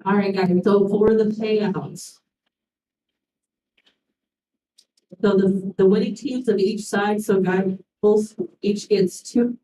All right, guys, so for the payouts. So the winning teams of each side, so guys, both each gets two.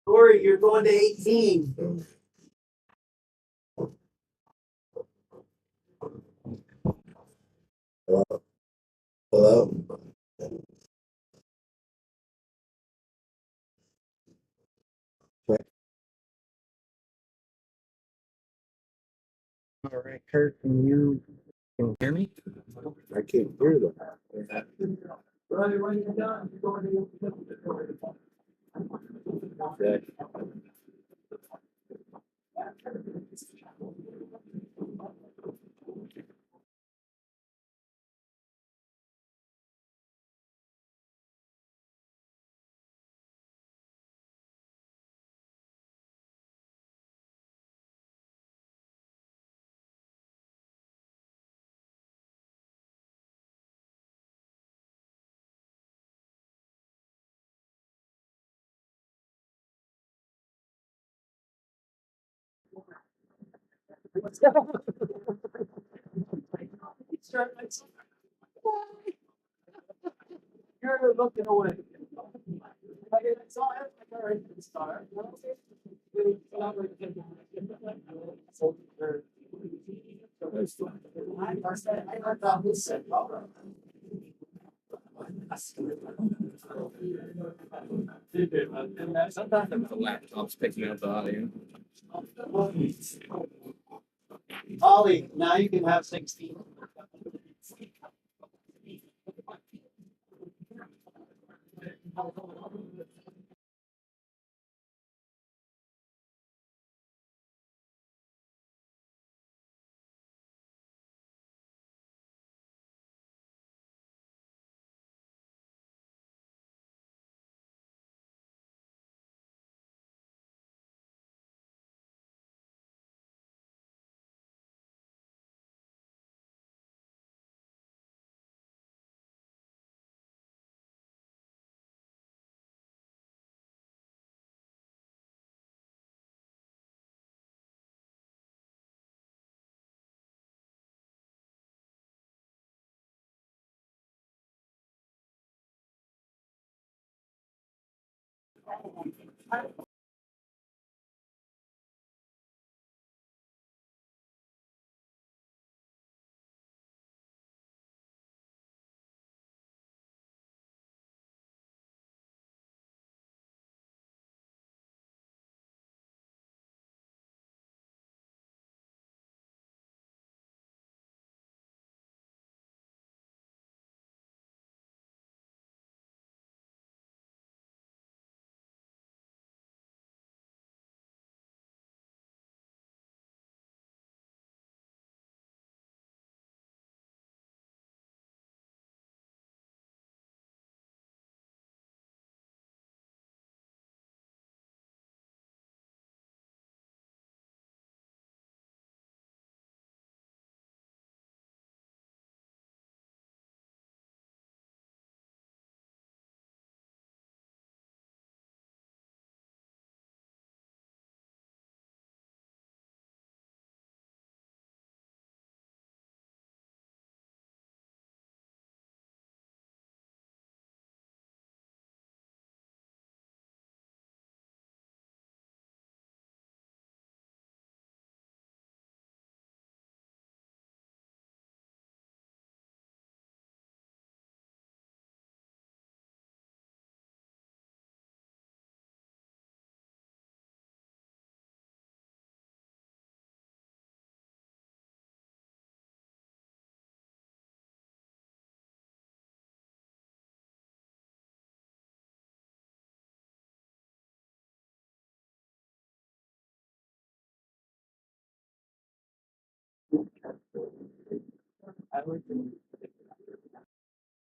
Corey, you're going to 18. Hello. All right, Kurt, can you hear me? I can't hear them. Okay. You're looking away. Sometimes the laptop's picking up the audio. Ollie, now you can have 16.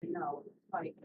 No, like.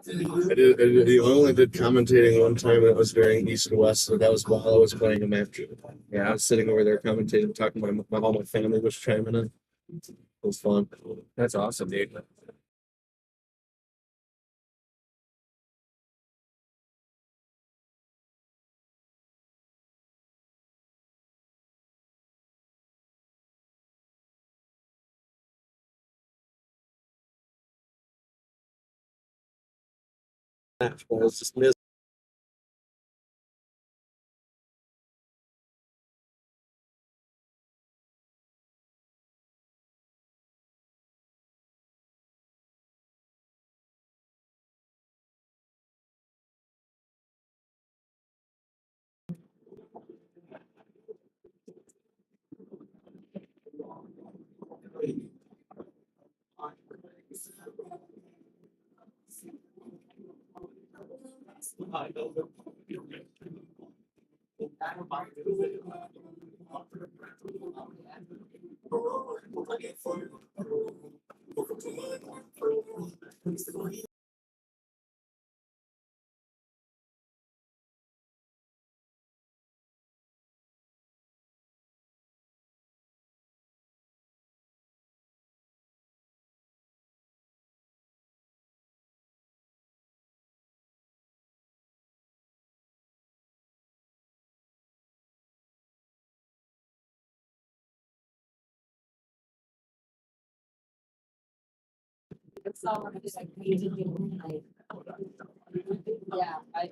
I only did commentating one time, and it was during East and West, so that was while I was playing a match. Yeah, I was sitting over there commentating, talking to all my family was chiming in. It was fun. That's awesome, dude. Match, but I was just It's all just like. Yeah, I.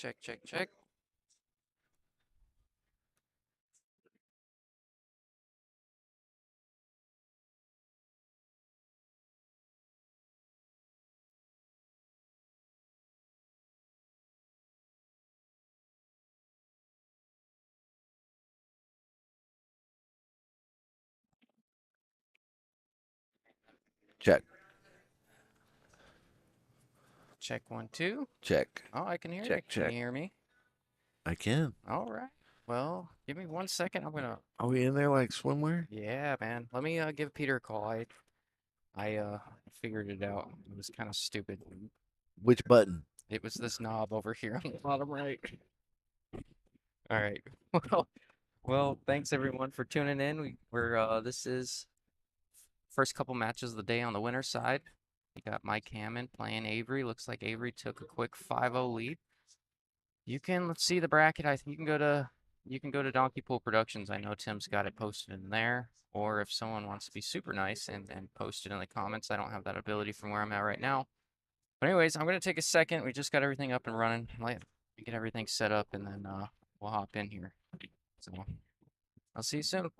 Check, check, check. Check. Check 1, 2. Check. Oh, I can hear Check, you. Can check. you hear me? I can. All right. Well, give me 1 second. I'm gonna. Are we in there like swimwear? Yeah, man. Let me give Peter a call. I figured it out. It was kind of stupid. Which button? It was this knob over here on the bottom right. All right. Well, thanks everyone for tuning in. We're this is first couple matches of the day on the winner side. We got Mike Hammond playing Avery. Looks like Avery took a quick 5-0 lead. Let's see the bracket. I think you can go to Donkey Pool Productions. I know Tim's got it posted in there. Or if someone wants to be super nice and post it in the comments, I don't have that ability from where I'm at right now. But anyways, I'm gonna take a second. We just got everything up and running. Let me get everything set up and then we'll hop in here. So I'll see you soon.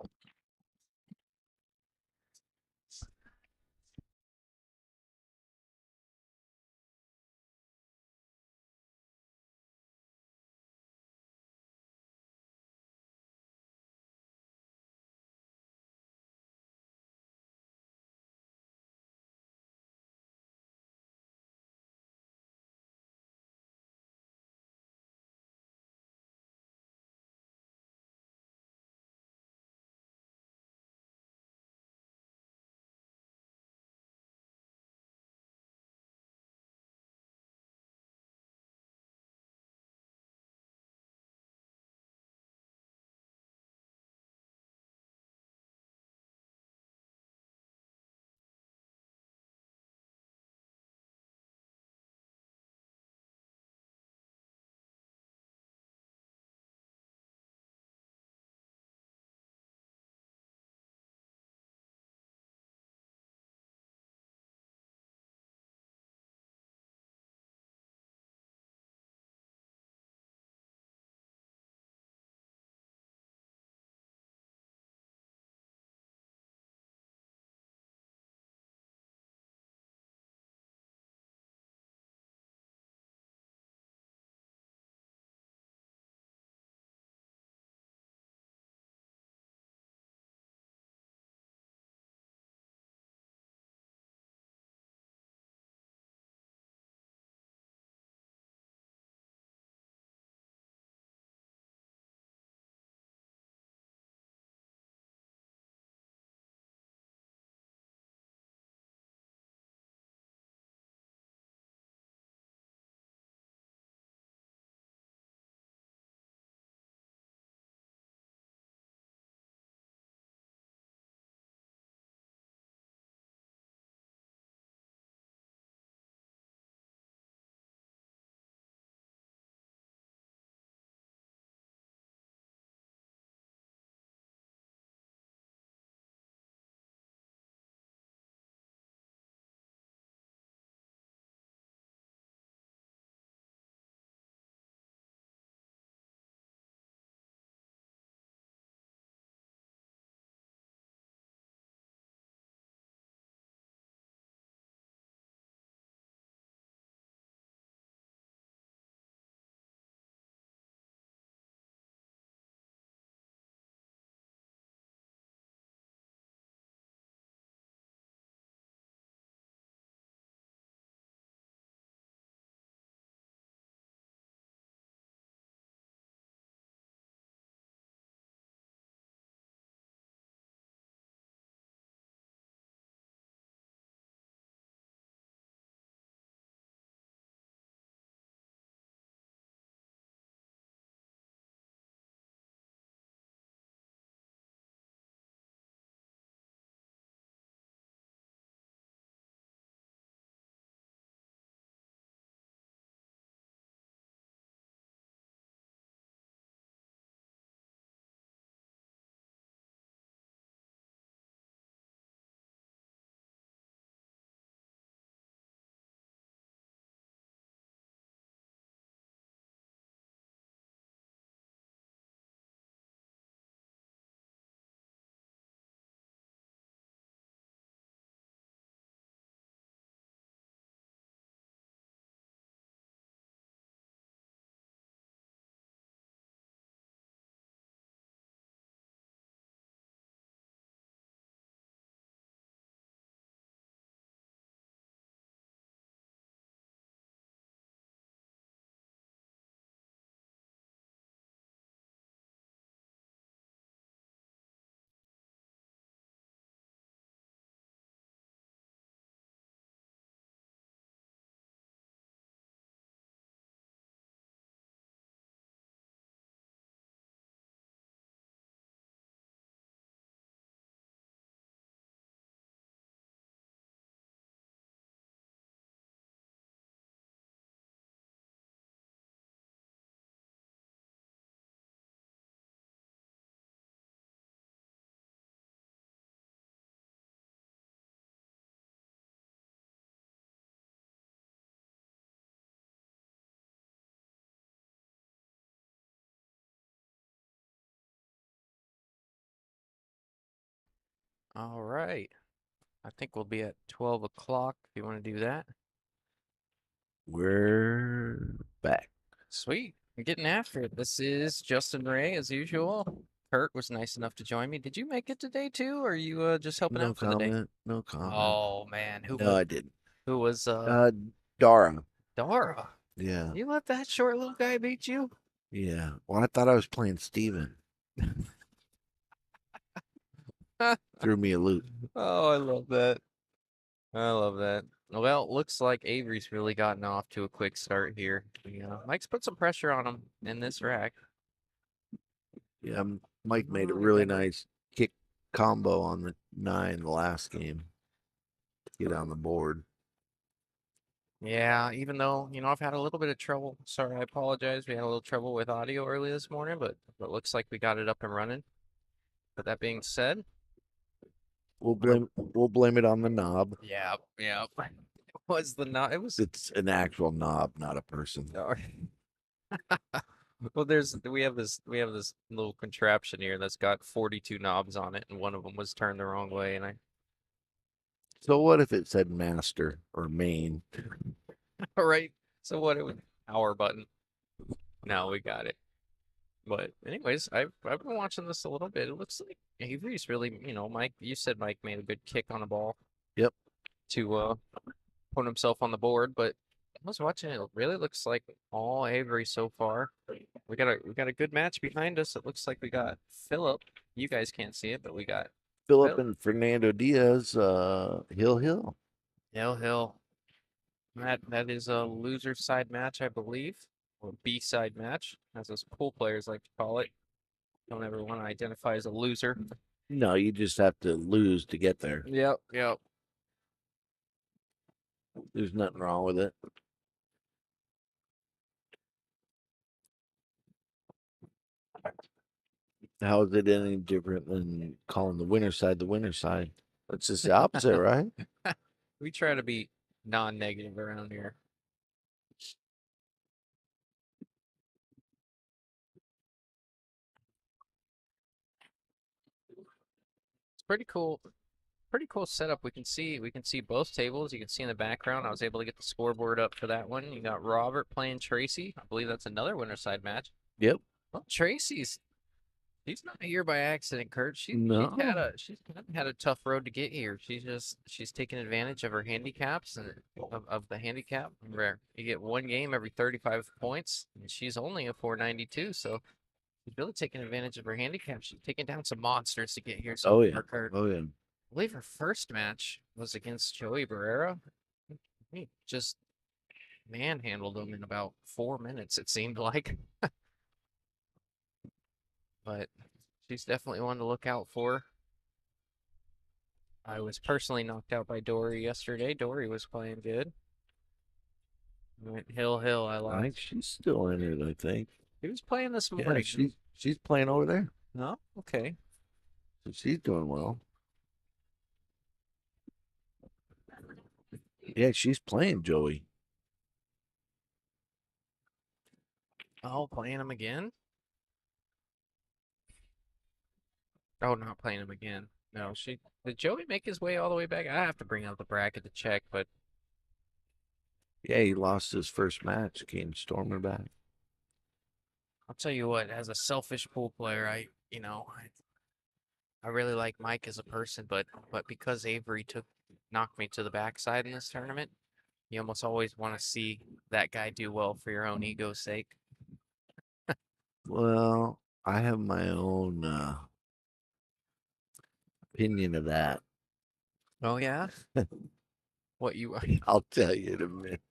All right. I think we'll be at 12 o'clock if you want to do that. We're back. Sweet. I'm getting after it. This is Justin Ray, as usual. Kurt was nice enough to join me. Did you make it today too, or are you just helping No out for the day? comment. No comment. Oh man, No, I didn't. who was Dara. Dara? Yeah. You let that short little guy beat you? Yeah. Well, I thought I was playing Steven. Threw me a loop. Oh, I love that. I love that. Well, looks like Avery's really gotten off to a quick start here. Yeah, Mike's put some pressure on him in this rack. Yeah, Mike made a Oh, really never- nice kick combo on the 9 the last game to get on the board. Yeah, even though, I've had a little bit of trouble. Sorry, I apologize. We had a little trouble with audio early this morning, but it looks like we got it up and running. But that being said, We'll blame it on the knob. yeah. It was the not. It was. It's an actual knob, not a person. Well, we have this little contraption here that's got 42 knobs on it, and one of them was turned the wrong way, and So what if it said master or main? all right. So what? It was power button. Now we got it. But anyways, I've been watching this a little bit. It looks like Avery's really, Mike. You said Mike made a good kick on the ball. Yep. To put himself on the board, but I was watching it. It really looks like all Avery so far. We got a good match behind us. It looks like we got Philip. You guys can't see it, but we got Philip and Fernando Diaz, Hill. Hill. That is a loser side match, I believe, or B side match, as those pool players like to call it. Don't ever want to identify as a loser. No, you just have to lose to get there. Yep. There's nothing wrong with it. How is it any different than calling the winner side the winner side? It's just the opposite, right? We try to be non-negative around here. It's pretty cool. Pretty cool setup. We can see both tables. You can see in the background. I was able to get the scoreboard up for that one. You got Robert playing Tracy. I believe that's another winner side match. Yep. Well, she's not here by accident, Kurt. No. She's had a tough road to get here. She's taken advantage of her handicaps and of the handicap where you get one game every 35 points, and she's only a 492, so she's really taking advantage of her handicap. She's taking down some monsters to get here. So Oh yeah. far, Kurt. Oh yeah. I believe her first match was against Joey Barrera. He just manhandled him in about 4 minutes, it seemed like. But she's definitely one to look out for. I was personally knocked out by Dory yesterday. Dory was playing good. Went Hill, I I lost. think she's still in it, I think. He was playing this Yeah, morning. she's playing over there. No? Okay. So she's doing well. Yeah, she's playing Joey. Oh, playing him again? Oh, not playing him again. No, did Joey make his way all the way back? I have to bring out the bracket to check, but Yeah, he lost his first match, came storming back. I'll tell you what, as a selfish pool player, I really like Mike as a person, but because Avery knocked me to the backside in this tournament, you almost always want to see that guy do well for your own ego's sake. Well, I have my own opinion of that. Oh yeah? What you I'll tell you in a minute.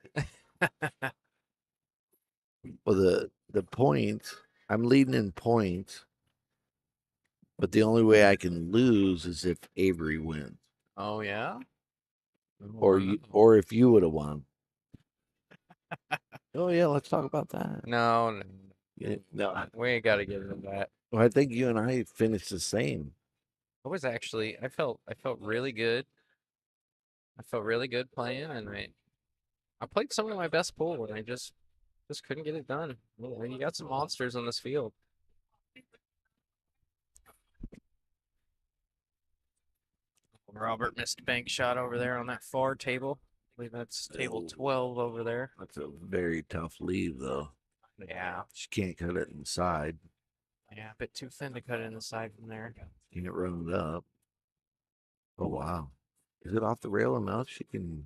Well, the points, I'm leading in points, but the only way I can lose is if Avery wins, Oh yeah? or if you would have won. Oh yeah, let's talk about that. No, Yeah, no, we ain't gotta get into that. well, I think you and I finished the same. I felt really good. I felt really good playing, and I played some of my best pool, and I just couldn't get it done. You got some monsters on this field. Robert missed a bank shot over there on that far table. I believe that's table 12 over there. That's a very tough leave, though. Yeah. She can't cut it inside. Yeah, a bit too thin to cut it inside from there. Can't run it up. Oh, wow. Is it off the rail enough she can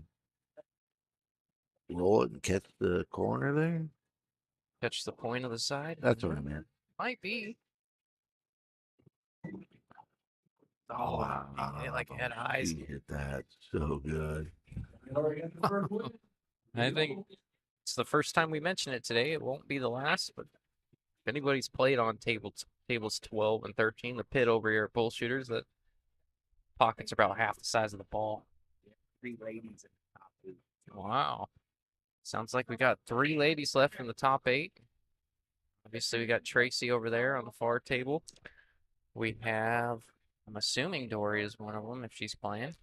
roll it and catch the corner there? Catch the point of the side? That's what I meant. Might be. Oh, it like had eyes. She hit that so good. I think it's the first time we mention it today. It won't be the last, but if anybody's played on tables 12 and 13, the pit over here at Bullshooters, that pocket's about half the size of the ball. 3 ladies. Wow. Sounds like we got 3 ladies left in the top 8. Obviously, we got Tracy over there on the far table. We have, I'm assuming Dory is one of them if she's playing.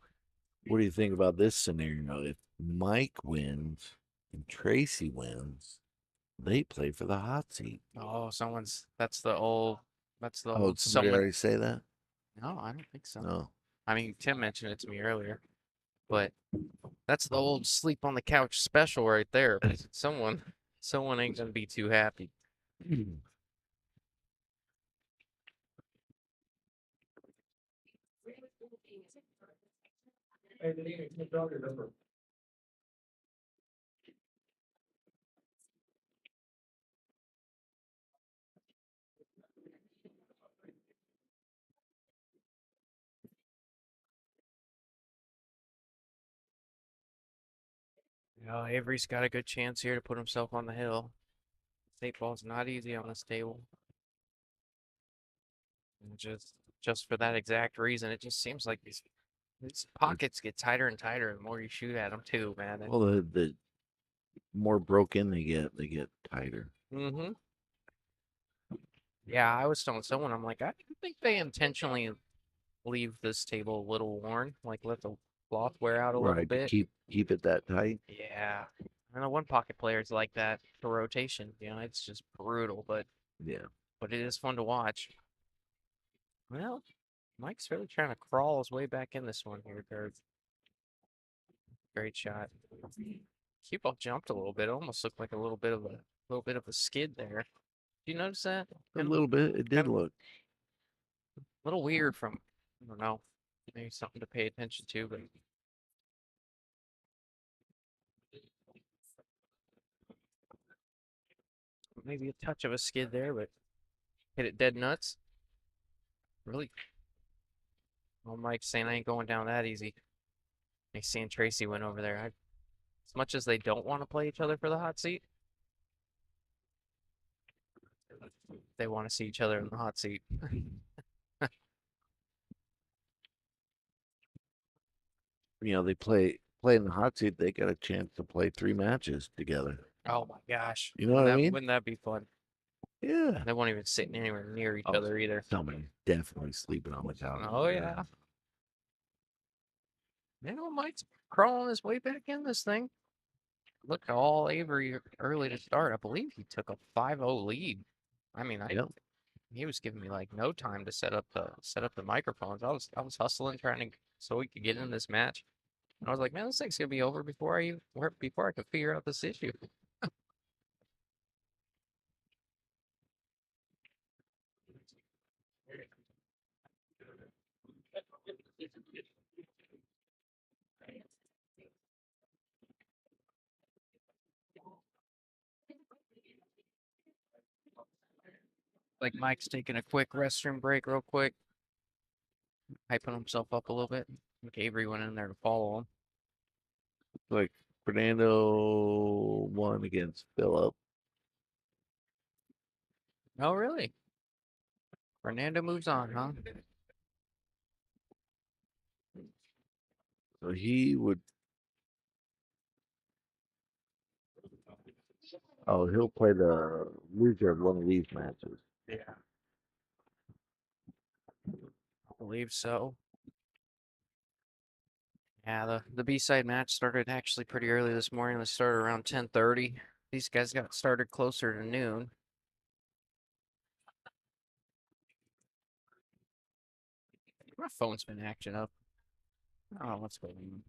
What do you think about this scenario? If Mike wins and Tracy wins, they play for the hot seat. Oh, that's the old Oh, old did somebody someone. already say that? No, I don't think so. No. I mean, Tim mentioned it to me earlier, but that's the old sleep on the couch special right there. Someone ain't gonna be too happy. Avery's got a good chance here to put himself on the hill. This 8-ball's not easy on this table. And just for that exact reason, it just seems like these pockets get tighter and tighter the more you shoot at them too, man. Well, the more broken they get tighter. Mm-hmm. Yeah, I was telling someone, I'm like, I think they intentionally leave this table a little worn, like let the cloth wear out a little Right. bit. Keep it that tight. Yeah. I know one pocket player is like that for rotation. It's just brutal, but Yeah. it is fun to watch. Well, Mike's really trying to crawl his way back in this one here, Kurt. Great shot. Cue ball jumped a little bit. It almost looked like a little bit of a skid there. Do you notice that? A little bit. It did look. A little weird from, I don't know, maybe something to pay attention to, but maybe a touch of a skid there, but hit it dead nuts. Really. Well, Mike's saying I ain't going down that easy. He's seeing Tracy went over there. As much as they don't want to play each other for the hot seat, they want to see each other in the hot seat. They play in the hot seat. They got a chance to play 3 matches together. Oh my gosh. You know what I mean? Wouldn't that be fun? Yeah. They won't even sit anywhere near each other either. Somebody definitely sleeping on the couch. Oh yeah. Mike's crawling his way back in this thing. Look at all Avery early to start. I believe he took a 5-0 lead. I mean, Yep. he was giving me like no time to set up the microphones. I was hustling trying to so we could get in this match. And I was like, man, this thing's gonna be over before I could figure out this issue. Like Mike's taking a quick restroom break real quick, hyping himself up a little bit. I think Avery went in there to follow him. Like Fernando won against Philip. Oh, really? Fernando moves on, huh? So he would. Oh, he'll play the loser of one of these matches. Yeah. I believe so. Yeah, the B-side match started actually pretty early this morning. They started around 10:30. These guys got started closer to noon. My phone's been acting up. Oh, what's going on?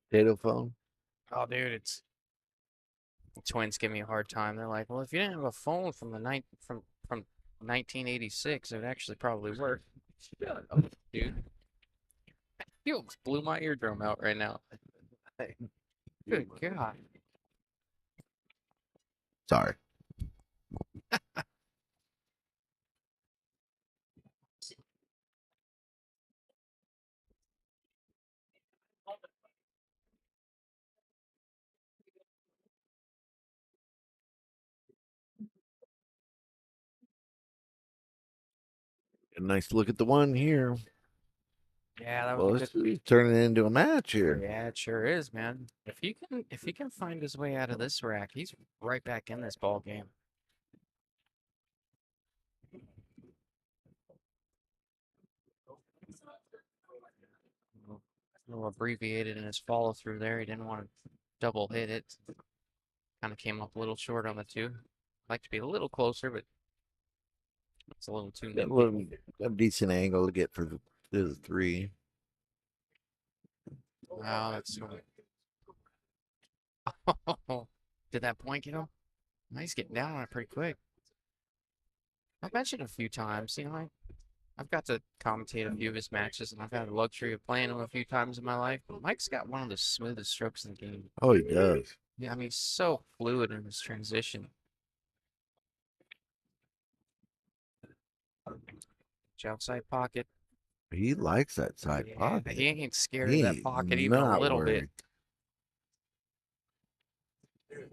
Potato phone. Oh, dude, it's the twins give me a hard time. They're like, well, if you didn't have a phone from the night from 1986, it would actually probably work. Shut up, dude. You almost blew my eardrum out right now. Good God. Sorry. A nice look at the one here. Yeah, that Well, would be it's good. turning into a match here. Yeah, it sure is, man. If he can find his way out of this rack, he's right back in this ball game. A little abbreviated in his follow through there. He didn't want to double hit it. Kind of came up a little short on the two. Like to be a little closer, but it's a little too Got nippy. a decent angle to get for the three. Wow, that's did that point get him? No, he's getting down on it pretty quick. I've mentioned a few times, I've got to commentate a few of his matches, and I've had the luxury of playing him a few times in my life. But Mike's got one of the smoothest strokes in the game. Oh, he does. Yeah, I mean, he's so fluid in his transition. Outside pocket. He likes that side Yeah, pocket. he ain't scared He of that ain't pocket even a not little worried. bit.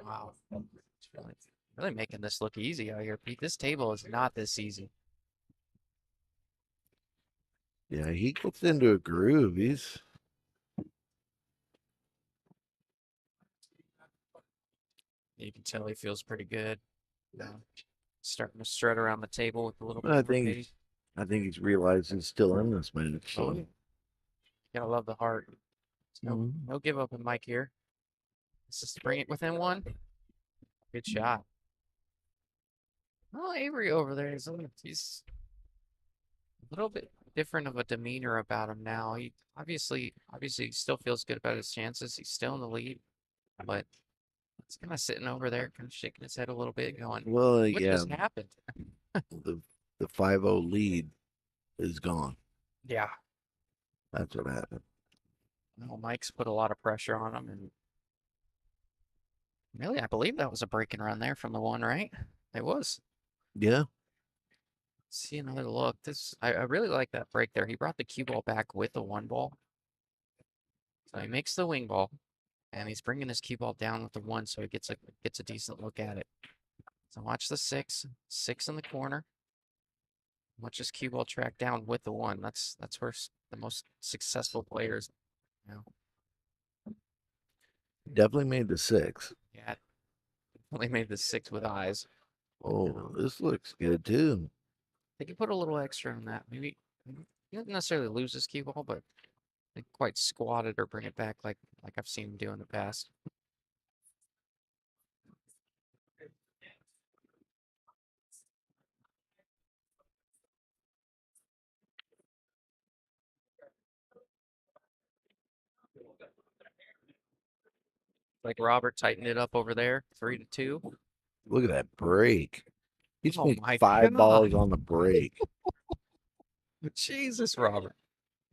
Wow. It's really making this look easy out here, Pete. This table is not this easy. Yeah, he gets into a groove. He's You can tell he feels pretty good. Starting to strut around the table with a little bit I more think pace. I think he's realized he's still in this match. Oh, So yeah. Gotta love the heart. No, no give up in Mike here. Let's just bring it within one. Good shot. Oh, Avery over there he's a little bit different of a demeanor about him now. He obviously he still feels good about his chances. He's still in the lead, but he's kind of sitting over there, kind of shaking his head a little bit, going, well, "What yeah, just happened?" the 5-0 lead is gone. Yeah. That's what happened. Well, Mike's put a lot of pressure on him, and really, I believe that was a break and run there from the one, right? It was. Yeah. See another look. I really like that break there. He brought the cue ball back with the one ball. So he makes the wing ball, and he's bringing his cue ball down with the one, so he gets a decent look at it. So watch the six in the corner. Watch his cue ball track down with the one. That's where the most successful players, you know. Definitely made the 6. Yeah, only made the 6 with eyes. Oh, this looks good too. They could put a little extra on that. Maybe he doesn't necessarily lose his cue ball, but they quite squat it or bring it back like I've seen him do in the past. Like Robert tightened it up over there, 3-2. Look at that break. He's Oh made my 5 God. balls on the break. Jesus, Robert.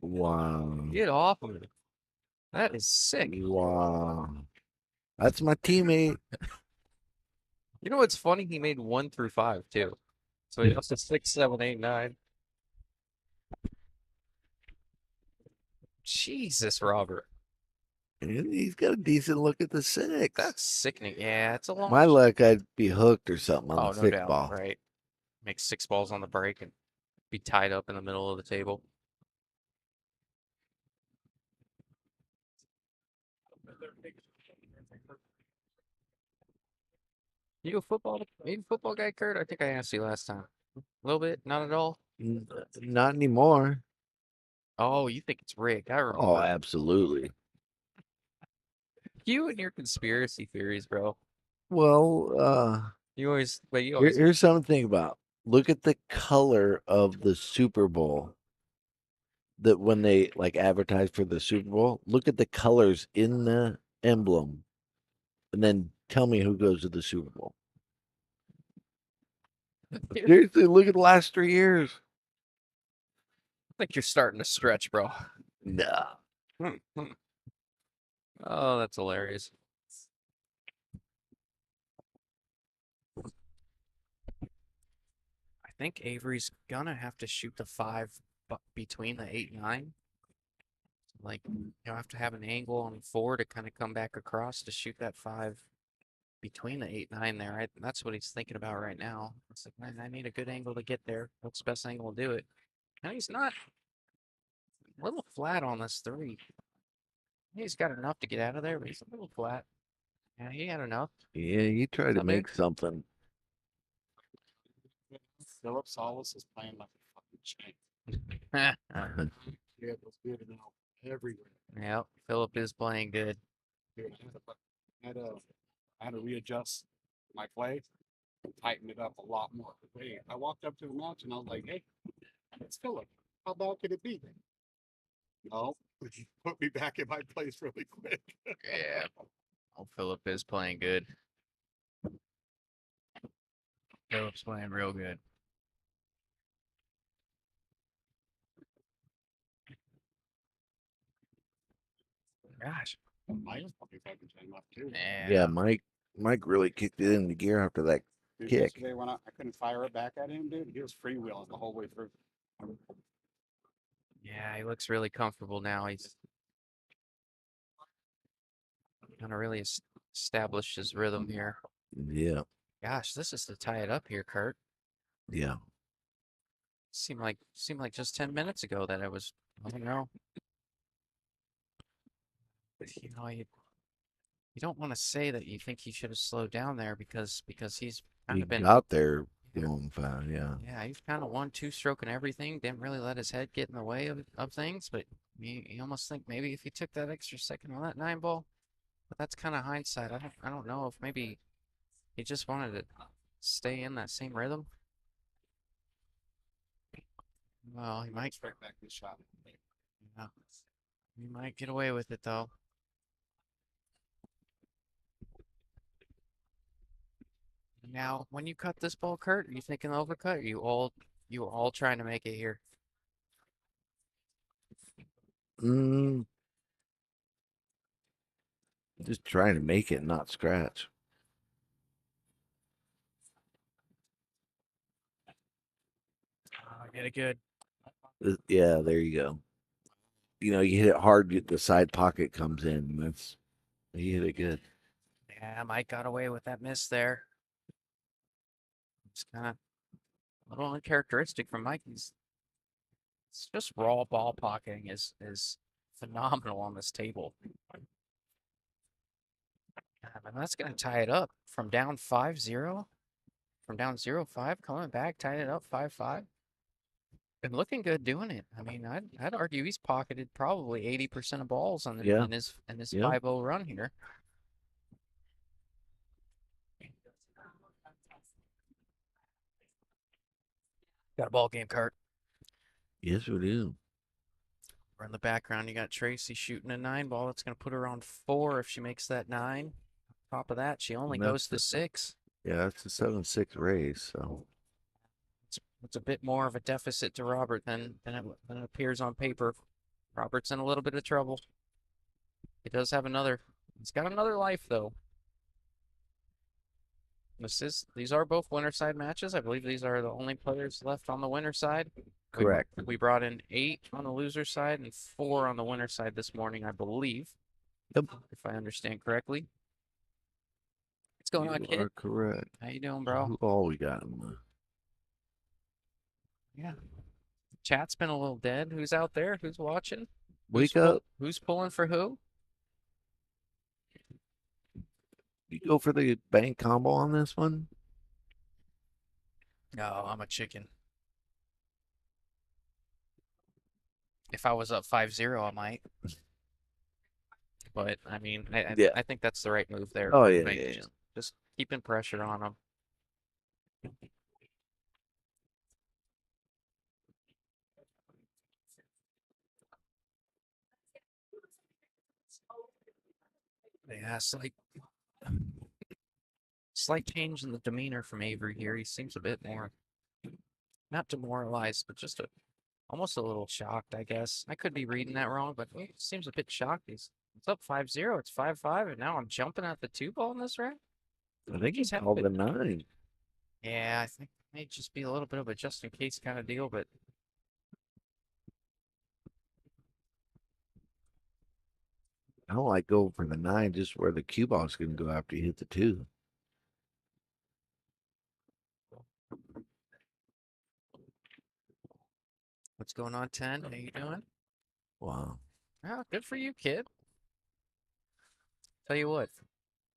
Wow. Get off of me. That is sick. Wow. That's my teammate. You know what's funny? He made 1 through 5 too. So he lost to 6, 7, 8, 9. Jesus, Robert. And he's got a decent look at the 6. That's sickening. Yeah, it's a long My luck, I'd be hooked or something on Oh, the no 6 doubt. ball. Right. Make 6 balls on the break and be tied up in the middle of the table. You a football guy, Kurt? I think I asked you last time. A little bit, not at all. Not anymore. Oh, you think it's rigged? I remember. Oh, absolutely. You and your conspiracy theories, bro. Well, You always, but you Here- always. here's something to think about. Look at the color of the Super Bowl. That when they like advertise for the Super Bowl, look at the colors in the emblem, and then tell me who goes to the Super Bowl. Seriously, look at the last 3 years. I think you're starting to stretch, bro. Nah. Oh, that's hilarious. I think Avery's gonna have to shoot the 5 between the 8 and 9. Like, you have to have an angle on 4 to kind of come back across to shoot that 5 between the 8 and 9 there. That's what he's thinking about right now. It's like, man, I need a good angle to get there. What's the best angle to do it? And he's not a little flat on this 3. He's got enough to get out of there, but he's a little flat. Yeah, he had enough. Yeah, you try to Not make bad. something. Philip Solis is playing like a fucking champ. Yeah, He had those good now everywhere. Philip is playing good. Dude, I had to readjust my play, tighten it up a lot more. Hey, I walked up to the match and I was like, hey, it's Philip. How bad could it be? No, he put me back in my place really quick. Yeah. Oh, Philip is playing good. Philip's playing real good. Gosh. Mike's probably fucking chain left too. Yeah, Mike really kicked it into gear after that Dude, kick. yesterday when I couldn't fire it back at him, dude, he was freewheeling the whole way through. Yeah, he looks really comfortable now. He's gonna really establish his rhythm here. Yeah, Gosh, this is to tie it up here, Kurt. yeah. Seemed like just 10 minutes ago that I was. I don't know. You know, you don't want to say that you think he should have slowed down there because he's kind He of been. got there going fast. Yeah. Yeah, he's kind of 1-2 stroking everything. Didn't really let his head get in the way of things, but you almost think maybe if he took that extra second on that 9 ball, but that's kind of hindsight. I don't know if maybe he just wanted to stay in that same rhythm. Well, he might. Straight back this shot. Yeah, he might get away with it though. Now, when you cut this ball, Kurt, are you thinking overcut? Or you all trying to make it here? Just trying to make it, not scratch. Oh, get it good. Yeah, there you go. You know, you hit it hard, the side pocket comes in. You hit it good. Yeah, Mike got away with that miss there. It's kind of a little uncharacteristic from Mike. It's just raw ball pocketing is phenomenal on this table. And that's going to tie it up from down 5-0, from down 0-5, coming back, tying it up 5-5. Been looking good doing it. I mean, I'd argue he's pocketed probably 80% of balls on Yeah. in his Yeah. 5-0 run here. Got a ball game, Kurt. Yes, we do. We're in the background. You got Tracy shooting a 9 ball. That's going to put her on 4 if she makes that 9. Top of that, she only goes to 6. Yeah, it's a 7-6 race. So It's a bit more of a deficit to Robert than it appears on paper. Robert's in a little bit of trouble. He does have another. He's got another life though. These are both winner side matches. I believe these are the only players left on the winner side. correct. We brought in 8 on the loser side and 4 on the winner side this morning, I believe. Yep. If I understand correctly. What's going on, You kid? are correct. How you doing, bro? Who all we got in the Yeah. Chat's been a little dead. Who's out there? Who's watching? wake up? Who's pulling for who? You go for the bank combo on this one? No, I'm a chicken. If I was up 5-0, I might. But I mean, Yeah. I think that's the right move there. Oh yeah, Like, yeah. just keeping pressure on them. Yeah, slight change in the demeanor from Avery here. He seems a bit more, not demoralized, but just almost a little shocked, I guess. I could be reading that wrong, but he seems a bit shocked. It's up 5-0. It's 5-5, and now I'm jumping at the 2 ball in this round. I think he's Just called happened. the 9. Yeah, I think it may just be a little bit of a just in case kind of deal, but I don't like going for the 9 just where the cue ball's going to go after you hit the 2. what's going on, 10? How you doing? Wow. Oh, good for you, kid. Tell you what,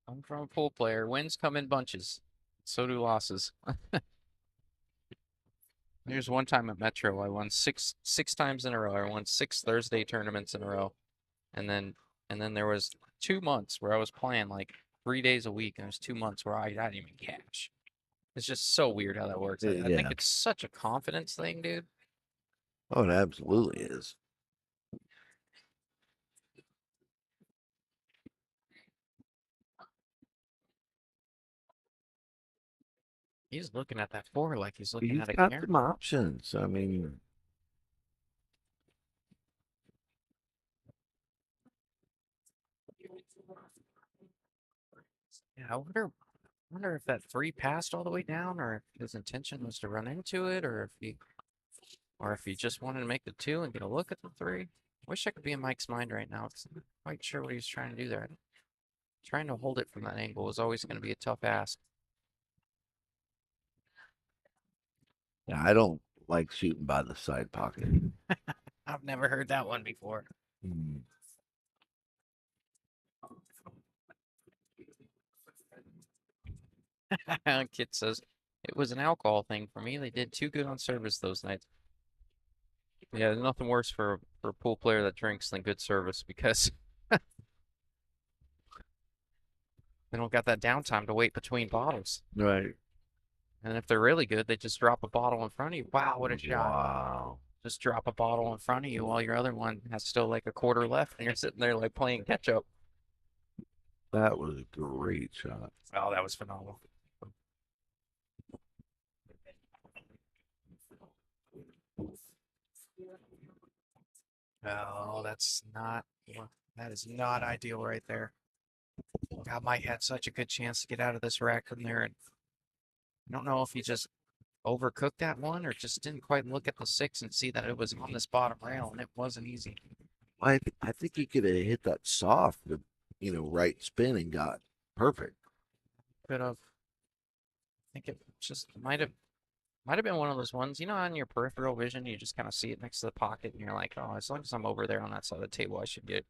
I'm from a pool player. Wins come in bunches. So do losses. There's one time at Metro, I won six times in a row. I won 6 Thursday tournaments in a row, and then there was 2 months where I was playing like 3 days a week, and there's 2 months where I didn't even cash. It's just so weird how that works. I think Yeah. it's such a confidence thing, dude. Oh, it absolutely is. He's looking at that 4 like he's looking He's at a got camera. some options. I mean, Yeah, I wonder if that 3 passed all the way down, or if his intention was to run into it, or if he just wanted to make the 2 and get a look at the 3. Wish I could be in Mike's mind right now. I'm not quite sure what he was trying to do there. Trying to hold it from that angle was always going to be a tough ask. yeah, I don't like shooting by the side pocket. I've never heard that one before. Mm. Kid says it was an alcohol thing for me. They did too good on service those nights. Yeah, there's nothing worse for a pool player that drinks than good service because they don't got that downtime to wait between bottles. Right. And if they're really good, they just drop a bottle in front of you. Wow, what a shot. Wow. Just drop a bottle in front of you while your other one has still like a quarter left and you're sitting there like playing catch up. That was a great shot. Oh, that was phenomenal. Oh, that is not ideal right there. God, Mike had such a good chance to get out of this rack from there. And I don't know if he just overcooked that one or just didn't quite look at the 6 and see that it was on this bottom rail and it wasn't easy. I think he could have hit that soft, with, right spin and got perfect. Could have. I think it just might have been one of those ones, on your peripheral vision, you just kind of see it next to the pocket and you're like, oh, as long as I'm over there on that side of the table, I should get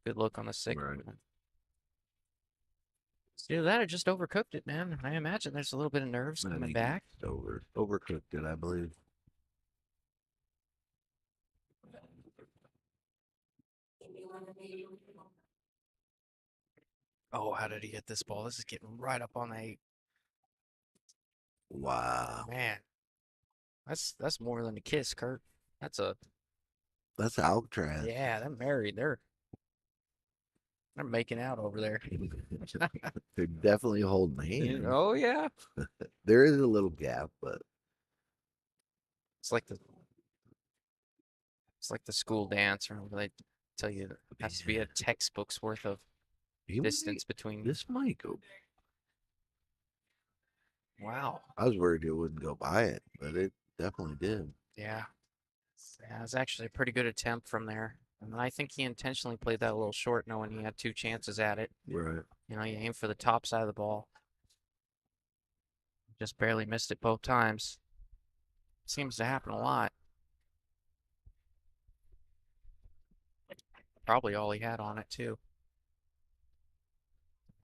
a good look on the 6. Right. Either that or just overcooked it, man. I imagine there's a little bit of nerves I coming think back. he overcooked it, I believe. Oh, how did he hit this ball? This is getting right up on the 8. Wow. Man, that's more than a kiss, Kurt. That's Alcatraz. yeah, they're married. They're making out over there. They're definitely holding hands. Oh yeah. There is a little gap, but It's like the school dance, or where they tell you there has to be a textbook's worth of distance between. This might go. Wow. I was worried it wouldn't go by it, but it definitely did. Yeah. Yeah, it was actually a pretty good attempt from there. And I think he intentionally played that a little short, knowing he had 2 chances at it. Right. You aim for the top side of the ball. Just barely missed it both times. Seems to happen a lot. Probably all he had on it, too.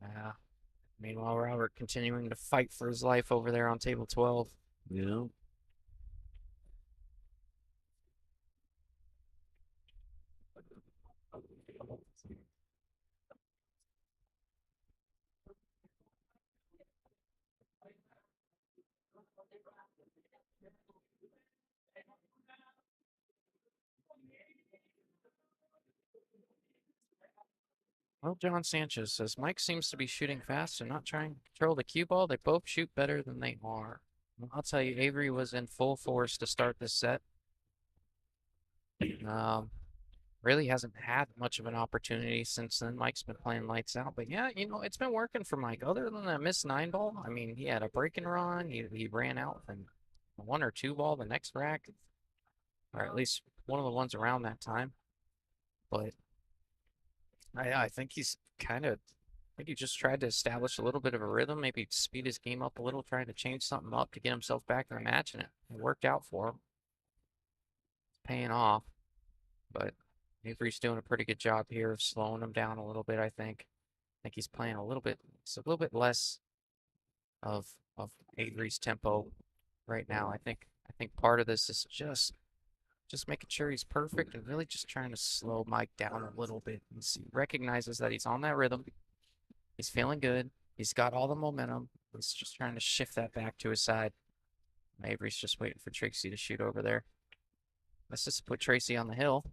Yeah. Meanwhile, Robert continuing to fight for his life over there on table 12. Yeah. Well, John Sanchez says Mike seems to be shooting fast and not trying to control the cue ball. They both shoot better than they are. Well, I'll tell you, Avery was in full force to start this set. Really hasn't had much of an opportunity since then. Mike's been playing lights out, but yeah, it's been working for Mike. Other than that missed 9 ball, I mean, he had a break and run. He ran out from 1 or 2 ball the next rack, or at least one of the ones around that time. But I think he's kind of. I think he just tried to establish a little bit of a rhythm, maybe speed his game up a little, trying to change something up to get himself back in the match, and it worked out for him. It's paying off, but Avery's doing a pretty good job here of slowing him down a little bit, I think. I think he's playing a little bit less of Avery's tempo right now. I think part of this is just making sure he's perfect and really just trying to slow Mike down a little bit. He recognizes that he's on that rhythm. He's feeling good. He's got all the momentum. He's just trying to shift that back to his side. Avery's just waiting for Tracy to shoot over there. Let's just put Tracy on the hill.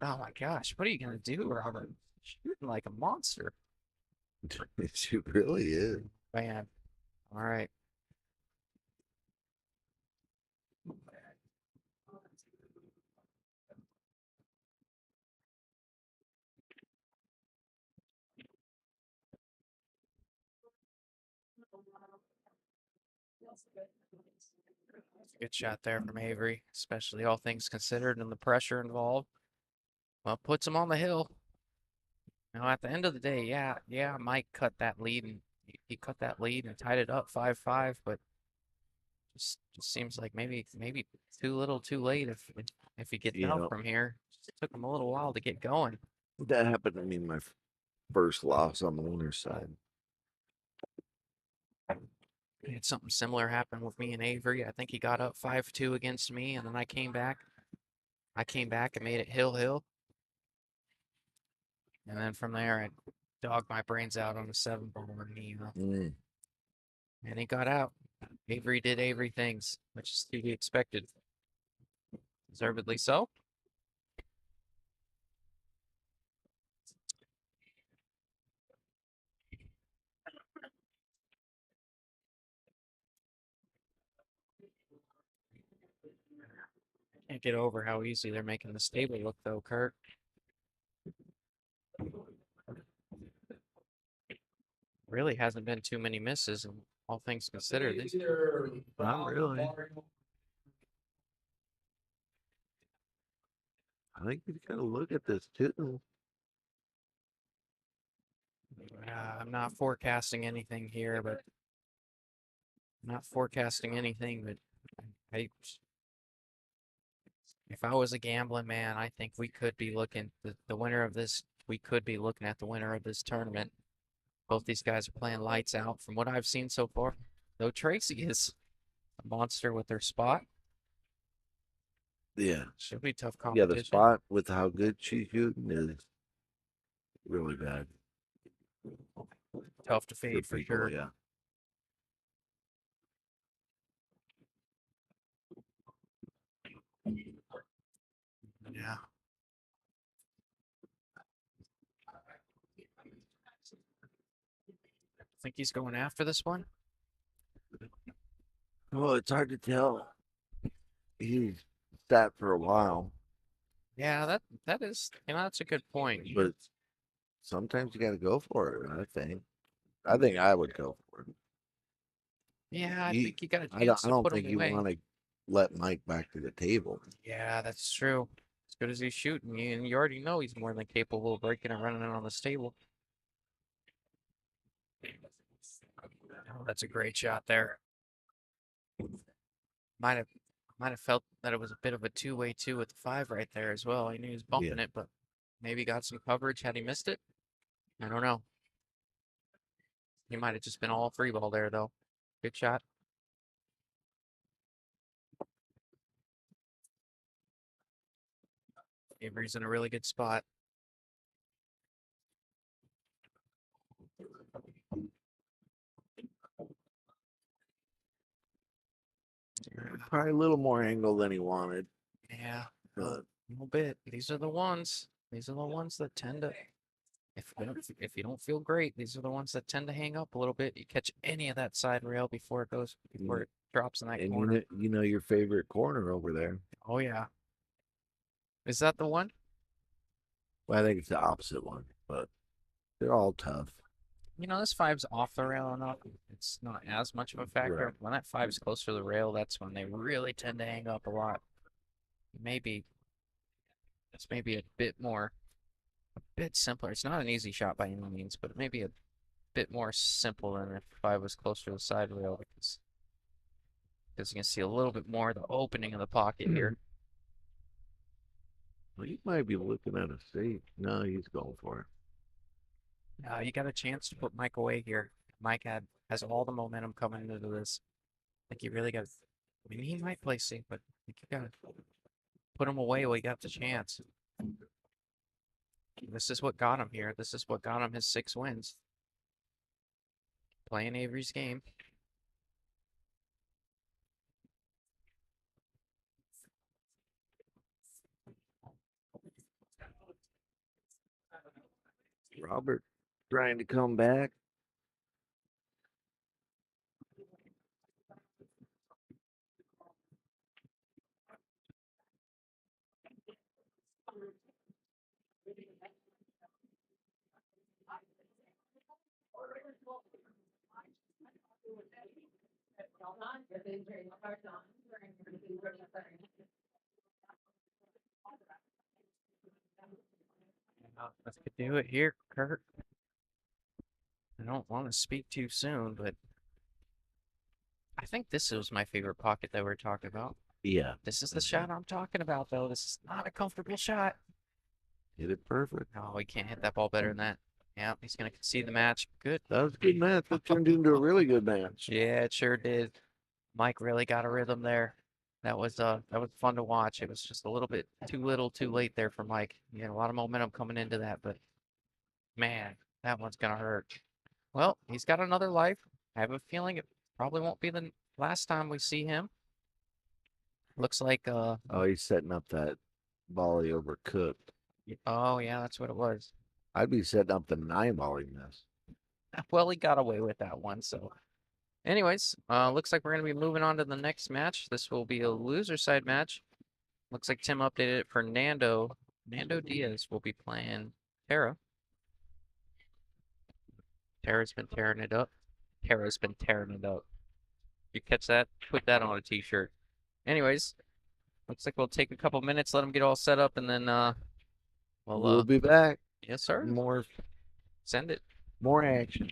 Oh my gosh, what are you gonna do, Robert? Shooting like a monster. It really is. Man. All right. Good shot there from Avery, especially all things considered and the pressure involved. Well, puts him on the hill. Now, at the end of the day, yeah, Mike cut that lead and he cut that lead and tied it up 5-5, but just seems like maybe too little, too late if he gets out from here. It took him a little while to get going. That happened to me my first loss on the winner's side. I had something similar happen with me and Avery. I think he got up 5-2 against me, and then I came back. And made it hill. And then from there, I dogged my brains out on a 7-ball, and he got out. Avery did Avery things, which is to be expected. Deservedly so. Can't get over how easy they're making the stable look, though, Kurt. Really hasn't been too many misses, and all things considered. Not really. I think you got to look at this too. I'm not forecasting anything here, but I, if I was a gambling man, I think we could be looking the winner of this. We could be looking at the winner of this tournament. Both these guys are playing lights out from what I've seen so far. Though Tracy is a monster with their spot. Yeah. Should be tough Yeah, competition. the spot with how good she's shooting is really bad. Tough to fade for sure. Yeah. Yeah. Think he's going after this one? Well, it's hard to tell. He's sat for a while. Yeah, that is, that's a good point. But sometimes you got to go for it. I think I would go for it. Yeah, I think you got a I chance to don't put think him you away. want to let Mike back to the table. Yeah, that's true. As good as he's shooting, and you already know he's more than capable of breaking and running in on the stable. Oh, that's a great shot there. Might have felt that it was a bit of a two-way two with the 5 right there as well. He knew he was bumping it, but maybe got some coverage had he missed it. I don't know. He might have just been all 3-ball there though. Good shot. Avery's in a really good spot. Probably a little more angle than he wanted. Yeah, But a little bit. These are the ones. These are the ones that tend to, if you don't feel great, these are the ones that tend to hang up a little bit. You catch any of that side rail before it drops in that And corner. you know your favorite corner over there. Oh yeah. Is that the one? Well, I think it's the opposite one, but they're all tough. You know, this five's off the rail enough. It's not as much of a factor. Right. When that five's closer to the rail, that's when they really tend to hang up a lot. Maybe it's maybe a bit simpler. It's not an easy shot by any means, but maybe a bit more simple than if five was closer to the side rail because you can see a little bit more of the opening of the pocket here. Well, you might be looking at a safe. No, he's going for it. You got a chance to put Mike away here. Mike has all the momentum coming into this. I think you really got. I mean, he might play safe, but I think you got to put him away while you got the chance. This is what got him here. This is what got him his 6 wins. Playing Avery's game. Robert trying to come back. Let's do it here, Kurt. I don't want to speak too soon, but I think this was my favorite pocket that we're talking about. Yeah. This is the shot I'm talking about, though. This is not a comfortable shot. Hit it perfect. No, he can't hit that ball better than that. Yeah, he's going to concede the match. Good. That was a good match. That turned into a really good match. Yeah, it sure did. Mike really got a rhythm there. That was fun to watch. It was just a little bit too little, too late there for Mike. He had a lot of momentum coming into that, but man, that one's gonna hurt. Well, he's got another life. I have a feeling it probably won't be the last time we see him. Looks like Oh, he's setting up that volley over Cook. oh yeah, that's what it was. I'd be setting up the 9 volley miss. Well, he got away with that one, so anyways, looks like we're gonna be moving on to the next match. This will be a loser side match. Looks like Tim updated it for Nando. Nando Diaz will be playing Tara. Tara's been tearing it up. Tara's been tearing it up. You catch that? Put that on a t-shirt. Anyways, looks like we'll take a couple minutes, let them get all set up, and then We'll be back. yes sir. More Send it. action.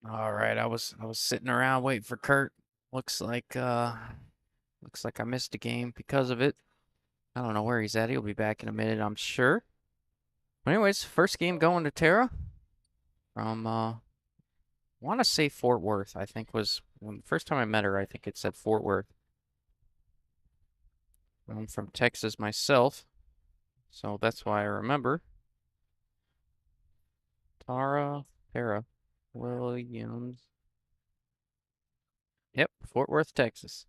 All right, I was sitting around waiting for Kurt. Looks like I missed a game because of it. I don't know where he's at. He'll be back in a minute, I'm sure. But anyways, first game going to Tara from want to say Fort Worth. I think was when the first time I met her. I think it said Fort Worth. I'm from Texas myself, so that's why I remember. Tara Williams. Yep, Fort Worth, Texas.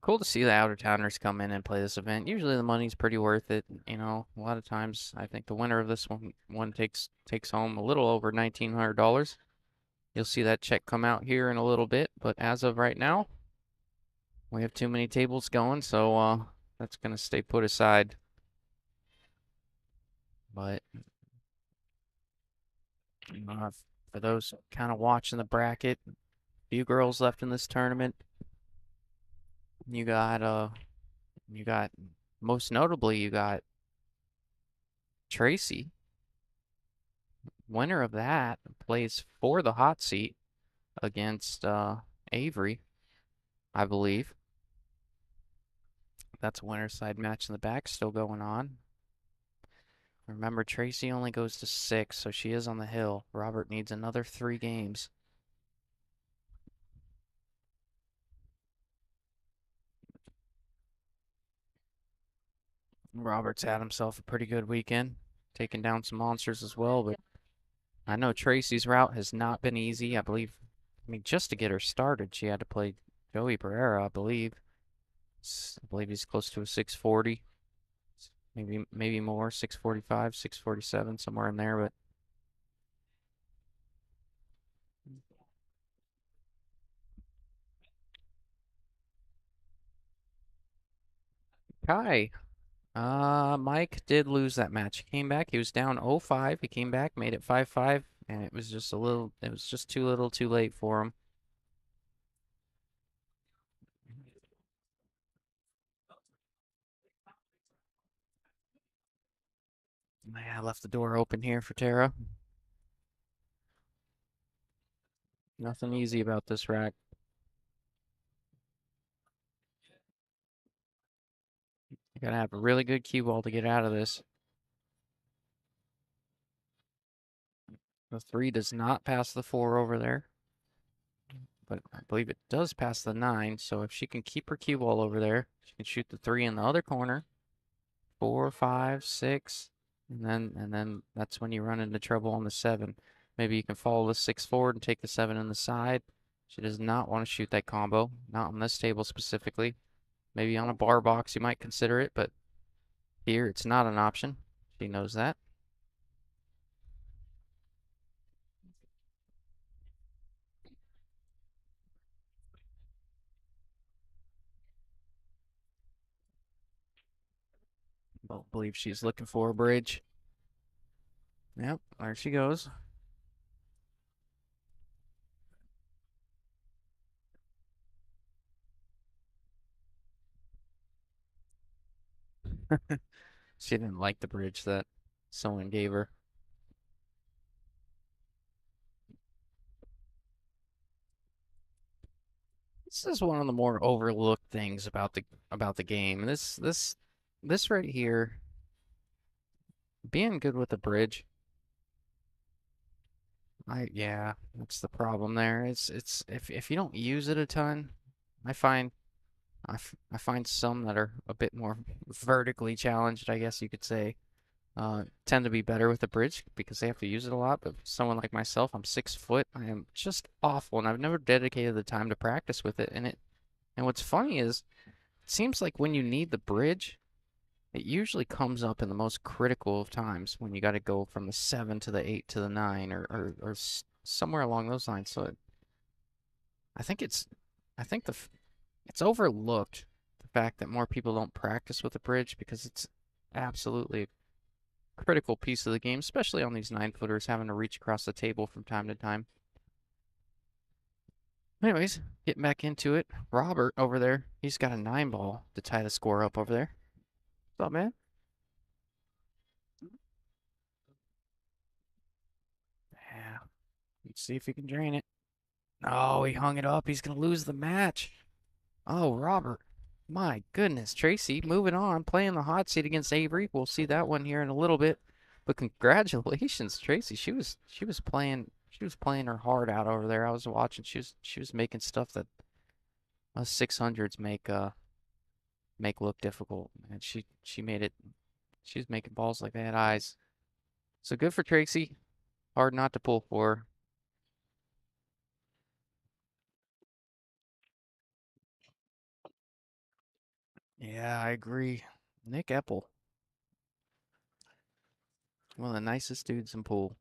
Cool to see the outer towners come in and play this event. Usually the money's pretty worth it. You know, a lot of times I think the winner of this one takes home a little over $1,900. You'll see that check come out here in a little bit, but as of right now, we have too many tables going, so that's gonna stay put aside. But for those kind of watching the bracket, few girls left in this tournament. You got most notably you got Tracy, winner of that, plays for the hot seat against Avery, I believe. That's a winner's side match in the back still going on. Remember, Tracy only goes to 6, so she is on the hill. Robert needs another 3 games. Robert's had himself a pretty good weekend, taking down some monsters as well, but I know Tracy's route has not been easy. I mean, just to get her started, she had to play Joey Pereira, I believe. I believe he's close to a 640. Maybe more, 645, 647, somewhere in there, but Kai. Mike did lose that match. He came back. He was down 0-5. He came back, made it 5-5, and it was just too little, too late for him. Yeah, I left the door open here for Tara. Nothing easy about this rack. You gotta have a really good cue ball to get out of this. The 3 does not pass the 4 over there, but I believe it does pass the 9. So if she can keep her cue ball over there, she can shoot the 3 in the other corner. 4, 5, 6, and then that's when you run into trouble on the 7. Maybe you can follow the 6 forward and take the 7 in the side. She does not want to shoot that combo, not on this table specifically. Maybe on a bar box you might consider it, but here it's not an option. She knows that. Don't believe she's looking for a bridge. Yep, there she goes. She didn't like the bridge that someone gave her. This is one of the more overlooked things about the game. This right here, being good with the bridge. Yeah, that's the problem there. It's if you don't use it a ton, I find I find some that are a bit more vertically challenged, I guess you could say, tend to be better with the bridge because they have to use it a lot. But someone like myself, I'm 6 foot. I am just awful, and I've never dedicated the time to practice with it. And what's funny is, it seems like when you need the bridge, it usually comes up in the most critical of times when you got to go from the 7 to the 8 to the 9 or somewhere along those lines. So I think it's overlooked the fact that more people don't practice with the bridge because it's absolutely a critical piece of the game, especially on these 9-footers having to reach across the table from time to time. Anyways, getting back into it. Robert over there, he's got a 9 ball to tie the score up over there. What's up, man? Yeah. Let's see if he can drain it. Oh, he hung it up. He's gonna lose the match. Oh, Robert. My goodness, Tracy, moving on, playing the hot seat against Avery. We'll see that one here in a little bit. But congratulations, Tracy. She was playing her heart out over there. I was watching. She was making stuff that us 600s make look difficult. And she made it. She was making balls like they had eyes. So good for Tracy. Hard not to pull for her. Yeah, I agree. Nick Eppel, one of the nicest dudes in pool.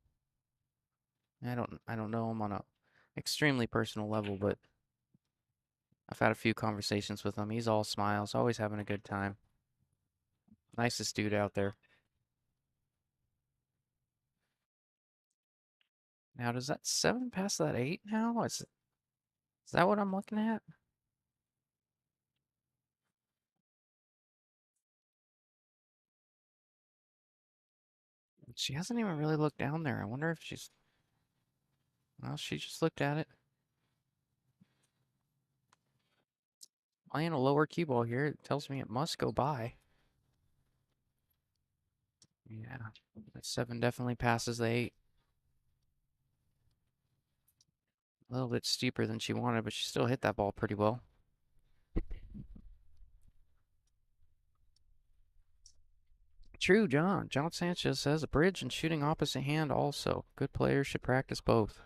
I don't know him on a extremely personal level, but I've had a few conversations with him. He's all smiles, always having a good time. Nicest dude out there. Now, does that 7 pass that 8 now? Is that what I'm looking at? She hasn't even really looked down there. I wonder if she's... Well, she just looked at it. Playing a lower cue ball here, it tells me it must go by. Yeah, that 7 definitely passes the 8. A little bit steeper than she wanted, but she still hit that ball pretty well. True, John. John Sanchez says a bridge and shooting opposite hand also. Good players should practice both.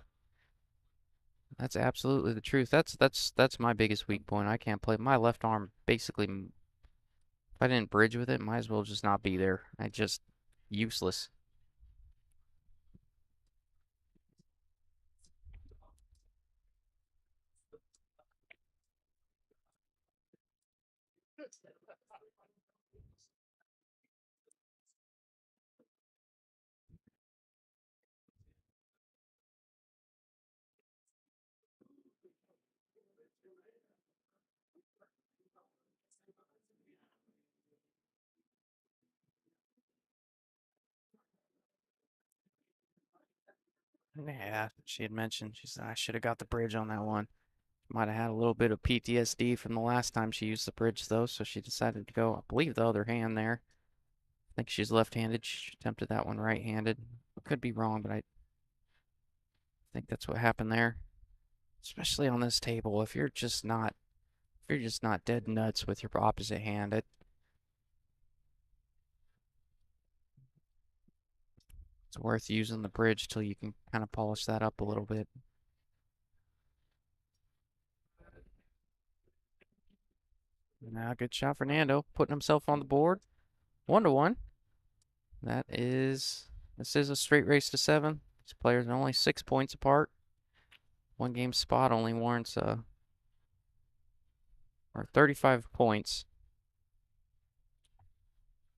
That's absolutely the truth. That's my biggest weak point. I can't play my left arm. Basically, if I didn't bridge with it, might as well just not be there. I just useless. Yeah, she had mentioned. She said I should have got the bridge on that one. Might have had a little bit of PTSD from the last time she used the bridge though, so she decided to go, I believe, the other hand there. I think she's left-handed. She attempted that one right-handed. Could be wrong, but I think that's what happened there. Especially on this table, if you're just not dead nuts with your opposite hand, it's worth using the bridge till you can kind of polish that up a little bit. Now, good shot, Fernando, putting himself on the board. 1-1. This is a straight race to 7. These players are only 6 points apart. One game spot only warrants or 35 points.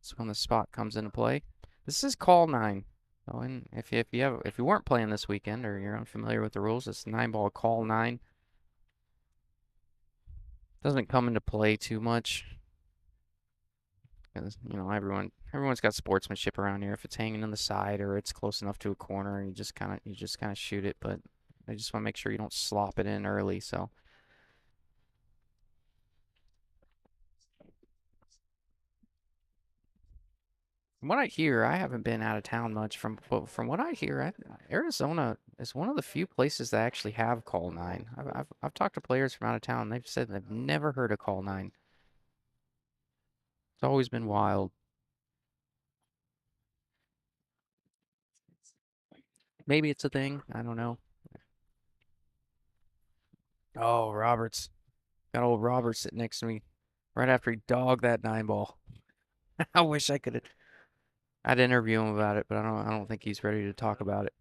That's when the spot comes into play. This is call 9. So, and if you weren't playing this weekend or you're unfamiliar with the rules, it's 9-ball call 9. Doesn't come into play too much. Because, everyone's got sportsmanship around here. If it's hanging on the side or it's close enough to a corner, you just kind of shoot it. But I just want to make sure you don't slop it in early. So from what I hear, I haven't been out of town much. From what I hear, Arizona is one of the few places that actually have call 9. I've talked to players from out of town. They've said they've never heard of call 9. It's always been wild. Maybe it's a thing. I don't know. Oh, Roberts. Got old Robert sitting next to me right after he dogged that 9-ball. I wish I could have. I'd interview him about it, but I don't think he's ready to talk about it.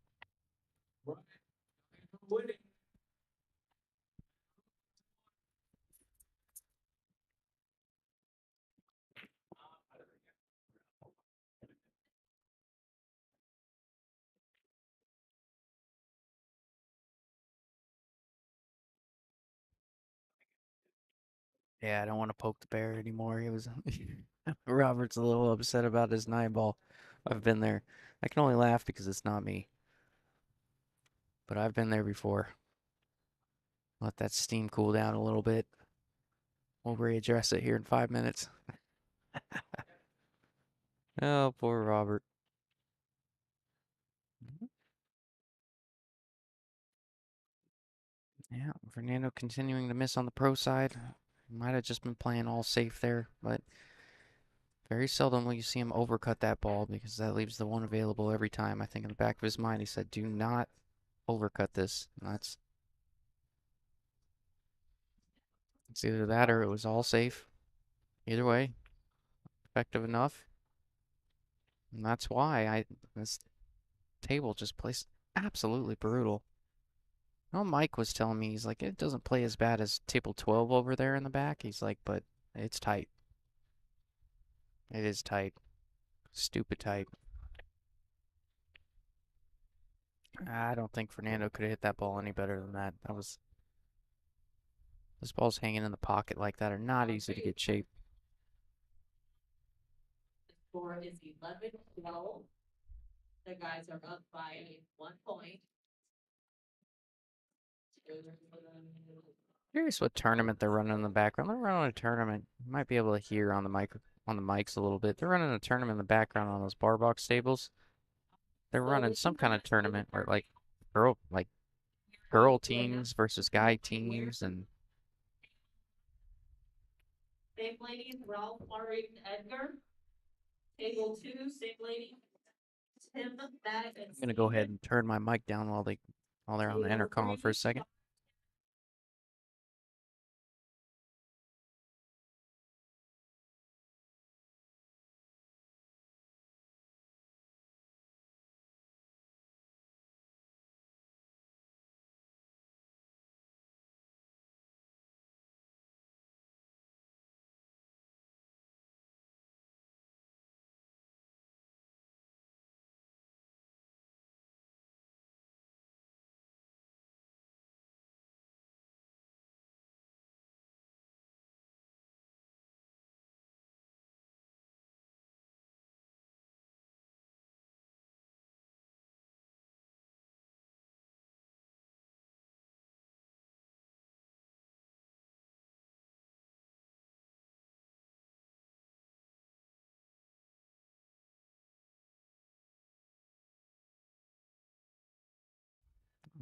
Yeah, I don't want to poke the bear anymore. He was Robert's a little upset about his 9-ball. I've been there. I can only laugh because it's not me. but I've been there before. Let that steam cool down a little bit. We'll readdress it here in 5 minutes. Oh, poor Robert. Yeah, Fernando continuing to miss on the pro side. Might have just been playing all safe there, but very seldom will you see him overcut that ball because that leaves the one available every time. I think in the back of his mind he said, do not overcut this. And that's it's either that or it was all safe. Either way, effective enough. And that's why this table just plays absolutely brutal. No, Mike was telling me, he's like, it doesn't play as bad as table 12 over there in the back. He's like, but it's tight. It is tight. Stupid tight. I don't think Fernando could have hit that ball any better than that. Those balls hanging in the pocket like that are not easy to get shaped. The score is 11-12. The guys are up by 1 point. Curious what tournament they're running in the background. They're running a tournament. You might be able to hear on the mics a little bit. They're running a tournament in the background on those bar box tables. They're running some kind of tournament where girl teams versus guy teams, and Same lady, Ralph, Laurie, Edgar. Table 2, same lady, Tim, Matt, and I'm gonna go ahead and turn my mic down while they're on the intercom for a second.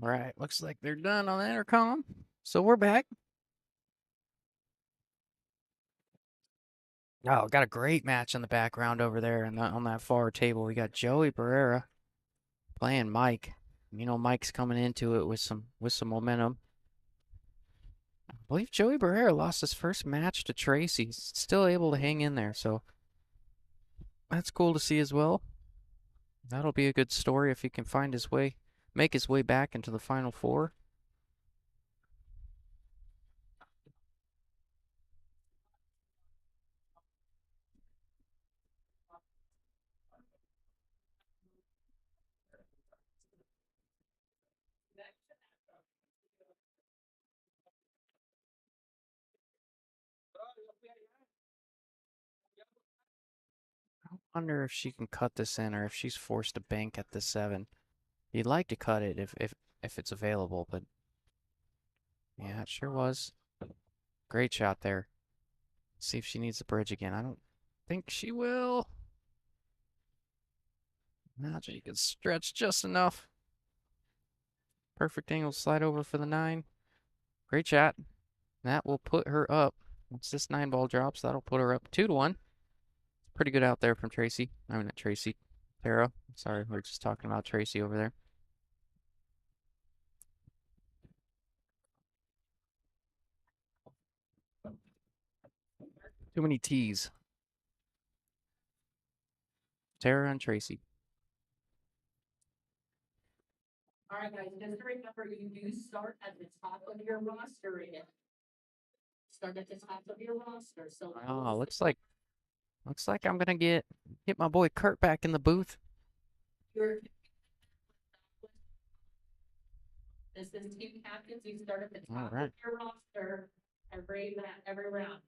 All right, looks like they're done on the intercom. So we're back. Oh, got a great match in the background over there and on that far table. We got Joey Barrera playing Mike. You know, Mike's coming into it with some momentum. I believe Joey Barrera lost his first match to Tracy. He's still able to hang in there, so that's cool to see as well. That'll be a good story if he can make his way back into the Final Four. I wonder if she can cut this in or if she's forced to bank at the 7. You'd like to cut it if it's available, but yeah, it sure was. Great shot there. See if she needs the bridge again. I don't think she will. Now she can stretch just enough. Perfect angle slide over for the 9. Great shot. That will put her up. Once this 9 ball drops, that'll put her up 2-1. Pretty good out there from Tracy. I mean, not Tracy. Tara. Sorry, we're just talking about Tracy over there. Too many T's. Tara and Tracy. All right, guys, just remember, you do start at the top of your roster again. Start at the top of your roster, so. Oh, looks like I'm gonna get my boy Kurt back in the booth. Your This is team captains, you start at the top right. of your roster every round.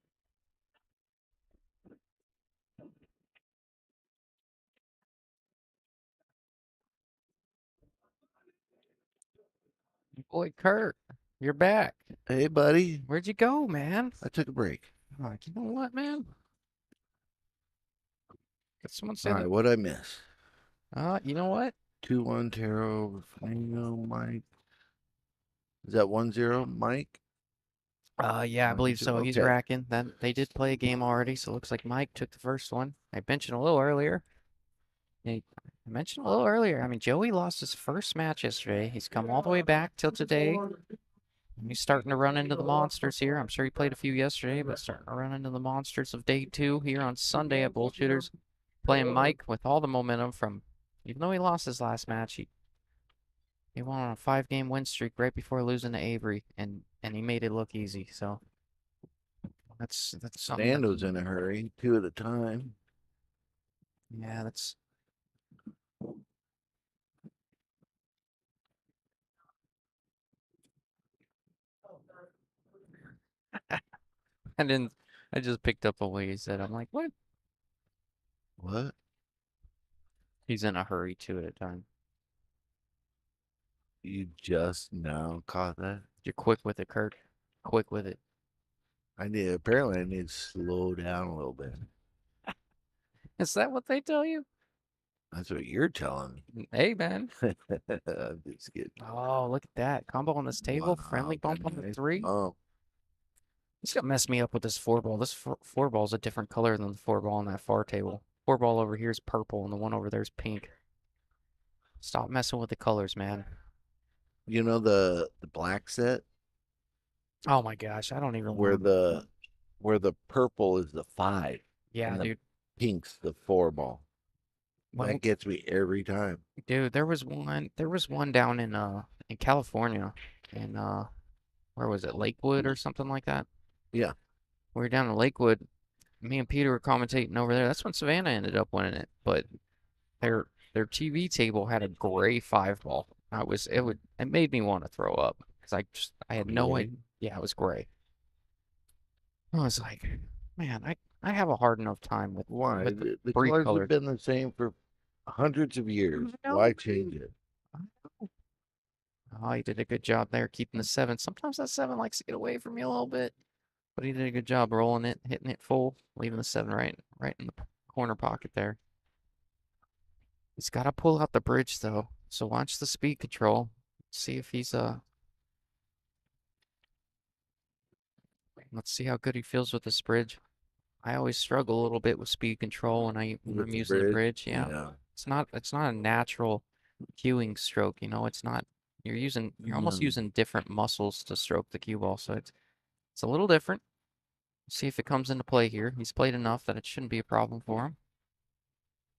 Boy, Kurt, you're back. Hey, buddy. Where'd you go, man? I took a break. You know what, man? Did someone say All that? right, what'd I miss? You know what? 2-1 Taro, Fernando, Mike. Is that 1-0, Mike? Yeah, I Mike believe is- so. He's okay. racking. Then they did play a game already, so it looks like Mike took the first one. I mentioned a little earlier. I mentioned a little earlier. I mean, Joey lost his first match yesterday. He's come all the way back till today. And he's starting to run into the monsters here. I'm sure he played a few yesterday, but starting to run into the monsters of day 2 here on Sunday at Bullshooters. Playing Mike with all the momentum from, even though he lost his last match, he won on a 5-game win streak right before losing to Avery, and he made it look easy. So that's something. Fernando's in a hurry, 2 at a time. Yeah, that's. I didn't. I just picked up on what he said. I'm like, what? What? He's in a hurry 2 at a time. You just now caught that? You're quick with it, Kurt. Quick with it. Apparently I need to slow down a little bit. Is that what they tell you? That's what you're telling me. Hey, man. I'm just kidding. Oh, look at that. Combo on this table. Wow, Friendly bump on the nice 3. bump. He's gonna mess me up with this 4-ball. This 4-ball is a different color than the 4-ball on that far table. 4-ball over here is purple, and the one over there is pink. Stop messing with the colors, man. You know the black set Oh my gosh, I don't even where want. the purple is the 5 Yeah, and the dude. pink's the 4-ball. Well, That gets me every time. dude, there was one down in California, in where was it, Lakewood or something like that? Yeah. We were down in Lakewood. Me and Peter were commentating over there. That's when Savannah ended up winning it. But their TV table had a gray 5-ball. It made me want to throw up because I had no Gray? idea. Yeah, it was gray. I was like, man, I have a hard enough time with Why? The brief colors colored. have been the same for hundreds of years. I know, Why dude. change it? Oh, he did a good job there keeping the 7. Sometimes that 7 likes to get away from me a little bit, but he did a good job rolling it, hitting it full, leaving the 7 right in the corner pocket there. He's got to pull out the bridge though, so watch the speed control. See if he's Let's see how good he feels with this bridge. I always struggle a little bit with speed control when I'm With the using the bridge. Yeah. Yeah. It's not a natural cueing stroke, you know, it's not. You're almost No. using different muscles to stroke the cue ball, so it's a little different. See if it comes into play here. He's played enough that it shouldn't be a problem for him.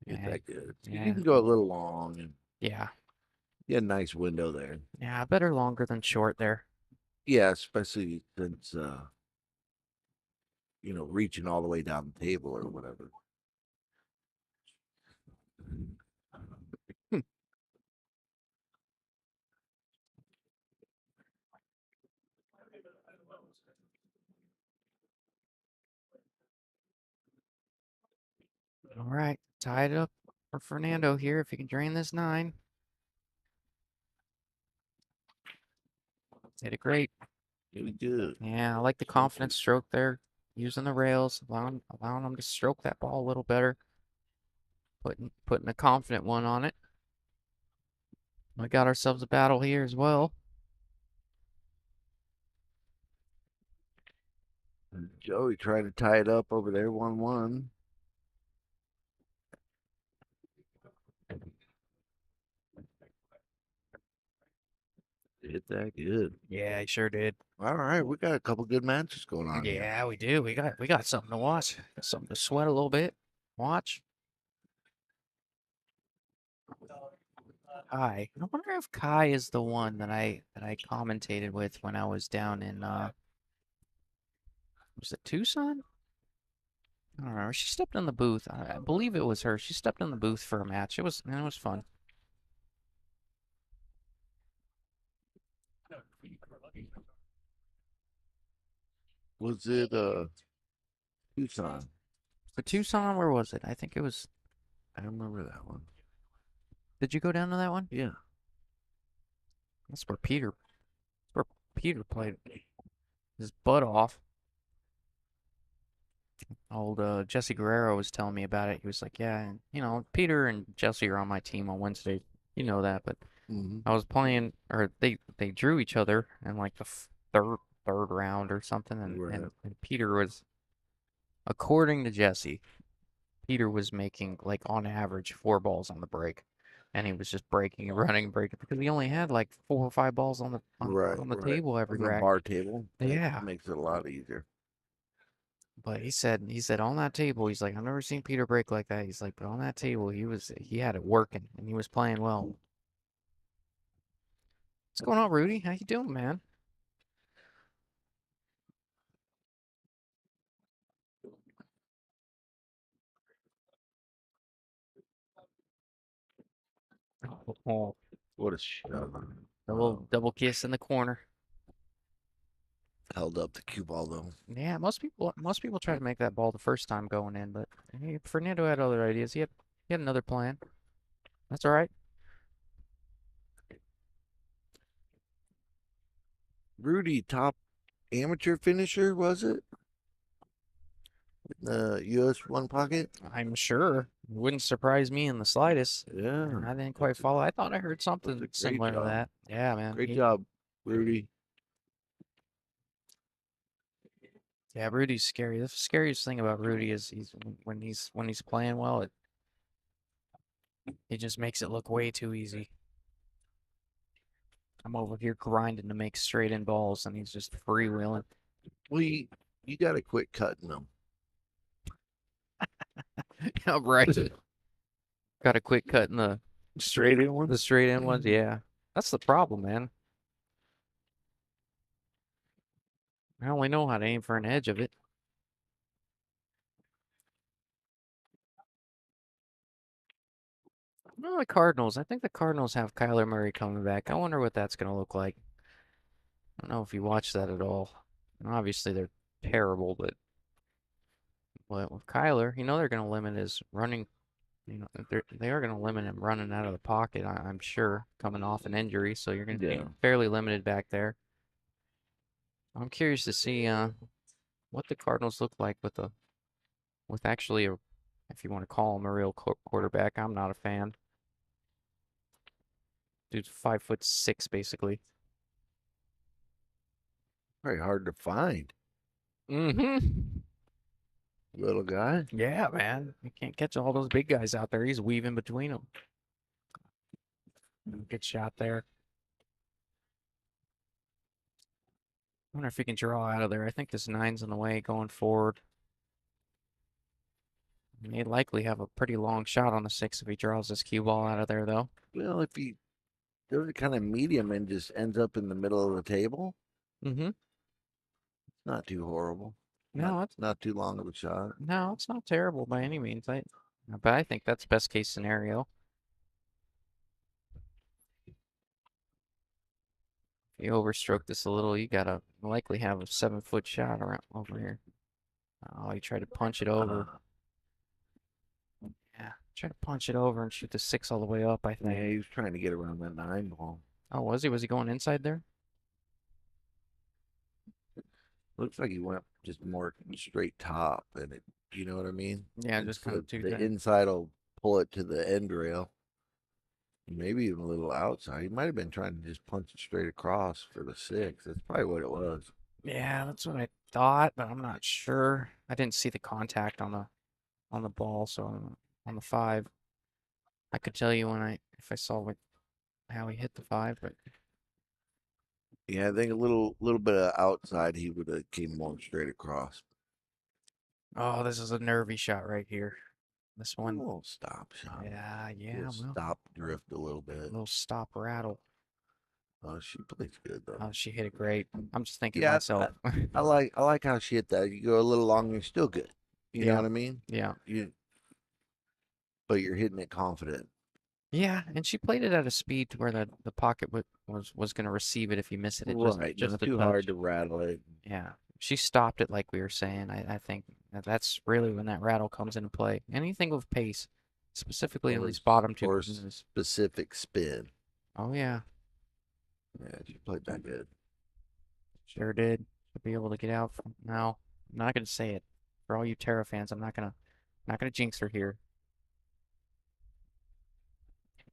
It's Yeah, that good. yeah. You can go a little long and yeah, get a nice window there. yeah, better longer than short there. Yeah, especially since reaching all the way down the table or whatever. All right, tie it up for Fernando here if he can drain this 9. Did it great. Really good. Yeah, I like the confident stroke there. Using the rails, allowing him to stroke that ball a little better. Putting a confident one on it. We got ourselves a battle here as well. Joey trying to tie it up over there, 1-1. Hit that good. Yeah, he sure did. All right, we got a couple good matches going on here. Yeah, we do. We got something to watch. Something to sweat a little bit. Watch. Kai. I wonder if Kai is the one that I commentated with when I was down in was it Tucson? I don't remember. She stepped in the booth. I believe it was her. She stepped in the booth for a match. It was fun. Was it Tucson? The Tucson, where was it? I think it was. I remember that one. Did you go down to that one? Yeah. That's where Peter Peter played his butt off. Old Jesse Guerrero was telling me about it. He was like, "Yeah, and, Peter and Jesse are on my team on Wednesday. You know that." But Mhm. I was playing, or they drew each other in like the third round or something, Right. and Peter was, according to Jesse, Peter was making like on average 4 balls on the break, and he was just breaking and running and breaking because he only had like 4 or 5 balls on the Right. on the Right. table every On the rack. bar table. That Yeah. makes it a lot easier. But he said on that table, he's like, I've never seen Peter break like that. He's like, but on that table, he had it working and he was playing well. What's going on, Rudy? How you doing, man? Oh, What a shove. double kiss in the corner. Held up the cue ball though. Yeah, most people try to make that ball the first time going in, but hey, Fernando had other ideas. He had another plan. That's all right. Rudy, top amateur finisher, was it? The US one pocket? I'm sure. It wouldn't surprise me in the slightest. Yeah. I didn't quite follow. I thought I heard That's something a great similar to job. that. Yeah, man. Great job, Rudy. Yeah, Rudy's scary. The scariest thing about Rudy is when he's playing well, it just makes it look way too easy. I'm over here grinding to make straight in balls, and he's just freewheeling. Well, you got to quit cutting them. Yeah, right. Got to quit cutting Straight in the one? straight in ones. Yeah, that's the problem, man. I only know how to aim for an edge of it. Well, the Cardinals. I think the Cardinals have Kyler Murray coming back. I wonder what that's going to look like. I don't know if you watch that at all. And obviously, they're terrible, but with Kyler, they're going to limit his running. They are going to limit him running out of the pocket. I'm sure, coming off an injury, so you're going to be fairly limited back there. I'm curious to see what the Cardinals look like with actually a, if you want to call him a real quarterback. I'm not a fan. Dude's 5'6", basically. Very hard to find. Mm-hmm. Little guy. Yeah, man. You can't catch all those big guys out there. He's weaving between them. Good shot there. I wonder if he can draw out of there. I think this 9's in the way going forward. He may likely have a pretty long shot on the 6 if he draws this cue ball out of there, though. Well, if he does it kind of medium and just ends up in the middle of the table, Mm-hmm. it's not too horrible. No, it's not too long of a shot. No, it's not terrible by any means. But I think that's best case scenario. If you overstroke this a little, you gotta likely have a 7-foot shot around over here. Oh, you try to punch it over. Yeah, try to punch it over and shoot the 6 all the way up, I think. Yeah, he was trying to get around that 9 ball. Oh, was he? Was he going inside there? Looks like he went just more straight top, and it, you know what I mean? Yeah, just kind of too the tight. inside will pull it to the end rail. Maybe even a little outside. He might have been trying to just punch it straight across for the 6. That's probably what it was. Yeah, that's what I thought, but I'm not sure. I didn't see the contact on the ball, so on the 5. I could tell you if I saw how he hit the 5, but Yeah, I think a little bit of outside, he would have came more straight across. oh, this is a nervy shot right here. This A one. little stop shot. Yeah, Little well, stop drift a little bit. little stop rattle. Oh, she plays good though. Oh, she hit it great. I'm just thinking Yeah, myself. I like how she hit that. You go a little long, you're still good. You know Yeah. what I mean? Yeah. But you're hitting it confident. Yeah, and she played it at a speed to where the pocket was going to receive it if you miss it. Right, Just not a too touch. hard to rattle it. Yeah, she stopped it like we were saying. I think that's really when that rattle comes into play. Anything with pace, specifically in these bottom 2 Or corners. specific spin. Oh yeah. Yeah, she played that good. Sure did. Should be able to get out from now. I'm not gonna say it. For all you Terra fans, I'm not gonna jinx her here.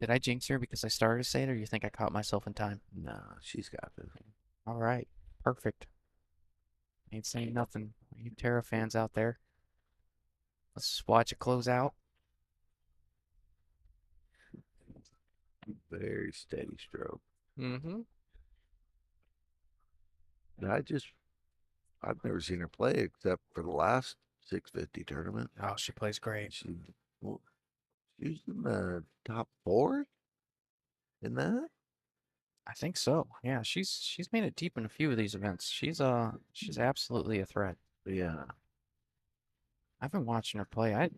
Did I jinx her because I started to say it, or you think I caught myself in time? No, she's got this. All right, perfect. Ain't saying nothing. You Terra fans out there, let's watch it close out. Very steady stroke. Mm-hmm. And I've never seen her play except for the last 650 tournament. Oh, she plays great. Well, she's in the top 4 in that. I think so. Yeah, she's made it deep in a few of these events. She's absolutely a threat. Yeah. I've been watching her play. I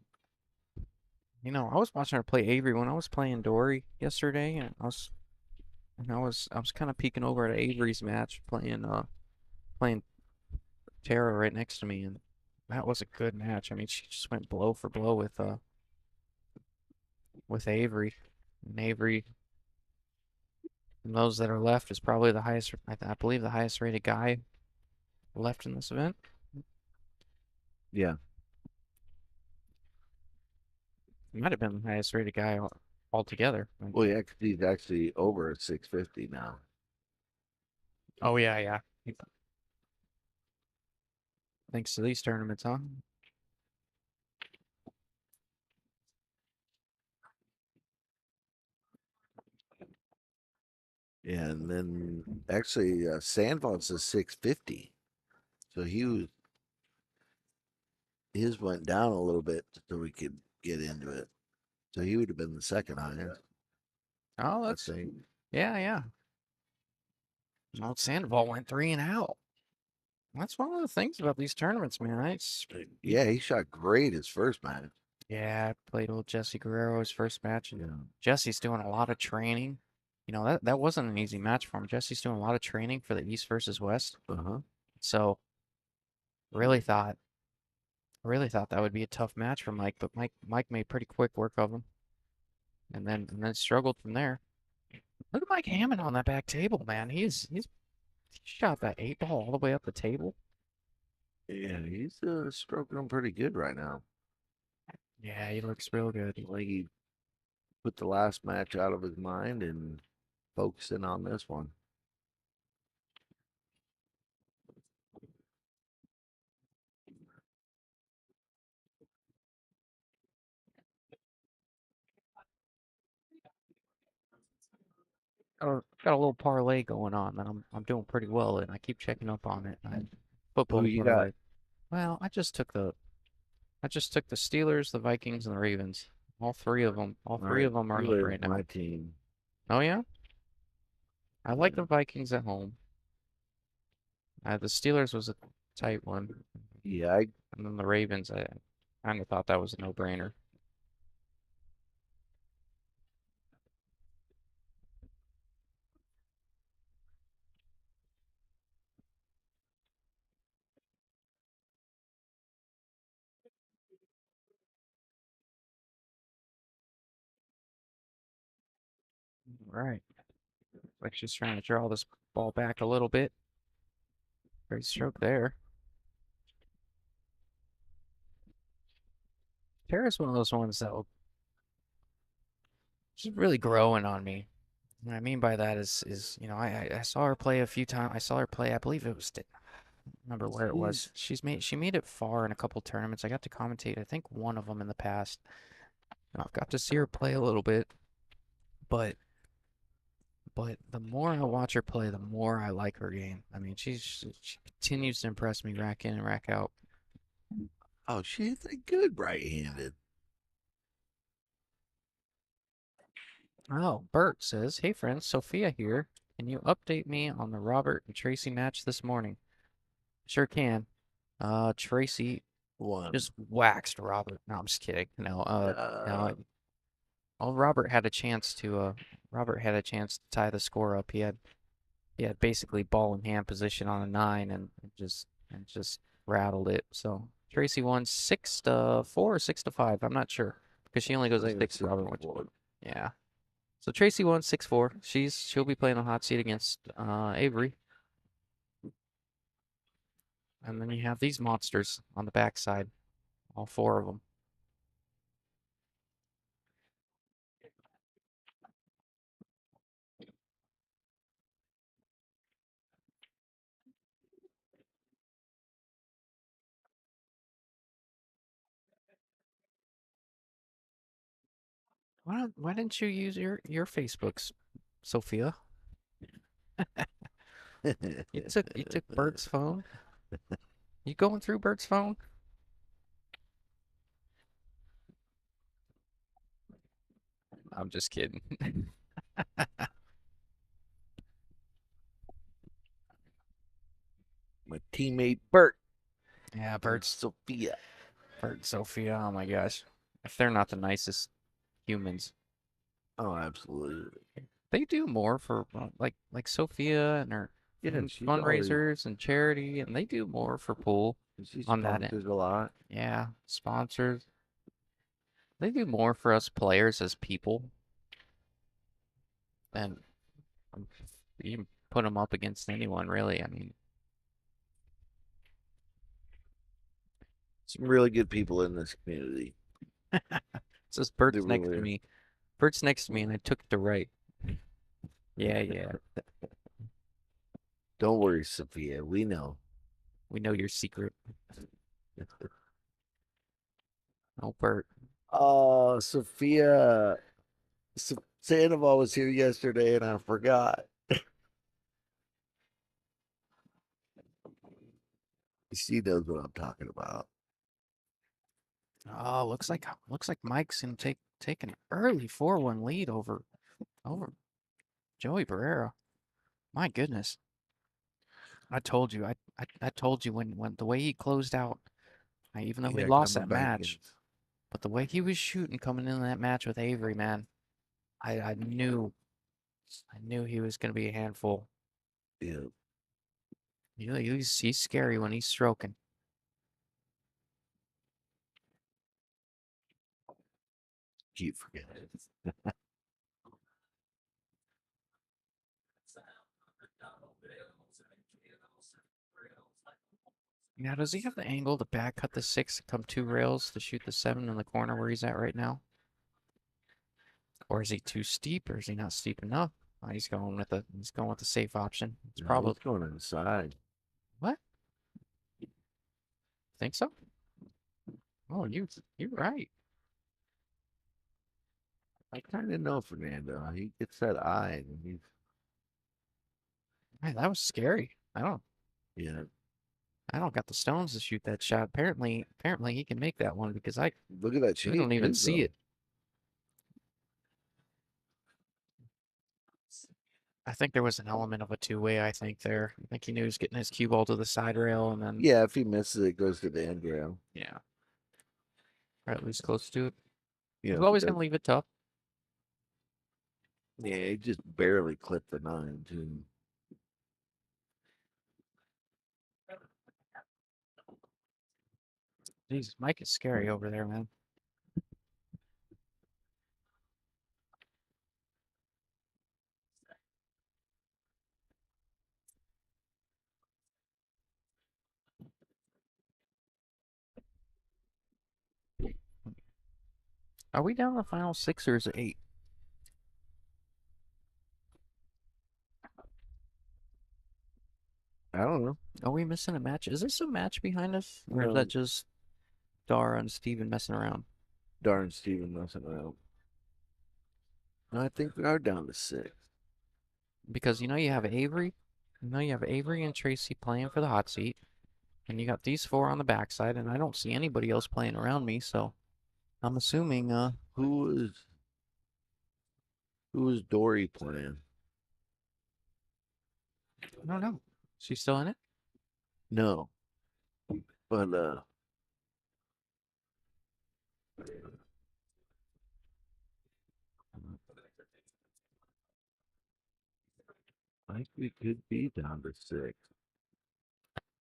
was watching her play Avery when I was playing Dory yesterday, and I was kind of peeking over at Avery's match, playing Tara right next to me, and that was a good match. I mean, she just went blow for blow with Avery, and Avery, and those that are left, is probably the highest. I believe the highest rated guy left in this event. Yeah. He might have been the highest rated guy altogether. Well, yeah, 'cause he's actually over 650 now. Oh yeah, yeah. Thanks to these tournaments, huh? Yeah, and then actually Sandvont's is 650. So his went down a little bit so we could get into it. So he would have been the second highest. Oh, I that's think. yeah, yeah. Well, Sandoval went 3 and out. That's one of the things about these tournaments, man. Yeah, he shot great his first match. Yeah, I played with Jesse Guerrero's first match, and Yeah. Jesse's doing a lot of training. That wasn't an easy match for him. Jesse's doing a lot of training for the East versus West. Uh-huh. So really thought that would be a tough match for Mike, but Mike made pretty quick work of him. And then struggled from there. Look at Mike Hammond on that back table, man. He shot that 8 ball all the way up the table. Yeah, he's stroking them pretty good right now. Yeah, he looks real good. Like he put the last match out of his mind and focusing on this one. Got a little parlay going on that I'm doing pretty well, and I keep checking up on it. Football you parlay. got? Well, I just took the Steelers, the Vikings, and the Ravens. All three of them. All three of them are up right now. My team. Oh yeah. I like the Vikings at home. The Steelers was a tight one, Yeah, and then the Ravens. I kind of thought that was a no-brainer. All right. Like she's trying to draw this ball back a little bit. Great stroke there. Tara's one of those ones that she's really growing on me. What I mean by that is I saw her play a few times. I saw her play. I believe it was. I don't remember where it was. She made it far in a couple tournaments. I got to commentate. I think one of them in the past. I've got to see her play a little bit, but the more I watch her play, the more I like her game. I mean, she continues to impress me, rack in and rack out. Oh, she's a good right-handed. Oh, Bert says, "Hey friends, Sophia here. Can you update me on the Robert and Tracy match this morning?" Sure can. Tracy One. just waxed Robert. No, I'm just kidding. No, no. Well, Robert had a chance to tie the score up. He had basically ball in hand position on a 9 and just rattled it. So Tracy won 6-4 or 6-5. I'm not sure because she only goes like 6. Robert went. Yeah. So Tracy won 6-4. She'll be playing on hot seat against Avery. And then you have these monsters on the backside. All 4 of them. Why didn't you use your Facebooks, Sophia? You took Bert's phone. You going through Bert's phone? I'm just kidding. My teammate Bert Yeah, and Sophia. Bert and Sophia. Oh my gosh, if they're not the nicest humans, Oh, absolutely. they do more for like Sophia and her Yeah, she's always fundraisers and charity, and they do more for pool she on that end. sponsors a lot. Yeah, sponsors. They do more for us players as people, and you can put them up against anyone, really. I mean, Some really good people in this community. it's just Bert's They next really to are. me. Bert's next to me, and I took it to right. Yeah, yeah. Don't worry, Sophia. We know. We know your secret. Oh, Bert. Oh, Sophia. Sandoval was here yesterday and I forgot. She knows what I'm talking about. Oh, looks like Mike's gonna take an early 4-1 lead over Joey Barrera. My goodness. I told you. I told you when the way he closed out, even though we Yeah, lost coming that back match, but the way he was shooting coming into that match with Avery, man, I knew he was gonna be a handful. Yeah, He's scary when he's stroking. keep forgetting. Now, does he have the angle to back cut the 6, come 2 rails to shoot the 7 in the corner where he's at right now? Or is he too steep, or is he not steep enough? Oh, he's going with the safe option. It's No, probably he's going inside. what? Think so? Oh, you're right. I kind of know Fernando. He gets that eye, and he's Man, that was scary. yeah. I don't got the stones to shoot that shot. Apparently he can make that one because Look at that we shape. don't even his, see though. it. I think there was an element of a 2-way. I think he knew he was getting his cue ball to the side rail, and then Yeah, if he misses, it goes to the end rail. yeah, or at least close to it. Yeah, He's if he always does- gonna leave it tough. yeah, he just barely clipped the 9 too. Jesus, Mike is scary over there, man. Are we down to the final 6 or is it 8? I don't know. Are we missing a match? Is this a match behind us, or is No. that just Dara and Steven messing around? Darn Steven messing around. No, I think we are down to 6. Because you have Avery and Tracy playing for the hot seat, and you got these 4 on the backside, and I don't see anybody else playing around me, so I'm assuming Who was Dory playing? I don't know. She's still in it? No, but I think we could be down to 6.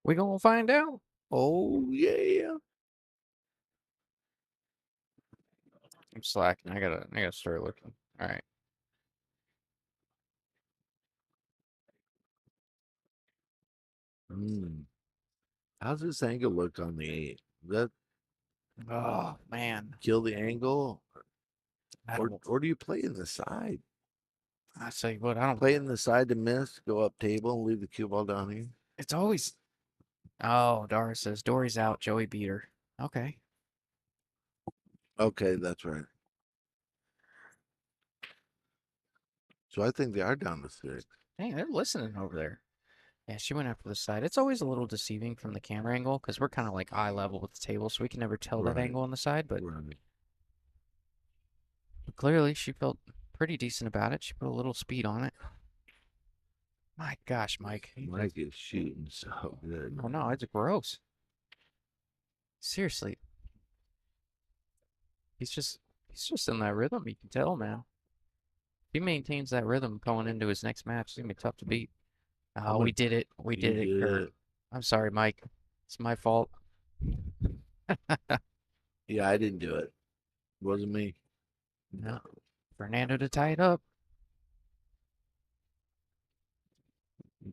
We gonna find out. Oh yeah. I'm slacking. I gotta start looking. All right. Mm. How's this angle look on the 8? That Oh man, kill the angle, I or don't. or do you play in the side? I say what I don't. Play in the side to miss, go up table, and leave the cue ball down here. It's always. Oh, Dara says Dory's out. Joey beat her. Okay. Okay, that's right. So I think they are down to 6. Dang, they're listening over there. Yeah, she went after the side. It's always a little deceiving from the camera angle because we're kind of like eye level with the table, so we can never tell that Right. angle on the side. But Right. clearly, she felt pretty decent about it. She put a little speed on it. My gosh, Mike. Mike is shooting so good. Oh no, it's gross. Seriously. He's just in that rhythm, you can tell, man. If he maintains that rhythm going into his next match, it's gonna be tough to beat. Oh, I'm a- we did it. We You did it, Kurt. it. I'm sorry, Mike. It's my fault. Yeah, I didn't do it. Wasn't me. No. Fernando to tie it up.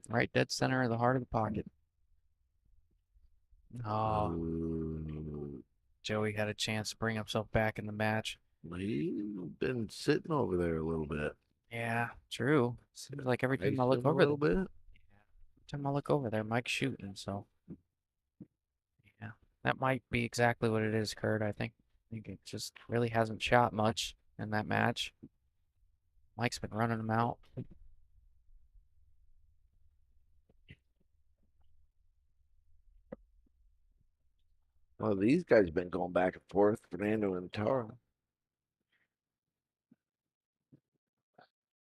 Right dead center of the heart of the pocket. Oh, Ooh. Joey had a chance to bring himself back in the match. He's been sitting over there a little bit. Yeah, true. Seems like every time I look Icing a over little there, bit. Mike's shooting, so yeah. That might be exactly what it is, Kurt. I think it just really hasn't shot much in that match. Mike's been running him out. Well, these guys been going back and forth, Fernando and Taro.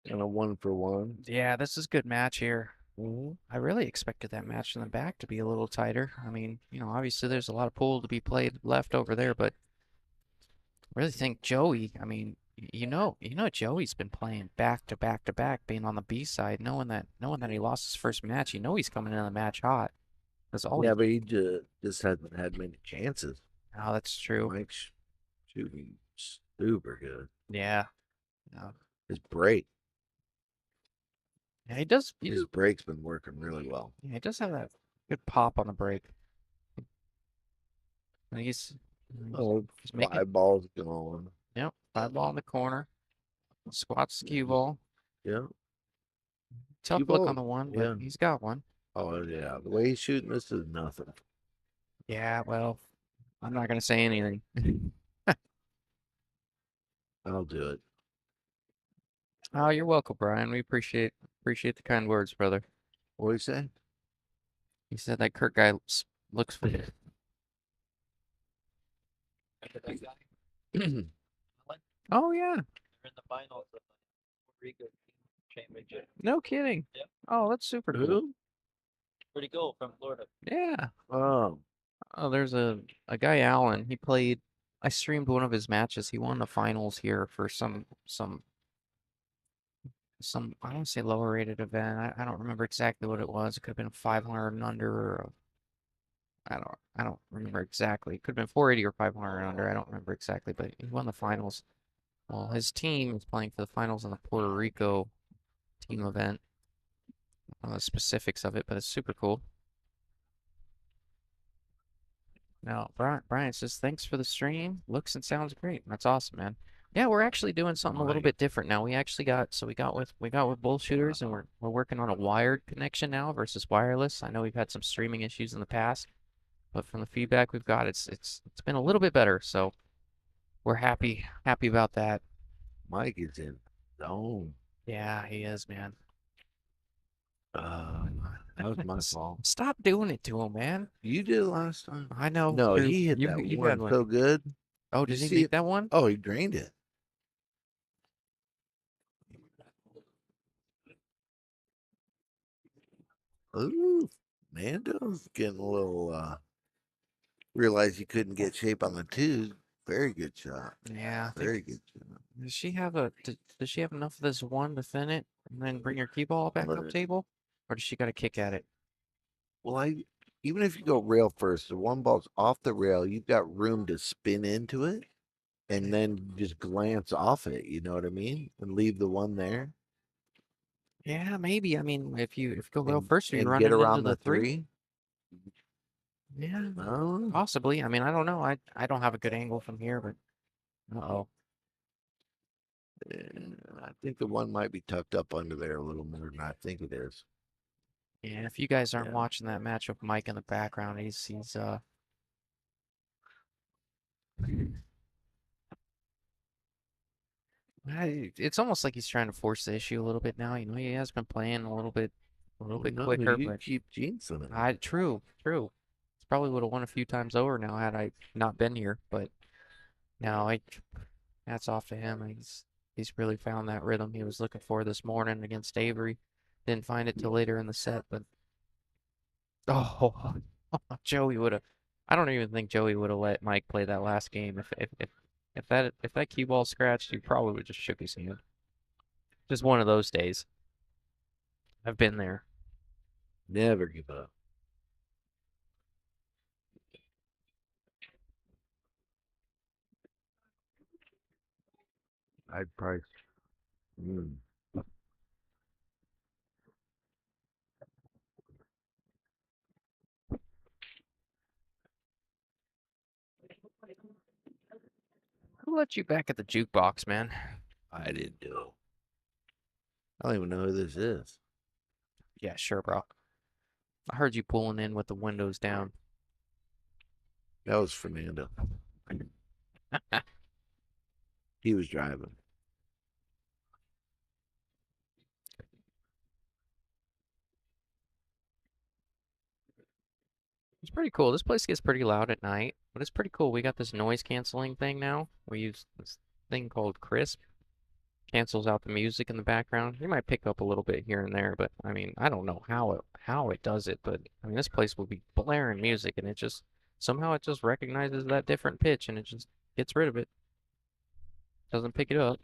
And a 1-for-1. Yeah, this is a good match here. Mhm. I really expected that match in the back to be a little tighter. I mean, obviously there's a lot of pool to be played left over there, but I really think Joey, I mean, Joey's been playing back to back to back, being on the B side, knowing that he lost his first match. He's coming in the match hot. That's all. Yeah, but he just hasn't had many chances. Oh, that's true. Mike's shooting super good. Yeah. Yeah. His break, Yeah, he does. his break's been working really well. Yeah, he does have that good pop on the break. And he's Oh, making. 5 balls going. Yep, 5 ball in the corner. Squats cue ball. Yeah. Tough Cue look ball, on the one, but yeah. he's got one. Oh yeah, the way he's shooting this is nothing. Yeah, well, I'm not gonna say anything. I'll do it. Oh, you're welcome, Brian. We appreciate the kind words, brother. What do you say? He said that Kurt guy looks for Oh yeah. They're in the finals of the Puerto Rico championship. No kidding. Yep. Oh, that's super cool. Who? Pretty cool from Florida. Yeah. Oh, Oh, there's a guy, Allen. He played. I streamed one of his matches. He won the finals here for some I don't say lower rated event. I don't remember exactly what it was. It could have been 500 and under, or I don't remember exactly. It could have been 480 or 500 and under. I don't remember exactly, but he won the finals. Well, his team is playing for the finals in the Puerto Rico team event. I don't know the specifics of it, but it's super cool. Now, Brian says, thanks for the stream. Looks and sounds great. That's awesome, man. Yeah, we're actually doing something a little Right. bit different now. We actually got we got with Bullshooters, and we're working on a wired connection now versus wireless. I know we've had some streaming issues in the past, but from the feedback we've got, it's been a little bit better. So we're happy about that. Mike is in zone. Yeah, he is, man. That was my fault. Stop doing it to him, man. You did it last time. I know. No, Coop. he hit You- that you one had one. so good. Oh, You did he see make it? that one? Oh, he drained it. Ooh, Nando's getting a little realized he couldn't get shape on the 2. Very good shot. Yeah, I think Very good shot. Does she have does she have enough of this one to thin it and then bring her cue ball back up But- table? Or does she got to kick at it? Well, even if you go rail first, the one ball's off the rail, you've got room to spin into it and then just glance off it, you know what I mean? And leave the one there. Yeah, maybe. I mean, if you go real and, first, you're and running get around into the three. Yeah, Oh, possibly. I mean, I don't know. I don't have a good angle from here, but uh-oh. I think the one might be tucked up under there a little more than I think it is. Yeah, if you guys aren't Yeah. watching that match with Mike in the background, he's it's almost like he's trying to force the issue a little bit now. You know, he has been playing a little bit No, quicker, you but keep jinxing it. true. It's probably would have won a few times over now had I not been here, but no, hats off to him. He's really found that rhythm he was looking for this morning against Avery. Didn't find it till later in the set, but oh, Joey would have. I don't even think Joey would have let Mike play that last game. If that cue ball scratched, he probably would just shook his hand. Just one of those days. I've been there. Never give up. I'd probably. Mm. Who let you back at the jukebox, man? I didn't do it. I don't even know who this is. Yeah, sure, bro. I heard you pulling in with the windows down. That was Fernando. He was driving. It's pretty cool. This place gets pretty loud at night, but it's pretty cool. We got this noise canceling thing now. We use this thing called Crisp. Cancels out the music in the background. You might pick up a little bit here and there, but I mean, I don't know how it does it, but I mean, this place will be blaring music and it just somehow it just recognizes that different pitch and it just gets rid of it. Doesn't pick it up.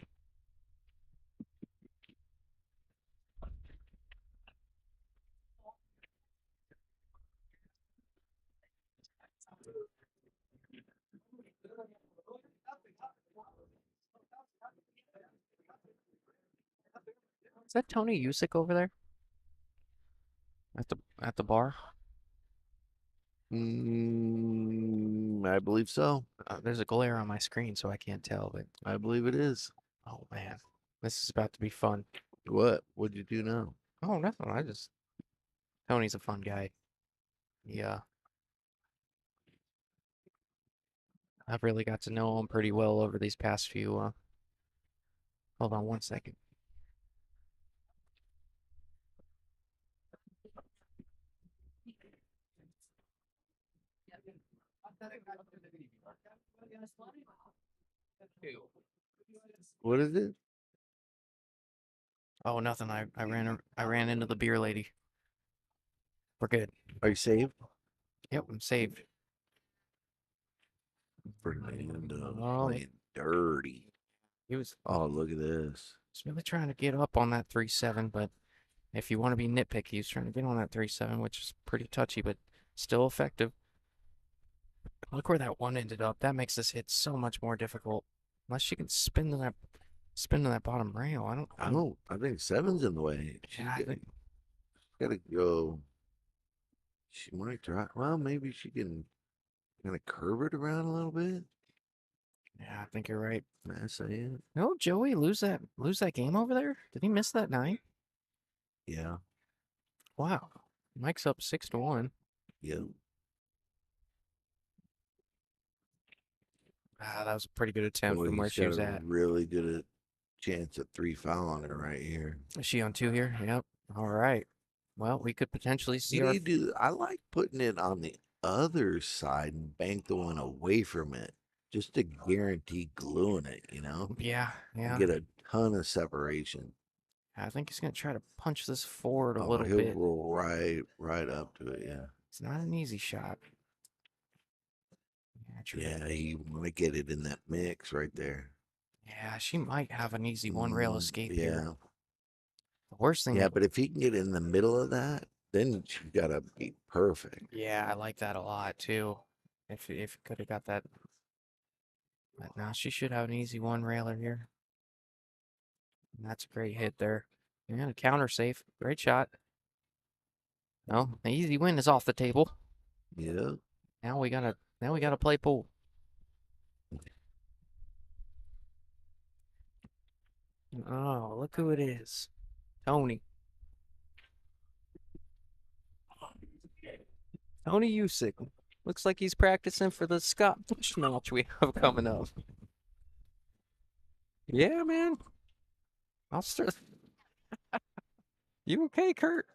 Is that Tony Usick over there? At the bar? I believe so. There's a glare on my screen, so I can't tell, but I believe it is. oh man, this is about to be fun. What? What'd you do now? Oh, nothing. Tony's a fun guy. Yeah, I've really got to know him pretty well over these past few. Hold on one second. What is it? Oh, nothing. I ran into the beer lady. We're good. Are you saved? Yep, I'm saved. Fernando Oh. playing dirty. He was Oh, look at this. really trying to get up on that 3-7, but if you want to be nitpicky, he's trying to get on that 3-7, which is pretty touchy, but still effective. Look where that one ended up. That makes this hit so much more difficult. Unless she can spin to that bottom rail. I think seven's in the way. She's Yeah, I think gotta go. She might try. Well, maybe she can kind of curve it around a little bit. yeah, I think you're right. I say it. No, Joey lose that game over there? Did he miss that 9? Yeah. Wow. Mike's up 6-1. Yeah. Ah, that was a pretty good attempt Boy, from where he's she got was a at. really good chance at 3 foul on her right here. Is she on 2 here? Yep. All right. Well, we could potentially see You our. need to do. I like putting it on the other side and bank the one away from it, just to guarantee gluing it. You know, Yeah, yeah. get a ton of separation. I think he's gonna try to punch this forward a Oh, little he'll bit. roll right up to it. Yeah. It's not an easy shot. Yeah, true. Yeah, you want to get it in that mix right there. Yeah, she might have an easy one rail escape Yeah. here. The worst thing. Yeah, but if he can get in the middle of that, then you gotta be perfect. Yeah, I like that a lot too. If could have got that. But now she should have an easy one railer here. And that's a great hit there. And a counter safe. Great shot. No, the easy win is off the table. Yeah. Now we gotta play pool. Oh, look who it is. Tony. Tony Usyk. Looks like he's practicing for the Scott Bush match we have coming up. Yeah, man. I'll start. You okay, Kurt?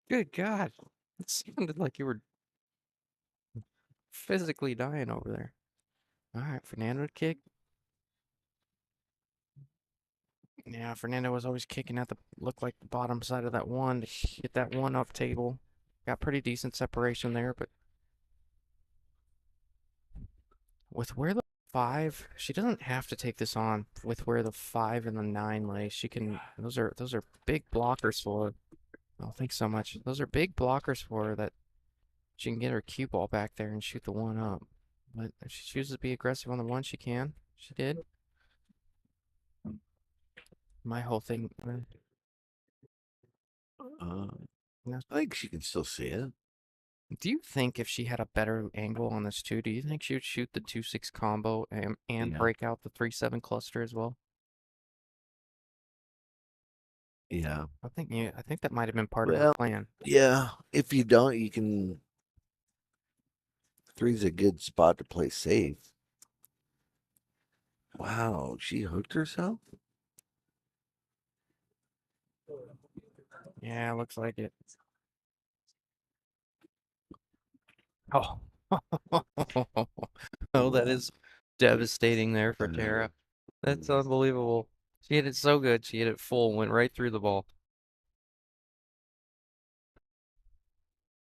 Good God. It sounded like you were physically dying over there. All right, Fernando to kick. Yeah, Fernando was always kicking at the look like the bottom side of that one to hit that one up table. Got pretty decent separation there, but with where the 5, she doesn't have to take this on. With where the 5 and the 9 lay, she can. Those are big blockers for her. Oh, thanks so much. Those are big blockers for her that she can get her cue ball back there and shoot the one up. But if she chooses to be aggressive on the one, she can. She did. My whole thing. I think she can still see it. Do you think if she had a better angle on this too, do you think she would shoot the 2-6 combo and Yeah. break out the 3-7 cluster as well? Yeah. I think that might have been part of her Well, plan. yeah. If you don't, you can. 3's a good spot to play safe. Wow, she hooked herself? Yeah, looks like it. Oh. Oh, that is devastating there for Tara. That's unbelievable. She hit it so good. She hit it full, went right through the ball.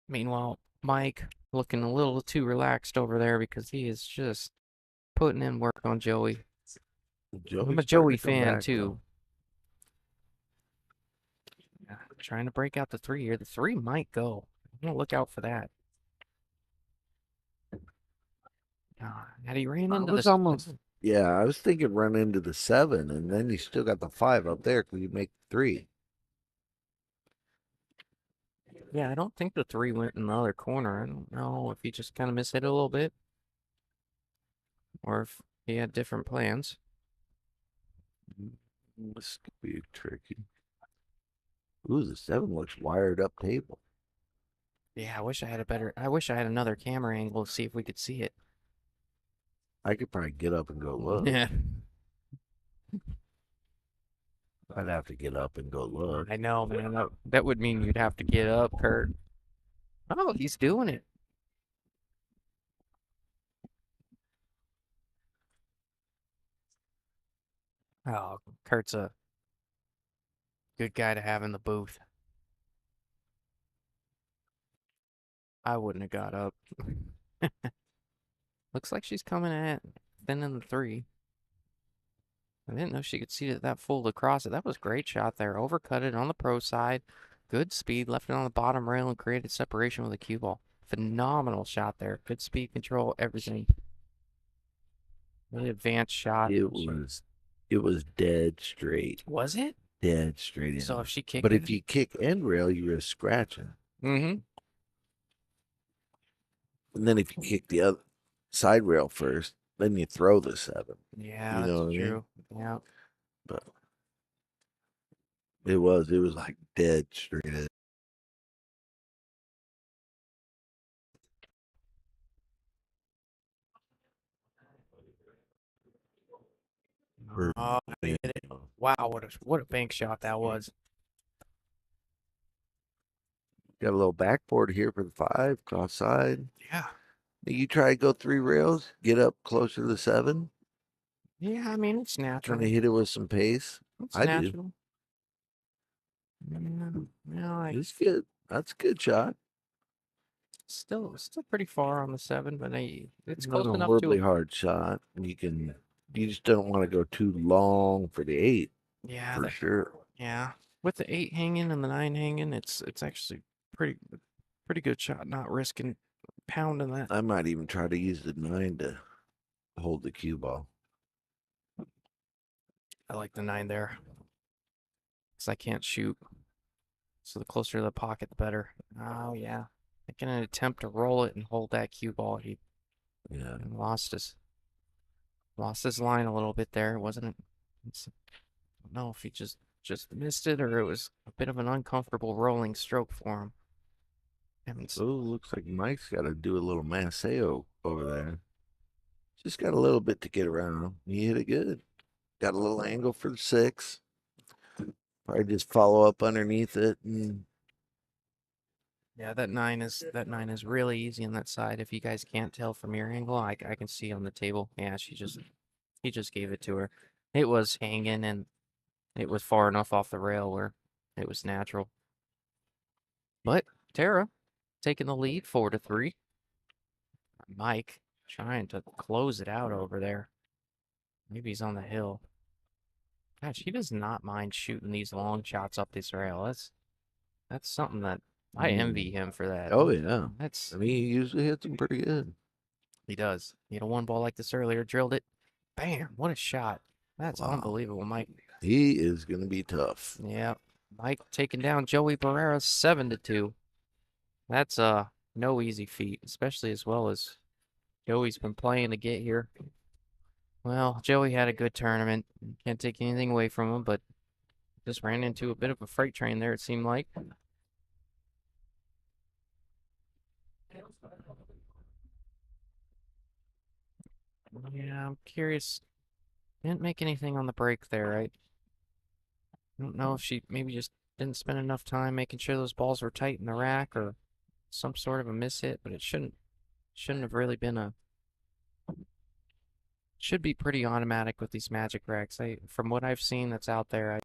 Meanwhile, Mike looking a little too relaxed over there because he is just putting in work on Joey. I'm a Joey fan too. Yeah, trying to break out the 3 here. The 3 might go. I'm gonna look out for that. Had he ran into this? Almost. Yeah, I was thinking run into the 7, and then you still got the 5 up there because you make 3. Yeah, I don't think the 3 went in the other corner. I don't know if he just kind of mishit it a little bit, or if he had different plans. This could be tricky. Ooh, the 7 looks wired up table. Yeah, I wish I had another camera angle to see if we could see it. I could probably get up and go look. Yeah, I'd have to get up and go look. I know, man. That would mean you'd have to get up, Kurt. Oh, he's doing it. Oh, Kurt's a good guy to have in the booth. I wouldn't have got up. Looks like she's coming at thin in the 3. I didn't know she could see it that full across it. That was a great shot there. Overcut it on the pro side. Good speed. Left it on the bottom rail and created separation with a cue ball. Phenomenal shot there. Good speed control, everything. Really advanced shot. It was dead straight. Was it? Dead straight in. So if she kicked But it? if you kick end rail, you risk scratching. Mm-hmm. And then if you kick the other side rail first, then you throw the 7. Yeah, You know that's what I mean? true. Yeah. But it was like dead straight in. Oh, he hit it. Wow, what a bank shot that was. Got a little backboard here for the 5, cross side. Yeah. You try to go 3 rails, get up closer to the 7, Yeah, I mean, it's trying natural. to hit it with some pace. It's I do. natural. Yeah, It's good. That's a good shot. still pretty far on the 7, but it's Not close a enough horribly to. hard shot. You just don't want to go too long for the 8 Yeah, for sure. yeah. With the 8 hanging and the 9 hanging, it's actually pretty good shot. Not risking pounding that. I might even try to use the 9 to hold the cue ball. I like the 9 there, because I can't shoot. So the closer to the pocket, the better. Oh yeah. making an attempt to roll it and hold that cue ball. He Yeah. lost his line a little bit there, wasn't it? I don't know if he just missed it or it was a bit of an uncomfortable rolling stroke for him. Oh, looks like Mike's got to do a little Maceo over there. Just got a little bit to get around. He hit it good. Got a little angle for the 6. Probably just follow up underneath it and Yeah, that nine is really easy on that side. If you guys can't tell from your angle, I can see on the table. Yeah, he just gave it to her. It was hanging and it was far enough off the rail where it was natural. But Tara taking the lead 4-3. Mike trying to close it out over there. Maybe he's on the hill. Gosh, he does not mind shooting these long shots up this rail. That's something that I envy him for that. oh yeah. That's I mean, he usually hits them pretty good. He does. He had a one ball like this earlier, drilled it. Bam! What a shot. That's Wow. unbelievable, Mike. He is going to be tough. Yeah. Mike taking down Joey Barrera 7-2. That's no easy feat, especially as well as Joey's been playing to get here. Well, Joey had a good tournament. Can't take anything away from him, but just ran into a bit of a freight train there, it seemed like. Yeah, I'm curious. Didn't make anything on the break there, right? I don't know if she maybe just didn't spend enough time making sure those balls were tight in the rack or some sort of a miss hit, but it shouldn't have really been a should be pretty automatic with these magic racks. From what I've seen that's out there,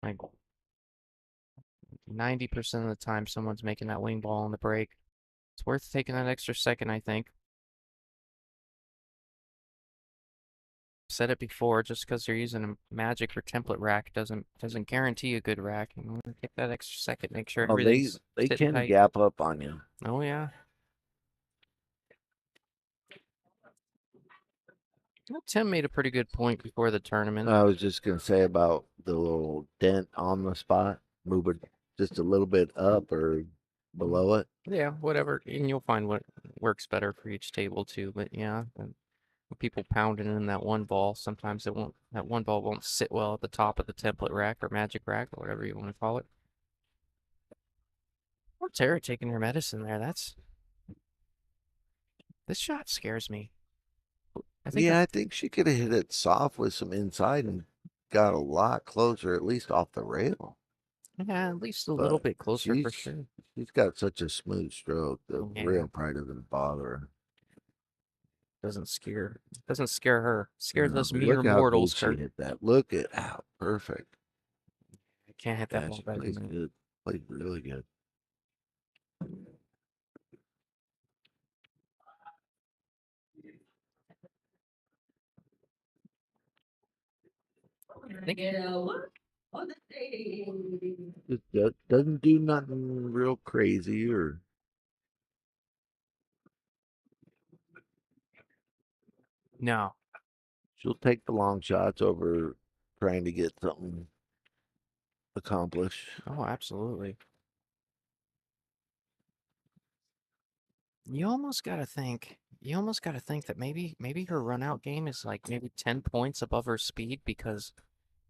like 90% of the time someone's making that wing ball on the break. It's worth taking that extra second, I think. Said it before, just because you're using a magic or template rack doesn't guarantee a good rack. You want to take that extra second, make sure Oh, everything's they sitting can tight. gap up on you. Oh yeah. Well, Tim made a pretty good point before the tournament. I was just going to say about the little dent on the spot. Move it just a little bit up or below it. Yeah, whatever, and you'll find what works better for each table too. But yeah, when people pounding in that one ball, sometimes that one ball won't sit well at the top of the template rack or magic rack or whatever you want to call it. Or Tara taking her medicine there. This shot scares me. I think she could have hit it soft with some inside and got a lot closer, at least off the rail. Yeah, at least a little bit closer for sure. She's got such a smooth stroke. The Yeah. rail probably doesn't bother her. Doesn't scare her. Scares No, us but mere look how mortals, good she Kurt. hit that. Look at how perfect. I can't hit that Yeah, ball she better plays than that. good. Plays really good. Just doesn't do nothing real crazy or No. she'll take the long shots over trying to get something accomplished. Oh, absolutely. You almost gotta think. You almost gotta think that maybe her run out game is like maybe 10 points above her speed because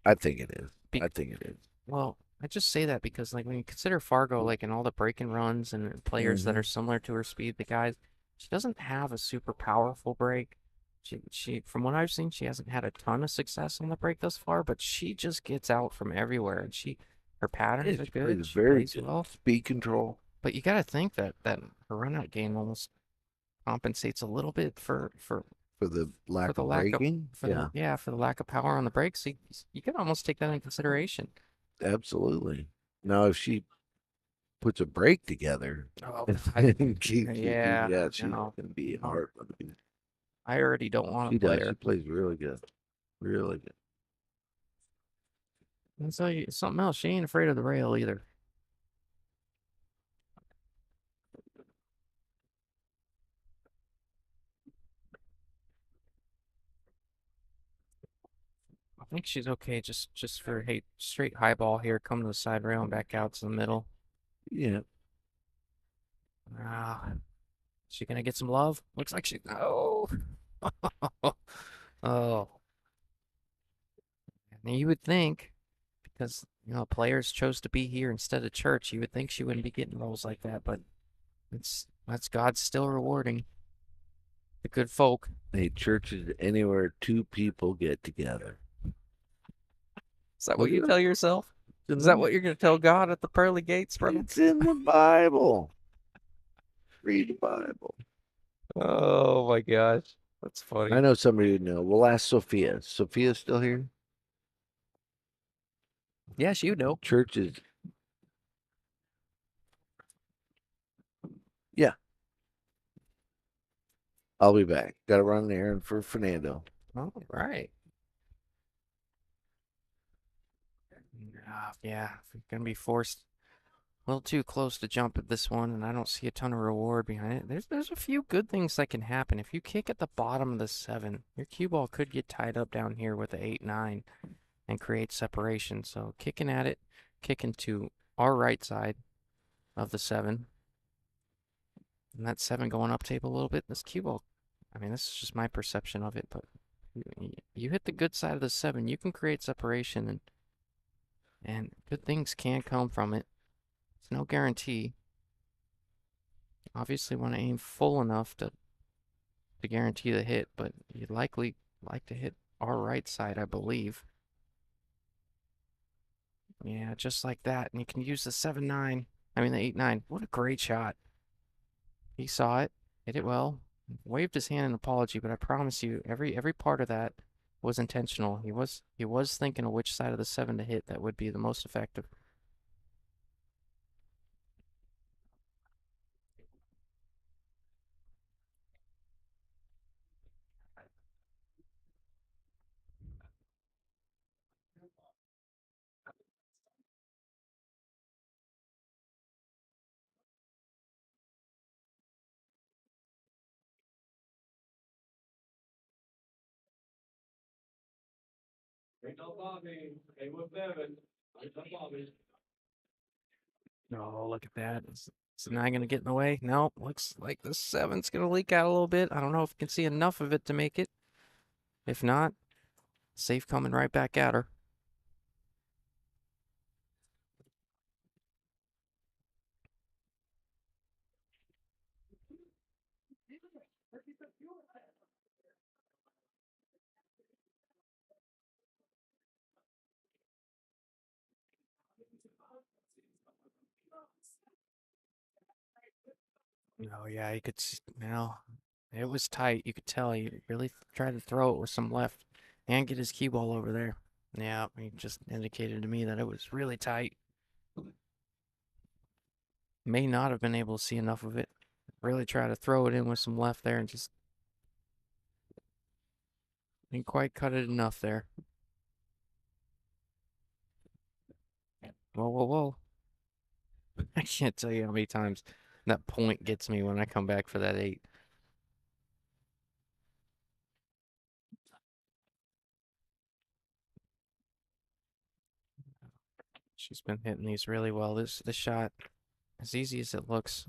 I think it is. Be- I think it is. well, I just say that because like when you consider Fargo like in all the break and runs and players that are similar to her speed, the guys she doesn't have a super powerful break. She from what I've seen, she hasn't had a ton of success on the break thus far, but she just gets out from everywhere and her patterns are good. It's She very plays good. well. Speed control. But you gotta think that her run out game almost compensates a little bit for The lack the of lack braking. of for the lack of power on the brakes. You can almost take that into consideration. Absolutely. Now, if she puts a brake together, Oh, yeah, she's no. gonna be hard. I already don't want She to play does. her. She plays really good. Really good. And so something else. She ain't afraid of the rail either. I think she's okay. Just for straight high ball here. Come to the side rail and back out to the middle. Yeah. Ah, she gonna get some love? Looks like she. Oh. Oh. And you would think, because players chose to be here instead of church, you would think she wouldn't be getting roles like that, but that's God still rewarding the good folk. Hey, church is anywhere two people get together. Is that Look what you it tell up. yourself? Is that what you're gonna tell God at the pearly gates, brother? It's in the Bible. Read the Bible. Oh my gosh, that's funny. I know somebody who know. We'll ask Sophia. Sophia's still here? Yes, you know. Church is. Yeah. I'll be back. Got to run an errand for Fernando. All right. Yeah, if you're gonna be forced a little too close to jump at this one, and I don't see a ton of reward behind it. There's a few good things that can happen. If you kick at the bottom of the 7, your cue ball could get tied up down here with the 8-9 and create separation. So kicking at it, kicking to our right side of the 7, and that 7 going up table a little bit. This cue ball, I mean, this is just my perception of it, but you hit the good side of the 7, you can create separation, and good things can come from it. It's no guarantee. Obviously want to aim full enough to guarantee the hit, but you'd likely like to hit our right side, I believe. Yeah, just like that. And you can use the 7-9. I mean the 8-9. What a great shot. He saw it, hit it well, waved his hand in apology, but I promise you, every part of that was intentional. He was thinking of which side of the 7 to hit that would be the most effective. Oh, look at that. Is the 9 going to get in the way? Nope. Looks like the 7's going to leak out a little bit. I don't know if you can see enough of it to make it. If not, safe coming right back at her. Oh, yeah, you could see, it was tight. You could tell he really tried to throw it with some left and get his cue ball over there. Yeah, he just indicated to me that it was really tight. May not have been able to see enough of it. Really try to throw it in with some left there and just didn't quite cut it enough there. Whoa, whoa, whoa. I can't tell you how many times that point gets me when I come back for that 8. She's been hitting these really well. This shot, as easy as it looks,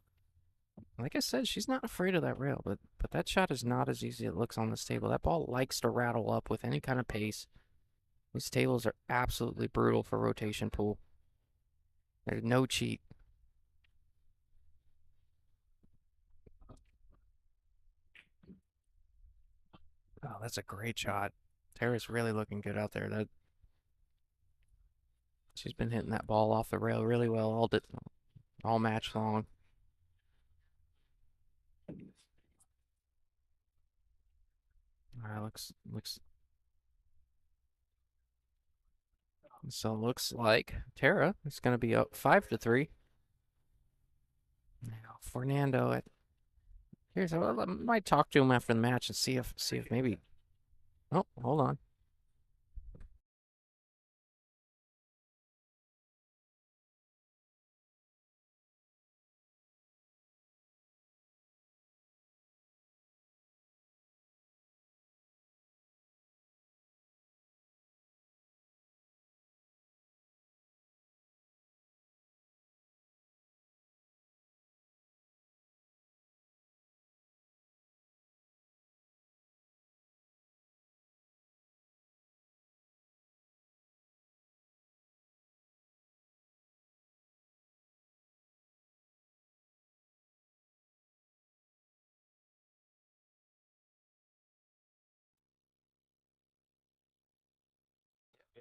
like I said, she's not afraid of that rail, but that shot is not as easy as it looks on this table. That ball likes to rattle up with any kind of pace. These tables are absolutely brutal for rotation pool. There's no cheat. Oh, that's a great shot. Tara's really looking good out there. She's been hitting that ball off the rail really well all match long. Looks so looks like Tara is going to be up 5-3. Now Fernando, I might talk to him after the match and see if maybe. Oh, hold on.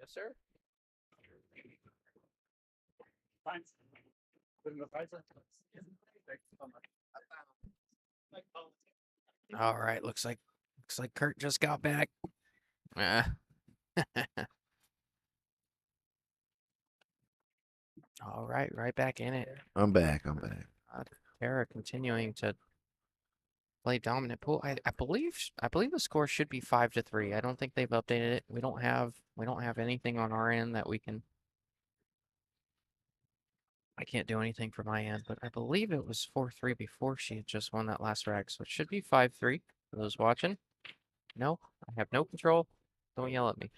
Yes, sir. All right, looks like Kurt just got back. All right, right back in it. I'm back. I'm back. Tara continuing to play dominant pool. I believe the score should be 5-3. I don't think they've updated it. We don't have anything on our end that we can. I can't do anything for my end, but I believe it was 4-3 before she had just won that last rack, so it should be 5-3 for those watching. No, I have no control. Don't yell at me.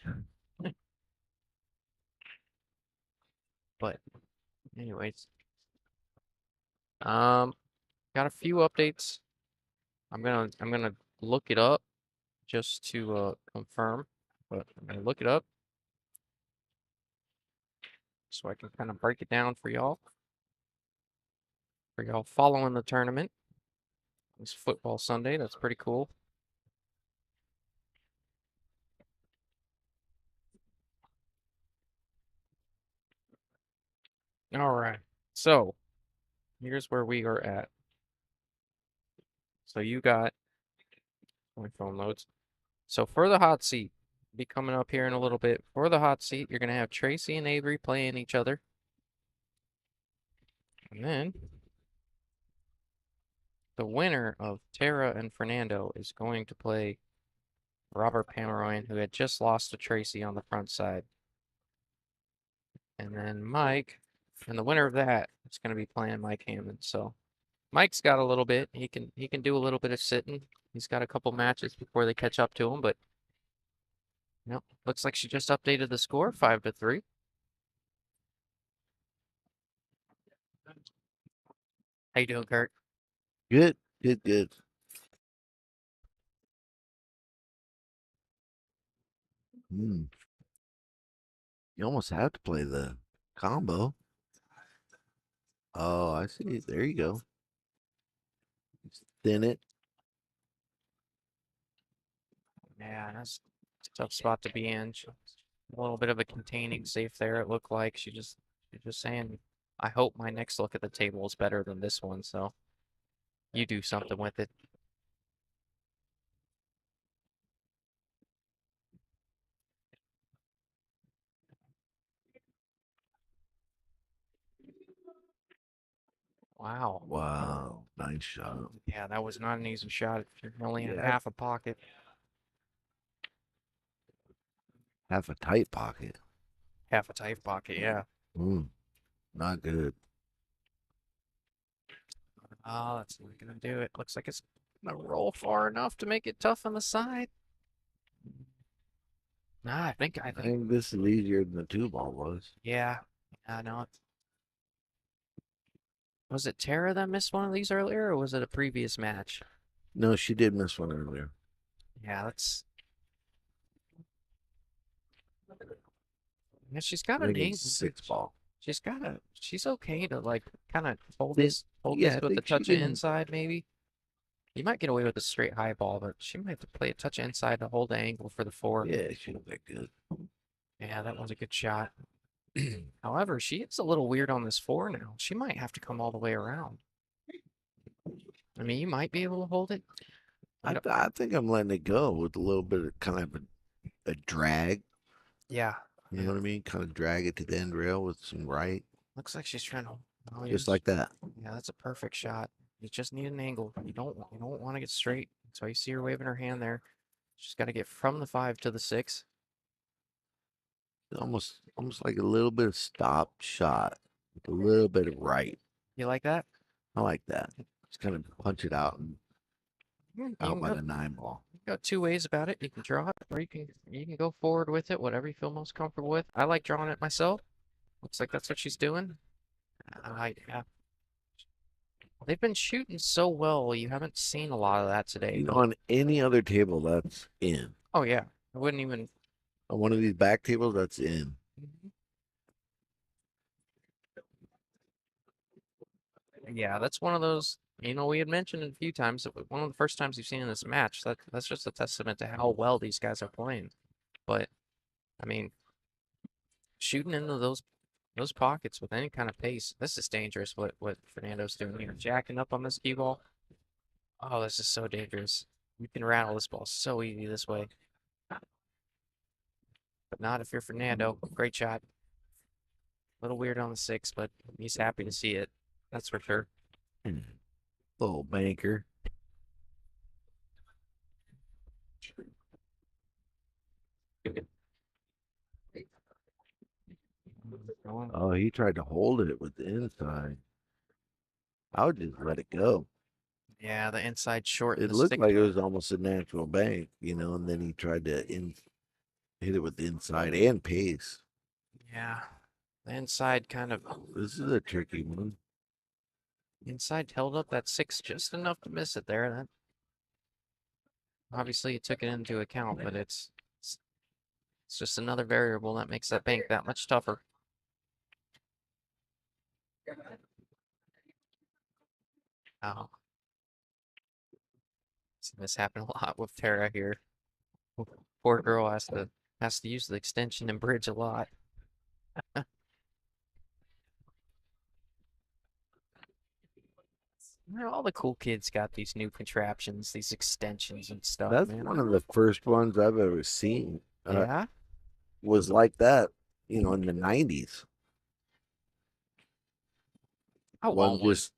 But anyways, got a few updates. I'm gonna look it up just to confirm, but I'm gonna look it up so I can kind of break it down for y'all. For y'all following the tournament. It's football Sunday. That's pretty cool. All right. So here's where we are at. So you got my phone loads. So for the hot seat, be coming up here in a little bit. For the hot seat, you're gonna have Tracy and Avery playing each other. And then the winner of Tara and Fernando is going to play Robert Pomeroy, who had just lost to Tracy on the front side. And then Mike, and the winner of that is going to be playing Mike Hammond. So Mike's got a little bit. He can do a little bit of sitting. He's got a couple matches before they catch up to him, but looks like she just updated the score 5-3. How you doing, Kurt? Good. Good. Good. Hmm. You almost have to play the combo. Oh, I see. There you go. Thin it. Yeah, that's a tough spot to be in. A little bit of a containing safe there. It looked like she's just saying, I hope my next look at the table is better than this one. So you do something with it. Wow. Wow. Nice shot. Yeah, that was not an easy shot. You're only in Yeah. half a pocket. Half a tight pocket. Half a tight pocket, yeah. Not good. Oh, that's not gonna do it. Looks like it's gonna roll far enough to make it tough on the side. Nah, I think I think this is easier than the 2-ball was. yeah. I know. Was it Tara that missed one of these earlier, or was it a previous match? No, she did miss one earlier. Yeah, that's. Yeah, she's got I a think name. it's 6-ball. She's okay to like kind of hold Think- this yeah, I with a think she touch of can- inside maybe. You might get away with a straight high ball, but she might have to play a touch of inside to hold the angle for the 4. Yeah, she looked that good. Yeah, that was a good shot. However, she is a little weird on this 4 now. She might have to come all the way around. I mean, you might be able to hold it. I think I'm letting it go with a little bit of kind of a drag. Yeah. You know what I mean? Kind of drag it to the end rail with some right. Looks like she's trying to. Oh, Just like that. Yeah, that's a perfect shot. You just need an angle. You don't want to get straight. That's why you see her waving her hand there. She's got to get from the 5 to the 6. Almost like a little bit of stop shot with a little bit of right. You like that? I like that. Just kind of punch it out and You out can by go, the 9-ball. go 2 ways about it. You can draw it, or you can go forward with it. Whatever you feel most comfortable with. I like drawing it myself. Looks like that's what she's doing. Yeah. They've been shooting so well. You haven't seen a lot of that today. You know, on any other table, that's in. Oh yeah, I wouldn't even. On one of these back tables, that's in. Yeah, that's one of those. We had mentioned it a few times. That one of the first times you've seen in this match. That's just a testament to how well these guys are playing. But I mean, shooting into those pockets with any kind of pace. This is dangerous. What Fernando's doing here, jacking up on this cue ball. Oh, this is so dangerous. You can rattle this ball so easy this way, but not if you're Fernando. Great shot. A little weird on the 6, but he's happy to see it. That's for sure. Little banker. Oh, he tried to hold it with the inside. I would just let it go. Yeah, the inside short. It the looked stick like it to was almost a natural bank, and then he tried to hit it with the inside and pace. Yeah, the inside kind of This is a tricky one. inside held up that 6 just enough to miss it there. That obviously you took it into account, but it's just another variable that makes that bank that much tougher. Oh, seen this happen a lot with Tara here. Poor girl has to use the extension and bridge a lot. All the cool kids got these new contraptions, these extensions and stuff, That's man. one of the first ones I've ever seen. Yeah. Was like that, in the 90s. I One want one. just.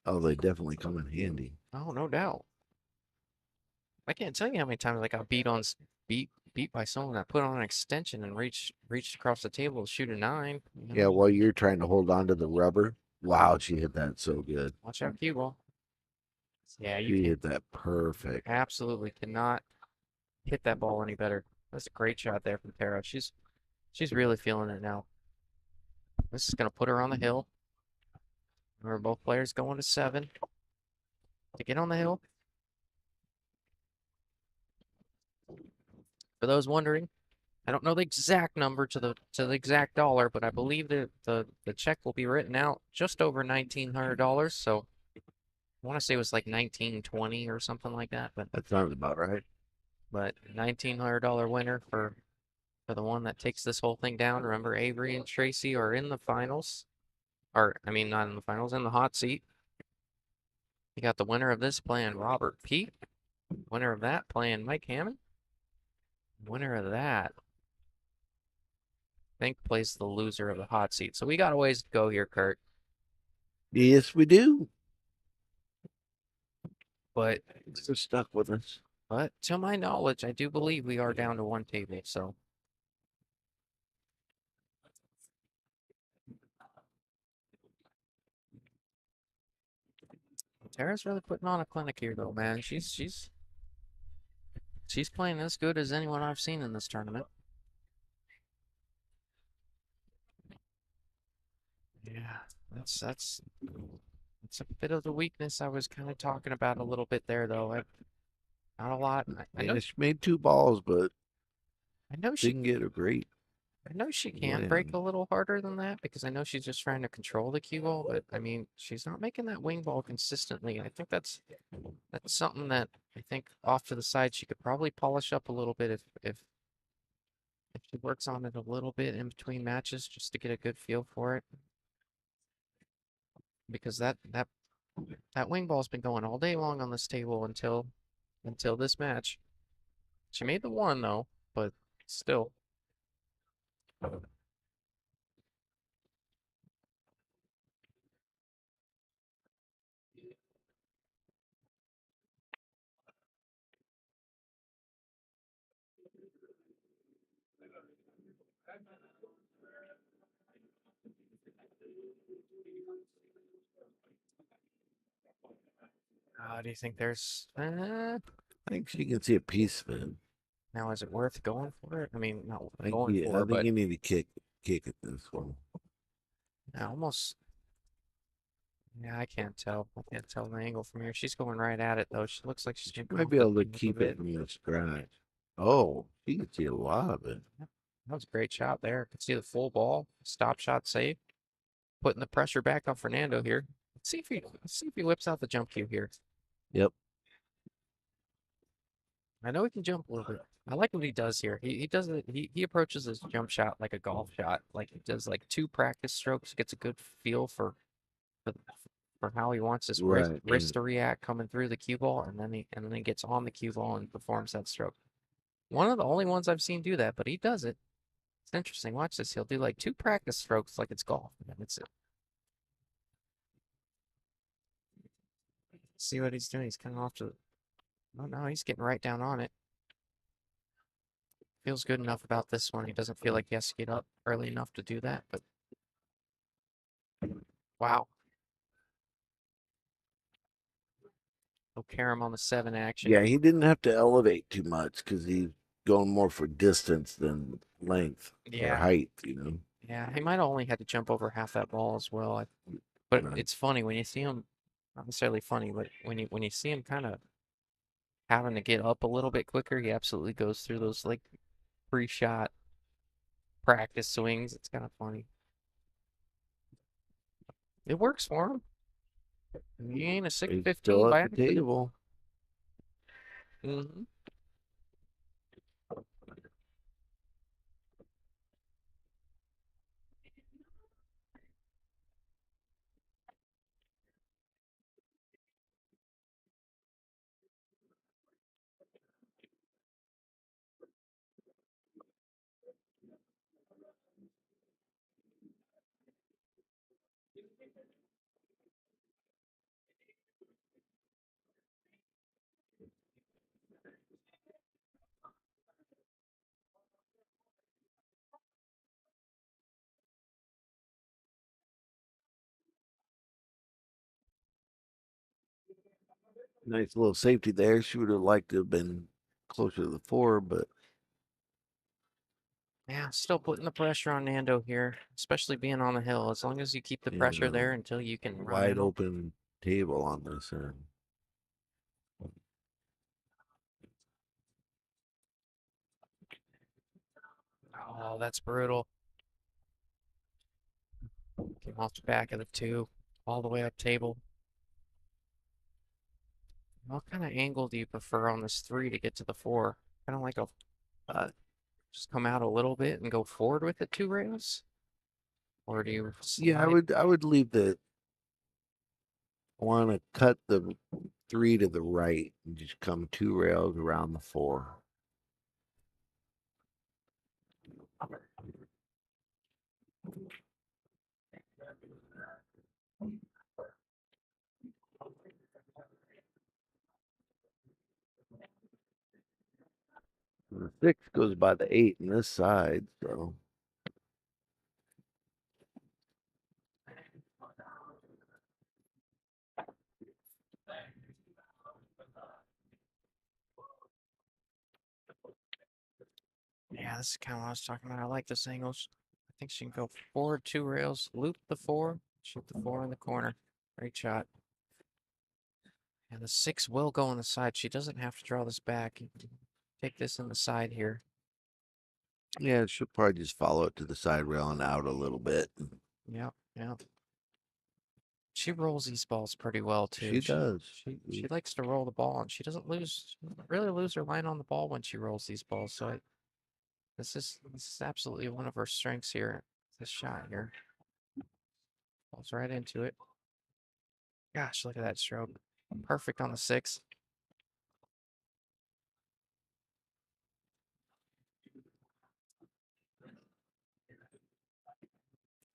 Oh, they definitely come in handy. Oh, no doubt. I can't tell you how many times I got beat by someone that put on an extension and reached across the table to shoot a 9. Yeah, while you're trying to hold on to the rubber. Wow, she hit that so good. Watch out, cue ball. Yeah, you She can hit that perfect. absolutely cannot hit that ball any better. That's a great shot there from Tara. She's really feeling it now. This is gonna put her on the hill. Remember, both players going to 7 to get on the hill. For those wondering, I don't know the exact number to the exact dollar, but I believe that the check will be written out just over $1,900. So I want to say it was like 1920 or something like that. That sounds about right. But $1,900 winner for the one that takes this whole thing down. Remember, Avery and Tracy are in the finals, or I mean, not in the finals, in the hot seat. You got the winner of this playing Robert Pete. Winner of that playing Mike Hammond. Winner of that, I think, plays the loser of the hot seat. So we got a ways to go here, Kurt. Yes, we do. But They're stuck with us. But to my knowledge, I do believe we are down to 1 table. So Tara's really putting on a clinic here, though, man. She's playing as good as anyone I've seen in this tournament. Yeah, that's a bit of the weakness I was kind of talking about a little bit there, though. Not a lot. I know Yeah, she made 2 balls, but I know she didn't get a great. I know she can break land. a little harder than that because I know she's just trying to control the cue ball, but I mean, she's not making that wing ball consistently. I think that's something that I think off to the side she could probably polish up a little bit if she works on it a little bit in between matches just to get a good feel for it. Because that wing ball's been going all day long on this table until this match. She made the 1 though, but still. Do you think there's I think she can see a piece of it. now is it worth going for it? I mean, not I think, going I for, think but you need to kick at this one. I almost. Yeah, I can't tell. I can't tell the angle from here. She's going right at it though. She looks like she's She been might be going able to with a keep bit. it from the scratch. Oh, she can see a lot of it. That was a great shot there. Could see the full ball. Stop shot save. Putting the pressure back on Fernando here. Let's see if he whips out the jump cue here. Yep. I know he can jump a little bit. I like what he does here. He does it. He approaches his jump shot like a golf shot. Like he does like 2 practice strokes, gets a good feel for, for how he wants his Right. wrist to react coming through the cue ball, and then he gets on the cue ball and performs that stroke. One of the only ones I've seen do that, but he does it. It's interesting. Watch this. He'll do like 2 practice strokes like it's golf, and that's it. See what he's doing. He's kind of off to. Oh no, he's getting right down on it. Feels good enough about this one. He doesn't feel like he has to get up early enough to do that, but wow. He'll carry him on the 7 action. Yeah, he didn't have to elevate too much because he's going more for distance than length or Yeah. height, you know. Yeah, he might have only had to jump over half that ball as well. But Right. it's funny when you see him, not necessarily funny, but when you see him kind of having to get up a little bit quicker, he absolutely goes through those like pre-shot practice swings. It's kind of funny. It works for him. He ain't a He's 6'15" still by at the table. Mm-hmm. Nice little safety there. She would have liked to have been closer to the 4, but Yeah, still putting the pressure on Nando here, especially being on the hill. As long as you keep the you pressure know, there until you can run wide in. open table on this end. Oh, that's brutal. Came off the back of the 2, all the way up table. What kind of angle do you prefer on this 3 to get to the 4? Kind of like a just come out a little bit and go forward with it 2 rails, or do you Yeah, slide? I would leave the want to cut the 3 to the right and just come 2 rails around the 4. The 6 goes by the 8 on this side, so Yeah, this is kind of what I was talking about. I like this angles. I think she can go forward 2 rails, loop the 4, shoot the 4 in the corner. Great shot. And the 6 will go on the side. She doesn't have to draw this back. Take this in the side here. yeah, she'll probably just follow it to the side rail and out a little bit. Yep, yep. She rolls these balls pretty well too. She does. She likes to roll the ball, and she doesn't really lose her line on the ball when she rolls these balls. So this is absolutely one of her strengths here. This shot here. Falls right into it. Gosh, look at that stroke. Perfect on the 6.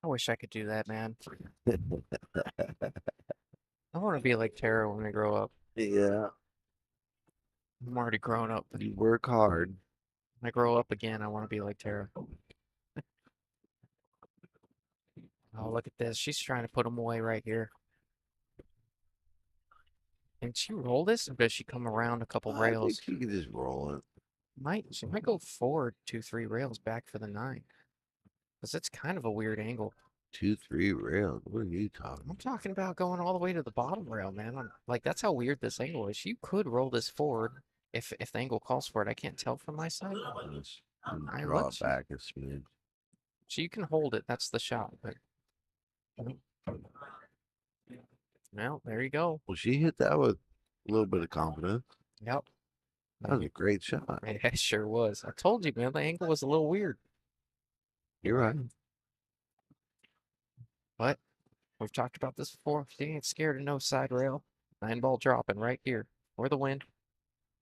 I wish I could do that, man. I want to be like Tara when I grow up. Yeah, I'm already grown up, but you work hard. when I grow up again, I want to be like Tara. Oh, look at this. She's trying to put him away right here. Can she roll this, or does she come around a couple I think rails? she can just roll it. She might go forward 2, 3 rails back for the 9. Because it's kind of a weird angle. 2, 3 rails. What are you talking? I'm talking about going all the way to the bottom rail, man. Like that's how weird this angle is. You could roll this forward if the angle calls for it. I can't tell from my side. Let's I draw let it you. back a smidge. So you can hold it. That's the shot. But well, there you go. Well, she hit that with a little bit of confidence. Yep. That was a great shot. Yeah, it sure was. I told you, man, the angle was a little weird. You're right. But we've talked about this before. If you ain't scared of no side rail, 9-ball dropping right here for the win.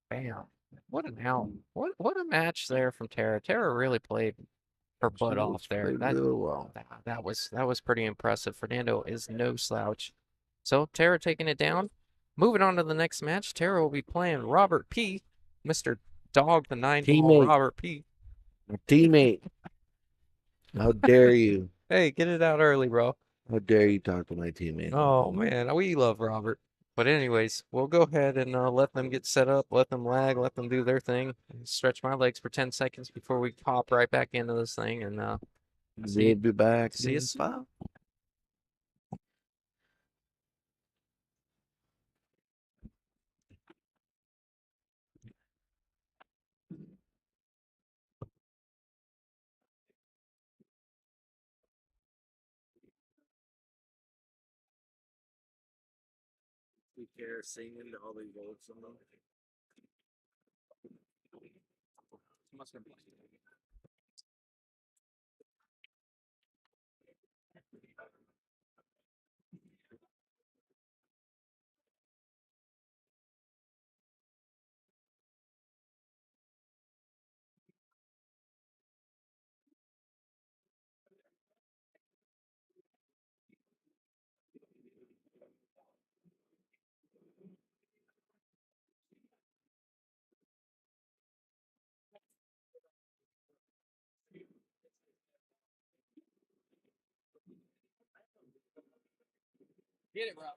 Bam. What an out. What a match there from Tara. Tara really played her butt off there. Played real well. That was pretty impressive. Fernando is no slouch. So Tara taking it down. Moving on to the next match, Tara will be playing Robert P. Mr. Dog, the 9-ball Teammate. Robert P. My teammate. How dare you? Hey, get it out early, bro. How dare you talk to my teammate? Oh man, we love Robert. But anyways, we'll go ahead and let them get set up, let them lag, let them do their thing. Stretch my legs for 10 seconds before we hop right back into this thing and We'll be back. see you in soon. 5. We care singing to all these old songs. Get it, Robert.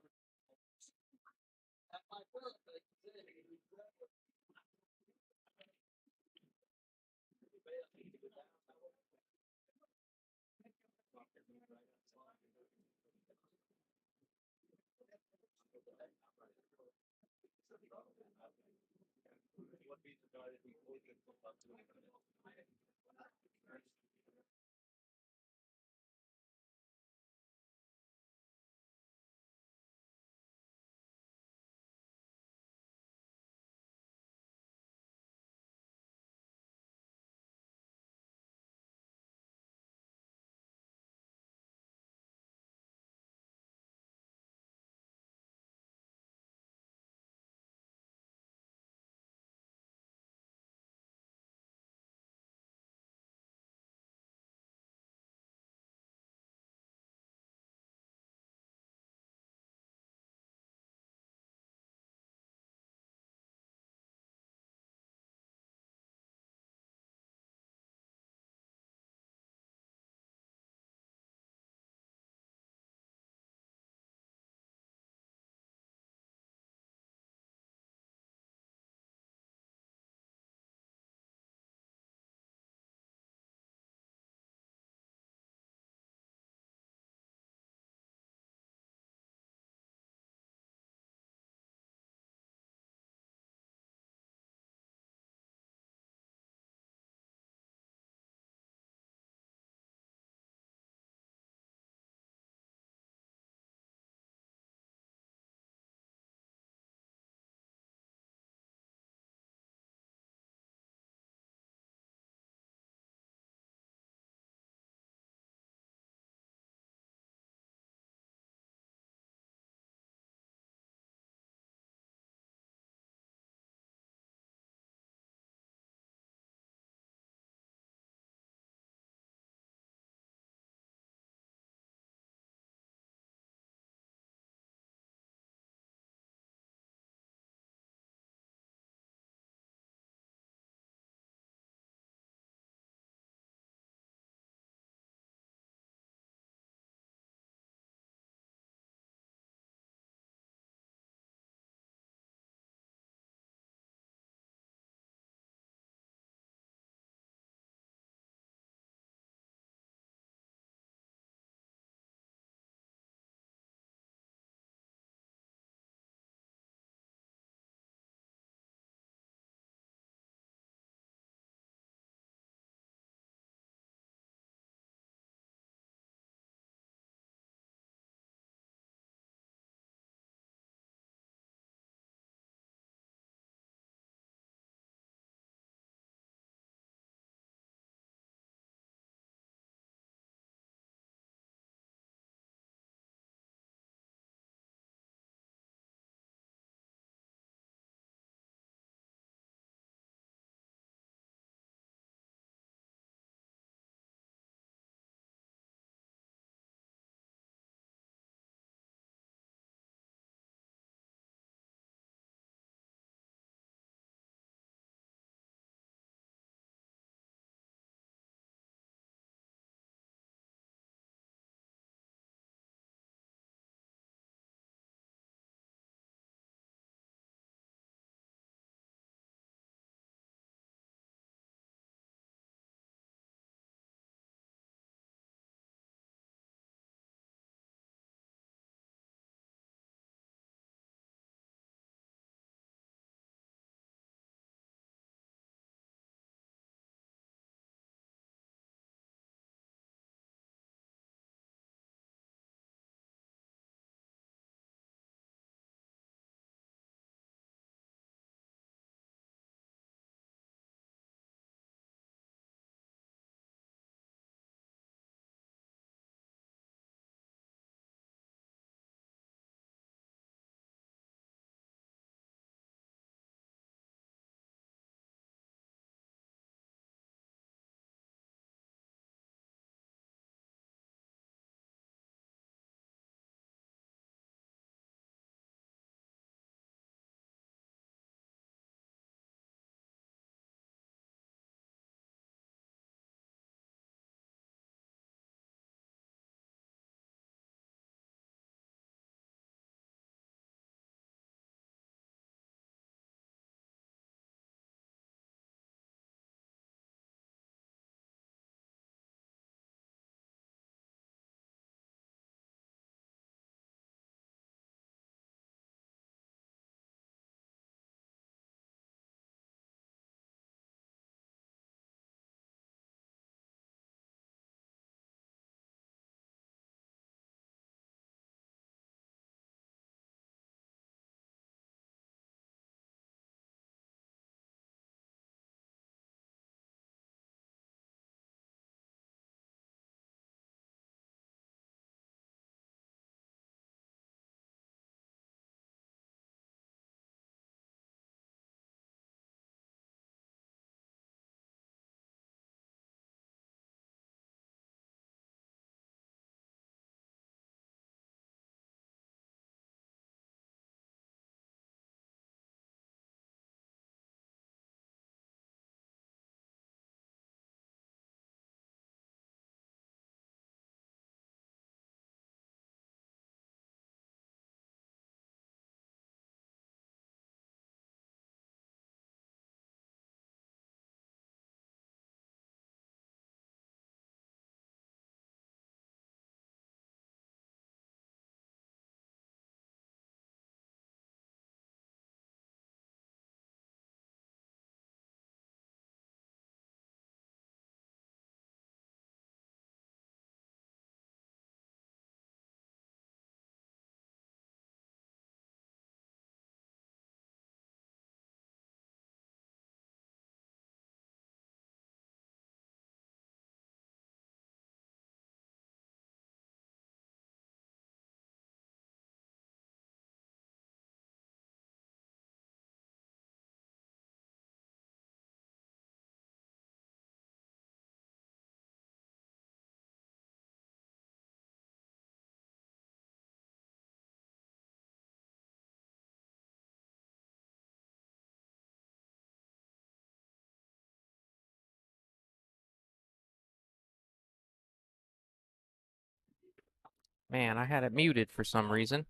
Man, I had it muted for some reason.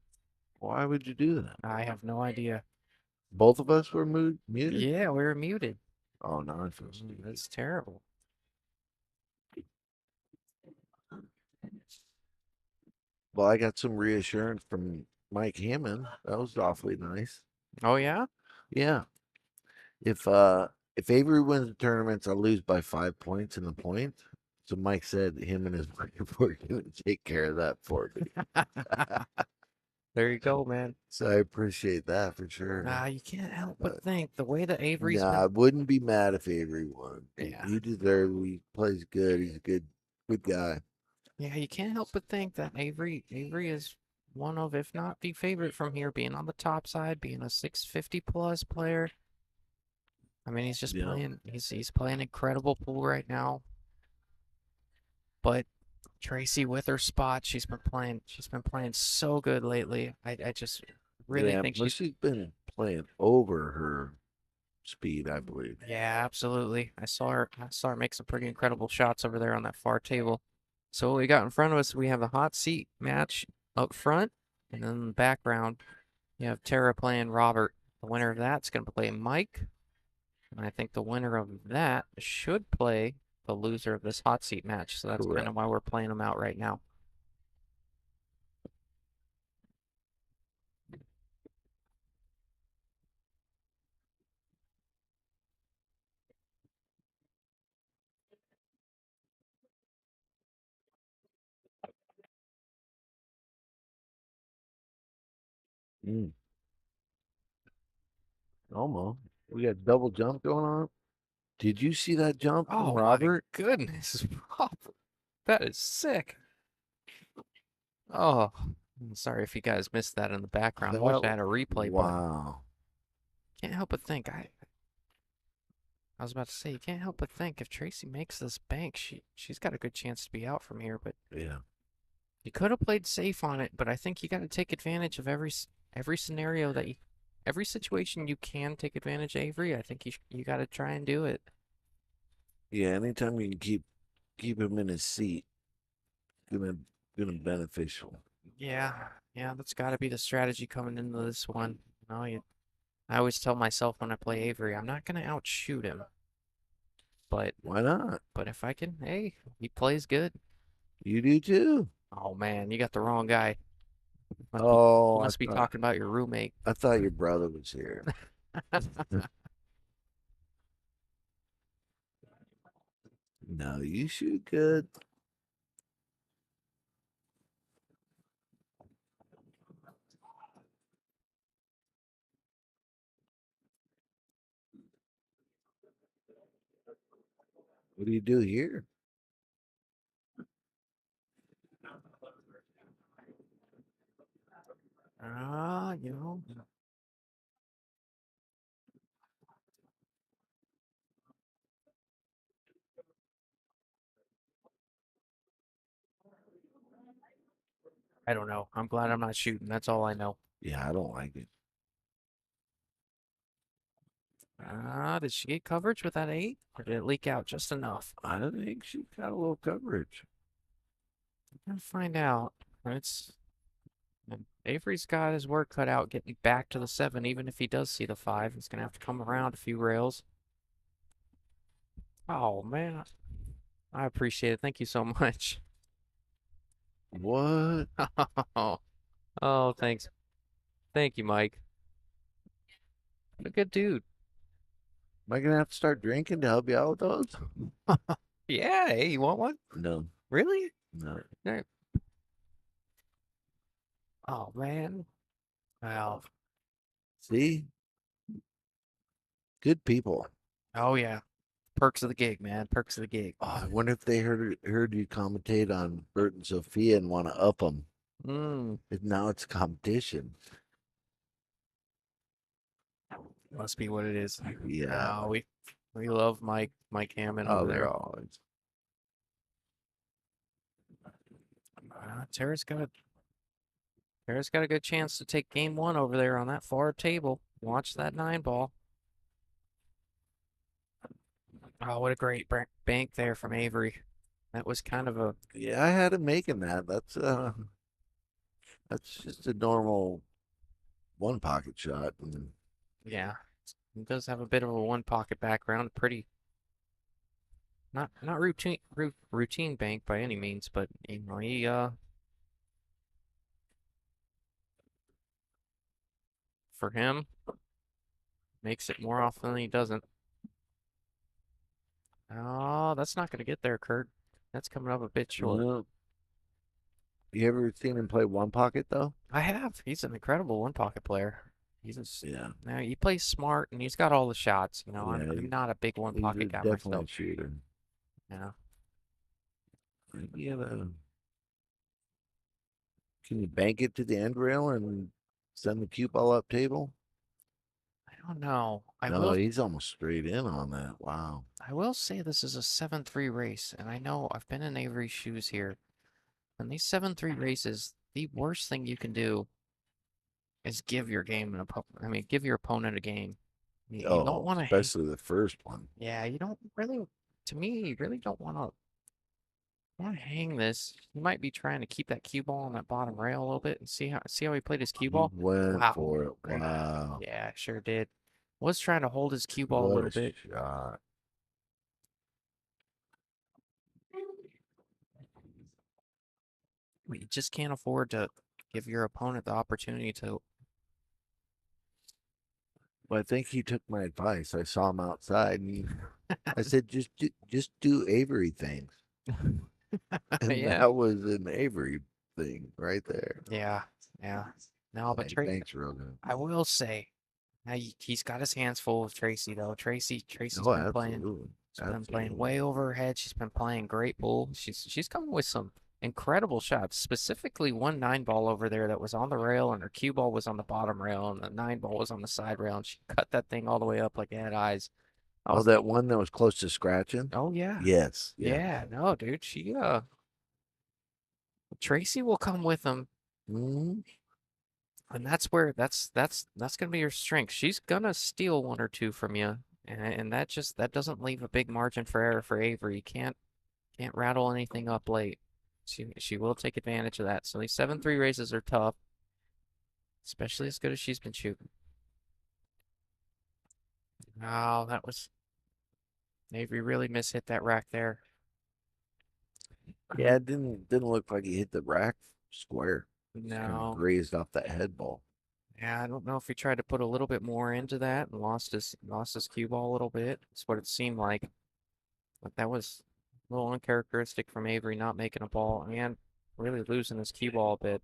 Why would you do that? I have no idea. Both of us were muted? Yeah, we were muted. Oh, no, I feel stupid. That's terrible. Well, I got some reassurance from Mike Hammond. That was awfully nice. Oh yeah? Yeah. If Avery wins the tournaments, I'll lose by 5 points in the point. So Mike said him and his wife were gonna take care of that for me. There you go, man. So I appreciate that for sure. Nah, you can't help but think the way that Avery's Nah, I been. wouldn't be mad if Avery won. Yeah. He deserves. He plays good. He's a good guy. Yeah, you can't help but think that Avery is one of, if not the favorite from here, being on the top side, being a 650 plus player. I mean, he's just Yeah. playing. He's playing incredible pool right now. But Tracy with her spot, she's been playing so good lately. I just really Yeah, think but she's been playing over her speed, I believe. Yeah, absolutely. I saw her make some pretty incredible shots over there on that far table. So what we got in front of us, we have a hot seat match up front, and then in the background, you have Tara playing Robert. The winner of that's going to play Mike, and I think the winner of that should play the loser of this hot seat match. So that's kind Correct. of why we're playing them out right now. Mm. Almost. We got double jump going on. Did you see that jump from Oh my Robert? goodness, Robert, that is sick. Oh, I'm sorry if you guys missed that in the background. I wish I had a replay button. Wow. Can't help but think I was about to say you can't help but think if Tracy makes this bank, she's got a good chance to be out from here. But Yeah. you could have played safe on it. But I think you got to take advantage of every scenario every situation you can take advantage of, Avery. I think you got to try and do it. Yeah. Anytime you can keep him in his seat, gonna beneficial. Yeah, that's got to be the strategy coming into this one. I always tell myself when I play Avery, I'm not gonna outshoot him. But Why not? if I can, hey, he plays good. You do too. Oh man, you got the wrong guy. Oh, Must be talking about your roommate. I thought your brother was here. No, you shoot good. What do you do here? You know. I don't know. I'm glad I'm not shooting. That's all I know. Yeah, I don't like it. Did she get coverage with that 8? Or did it leak out just enough? I don't think she got a little coverage. I'm gonna find out. And Avery's got his work cut out getting back to the 7, even if he does see the 5. He's gonna have to come around a few rails. Oh man. I appreciate it. Thank you so much. What? Oh, thanks. Thank you, Mike. What a good dude. Am I gonna have to start drinking to help you out with those? Yeah, hey, you want one? No, Really? no. No. Oh man. Well, See, good people. oh yeah. Perks of the gig, man. Perks of the gig. Oh, I wonder if they heard you commentate on Bert and Sophia and want to up them. Mm, Now it's competition. must be what it is. Yeah. We love Mike Hammond Oh, over they're there. always. Tara's got a good chance to take game 1 over there on that far table. Watch that 9 ball. Oh, what a great bank there from Avery. That was kind of a Yeah, I had him making that. That's just a normal one pocket shot. And Yeah, he does have a bit of a one pocket background. Pretty not routine bank by any means, but you know he for him makes it more often than he doesn't. Oh, that's not gonna get there, Kurt. That's coming up a bit short. well, you ever seen him play one pocket though? I have. He's an incredible one pocket player. He's just, Yeah. now he plays smart and he's got all the shots. You know, Yeah, I'm not a big one He's pocket guy definitely myself. a shooter. Yeah. You have can you bank it to the end rail and send the cue ball up table? I don't know. No, he's almost straight in on that. Wow. I will say this is a 7-3 race, and I know I've been in Avery's shoes here. In these 7-3 races, the worst thing you can do is give your give your opponent a game. You don't want to hang. Especially the first one. Yeah, you don't really. To me, you really don't want to hang this. You might be trying to keep that cue ball on that bottom rail a little bit and see how he played his cue ball. He went Wow. for it. Wow. Yeah, sure did. Was trying to hold his cue ball a What little bit. shot. But you just can't afford to give your opponent the opportunity to. Well, I think he took my advice. I saw him outside and I said, just do Avery things. And Yeah. that was an Avery thing right there. Yeah, yeah. No, but Thanks, real good. I will say, now he's got his hands full with Tracy though. Tracy's Oh, been playing. absolutely. She's been playing Absolutely. way over her head. She's been playing great bull. She's coming with some incredible shots. Specifically, one 9-ball over there that was on the rail, and her cue ball was on the bottom rail, and the 9-ball was on the side rail, and she cut that thing all the way up like it had eyes. Oh, that one that was close to scratching? Oh yeah. Yes. Yeah. No, dude. Tracy will come with them. Mhm. And that's where that's gonna be your strength. She's gonna steal one or two from you, and that doesn't leave a big margin for error for Avery. You can't rattle anything up late. She will take advantage of that. So these 7-3 races are tough, especially as good as she's been shooting. Oh, that was Avery really mishit that rack there. Yeah, it didn't look like he hit the rack square. Just kind No. of grazed off that head ball. Yeah, I don't know if he tried to put a little bit more into that and lost his cue ball a little bit. That's what it seemed like. But that was a little uncharacteristic from Avery not making a ball and really losing his cue ball a bit.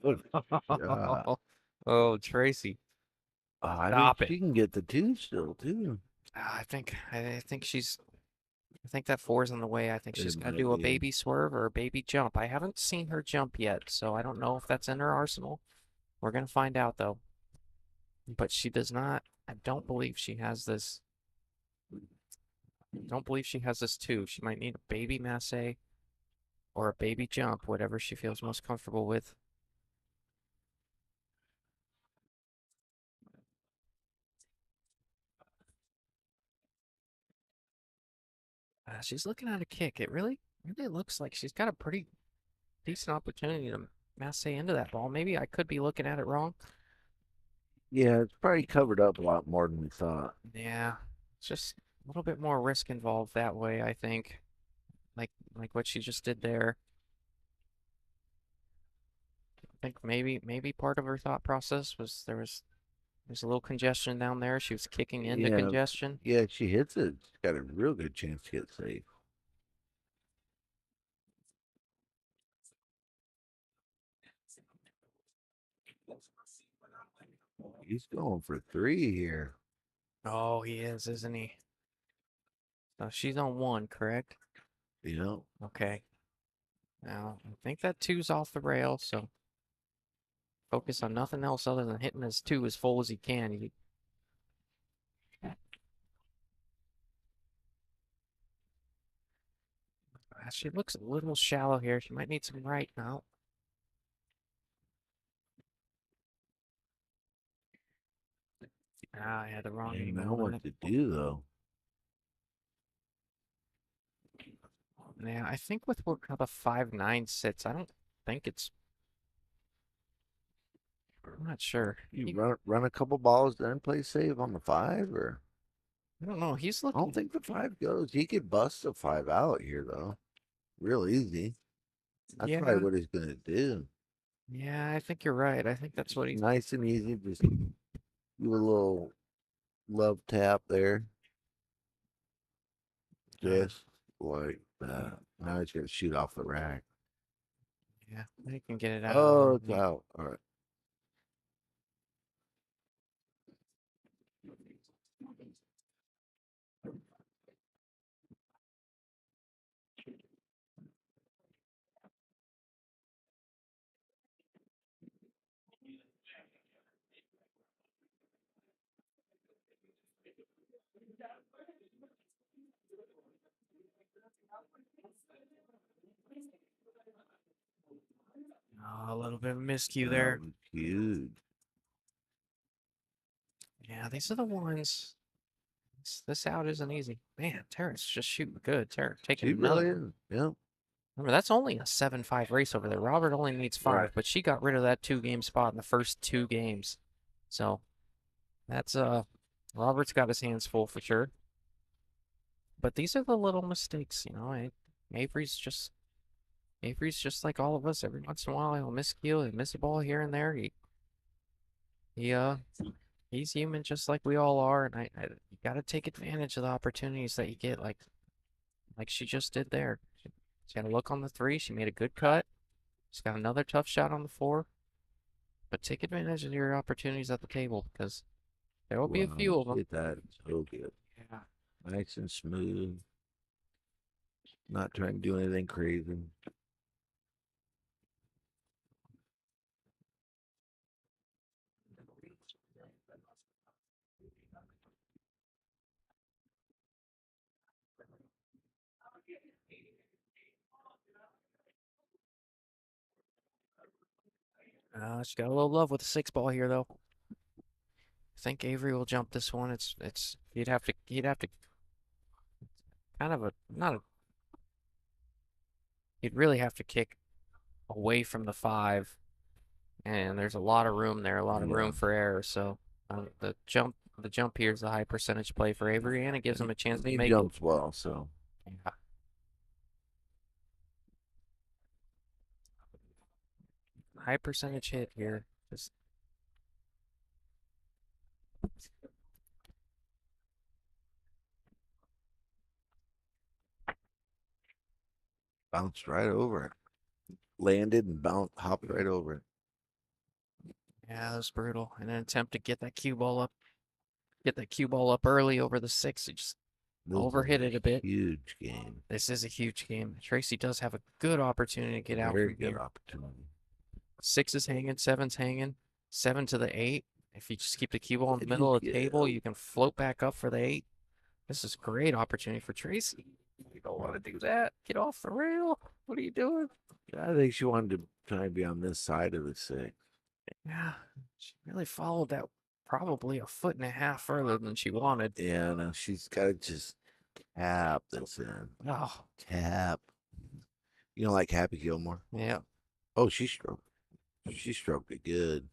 Good shot. Oh, Tracy. I Stop think it. she can get the two still too. I think that 4's on the way. I think It she's got to might do a be. baby swerve or a baby jump. I haven't seen her jump yet, so I don't know if that's in her arsenal. We're gonna find out though. But she does not. I don't believe she has this. Don't believe she has this too. She might need a baby masse or a baby jump, whatever she feels most comfortable with. She's looking at a kick. It really looks like she's got a pretty decent opportunity to masse into that ball. Maybe I could be looking at it wrong. Yeah, it's probably covered up a lot more than we thought. Yeah, it's just a little bit more risk involved that way, I think. Like what she just did there. I think maybe part of her thought process was there's a little congestion down there. She was kicking into Yeah. congestion. Yeah, if she hits it, she's got a real good chance to get safe. He's going for 3 here. Oh, he is, isn't he? So she's on 1, correct? Yeah. Okay. Now, I think that 2's off the rail, so focus on nothing else other than hitting his 2 as full as he can. She looks a little shallow here. She might need some right now. Ah, I had the wrong I don't angle know on what it. to do though. Yeah, I think with how the 5-9 sits, I don't think it's. I'm not sure. You run a couple balls, then play save on the 5, or I don't know. He's I looking. don't think the 5 goes. He could bust a 5 out here though, real easy. That's Yeah, probably what he's gonna do. yeah, I think you're right. I think that's what he's. Nice and easy, just do a little love tap there, just like that. Now he's gonna shoot off the rack. Yeah, he can get it out. Oh, it's out. All right. Oh, a little bit of miscue That there. was huge. Yeah, these are the ones. This out isn't easy. Man, Tara's just shooting good. Tara taking She another. really is. Yeah. Remember, that's only a 7-5 race over there. Robert only needs 5, Right. but she got rid of that 2-game spot in the first 2 games. So that's Robert's got his hands full for sure. But these are the little mistakes, you know. Avery's just like all of us. Every once in a while he'll miscue and miss a ball here and there. He's human just like we all are, and you gotta take advantage of the opportunities that you get, like she just did there. She had a look on the 3. She made a good cut. She's got another tough shot on the 4. But take advantage of your opportunities at the table because there will be a few of them. Hit that so good. Yeah. Nice and smooth. Not trying to do anything crazy. She's got a little love with the 6 ball here though. I think Avery will jump this one. It's he'd have to kind of a not a he'd really have to kick away from the 5, and there's a lot of room there, a lot of room Yeah. for error. So the jump here is a high percentage play for Avery, and it gives him a chance to He make jumps well, so it. Yeah. High percentage hit here. Just bounced right over it. Landed and bounced, hopped right over it. yeah, that was brutal. And an attempt to get that cue ball up early over the 6. It just This is overhit it a bit. Huge game. This is a huge game. Tracy does have a good opportunity to get out Very from good here. opportunity. 6 is hanging, 7's hanging, 7 to the 8. If you just keep the cue ball in the middle of the table, you can float back up for the 8. This is a great opportunity for Tracy. You don't want to do that. Get off the rail. What are you doing? I think she wanted to try and be on this side of the 6. Yeah, she really followed that probably a foot and a half further than she wanted. Yeah, no, she's got to just tap this in. Oh, Tap. You know, like Happy Gilmore. yeah. Oh, she stroked. She stroked it good.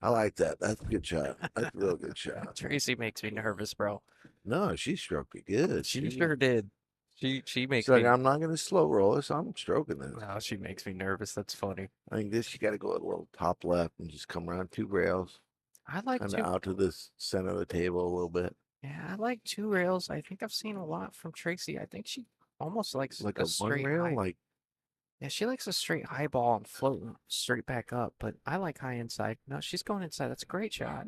I like that. That's a good shot. That's a real good shot. Tracy makes me nervous, bro. No, she stroked it good. She sure did. She makes She's like, me. I'm not gonna slow roll this. I'm stroking this. No, she makes me nervous. That's funny. I think this you got to go a little top left and just come around 2 rails, I like kind two. of out to this center of the table a little bit, Yeah, I like 2 rails. I think I've seen a lot from Tracy. I think she almost likes like a a 1 straight rail. high. Like Yeah, she likes a straight high ball and floating straight back up. But I like high inside. No, she's going inside. That's a great shot.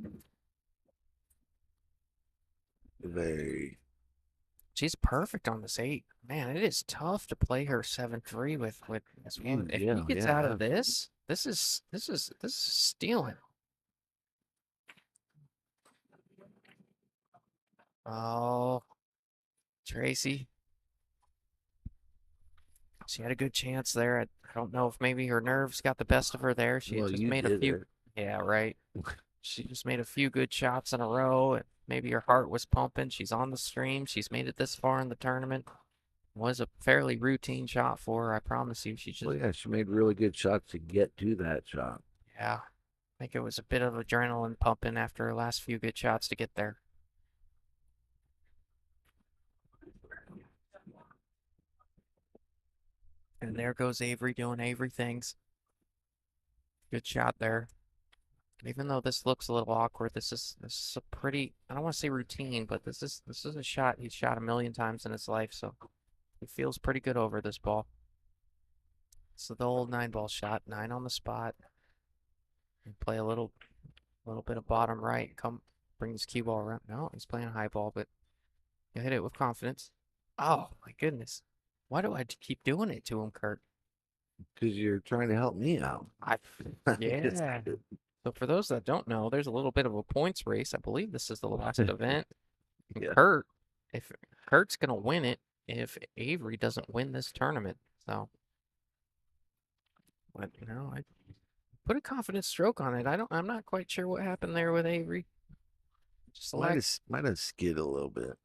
very. She's perfect on this 8. Man, it is tough to play her 7-3 with this one. If Yeah, he gets yeah, out of this is stealing. Oh, Tracy. She had a good chance there. I don't know if maybe her nerves got the best of her there. She had Well, just you made a did few. it. Yeah, right. She just made a few good shots in a row, and maybe her heart was pumping. She's on the stream. She's made it this far in the tournament. Was a fairly routine shot for her. I promise you. She just, Well, yeah, she made really good shots to get to that shot. yeah. I think it was a bit of adrenaline pumping after her last few good shots to get there. And there goes Avery doing Avery things. Good shot there. Even though this looks a little awkward, this is a pretty, I don't want to say routine, but this is a shot he's shot a million times in his life, so he feels pretty good over this ball. So the old 9-ball shot, 9 on the spot. And play a little bit of bottom right. Come bring his cue ball around. No, he's playing a high ball, but you hit it with confidence. Oh my goodness. Why do I keep doing it to him, Kurt? Because you're trying to help me out. Yeah. So for those that don't know, there's a little bit of a points race. I believe this is the last event. And Yeah. Kurt's gonna win it if Avery doesn't win this tournament. So, but I put a confident stroke on it. I'm not quite sure what happened there with Avery. Just a lack, Might have skid a little bit.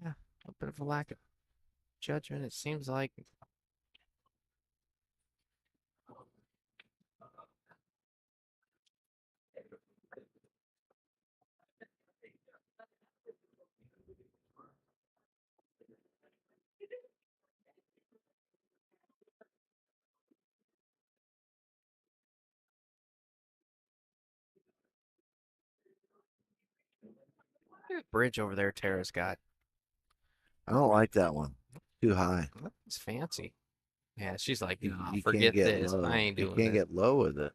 yeah, a bit of a lack of judgment. It seems like. Bridge over there, Tara's got. I don't like that one. Too high. It's fancy. Yeah, she's like, You, nah, you forget can't get this. low. I ain't You doing can't this. get low with it.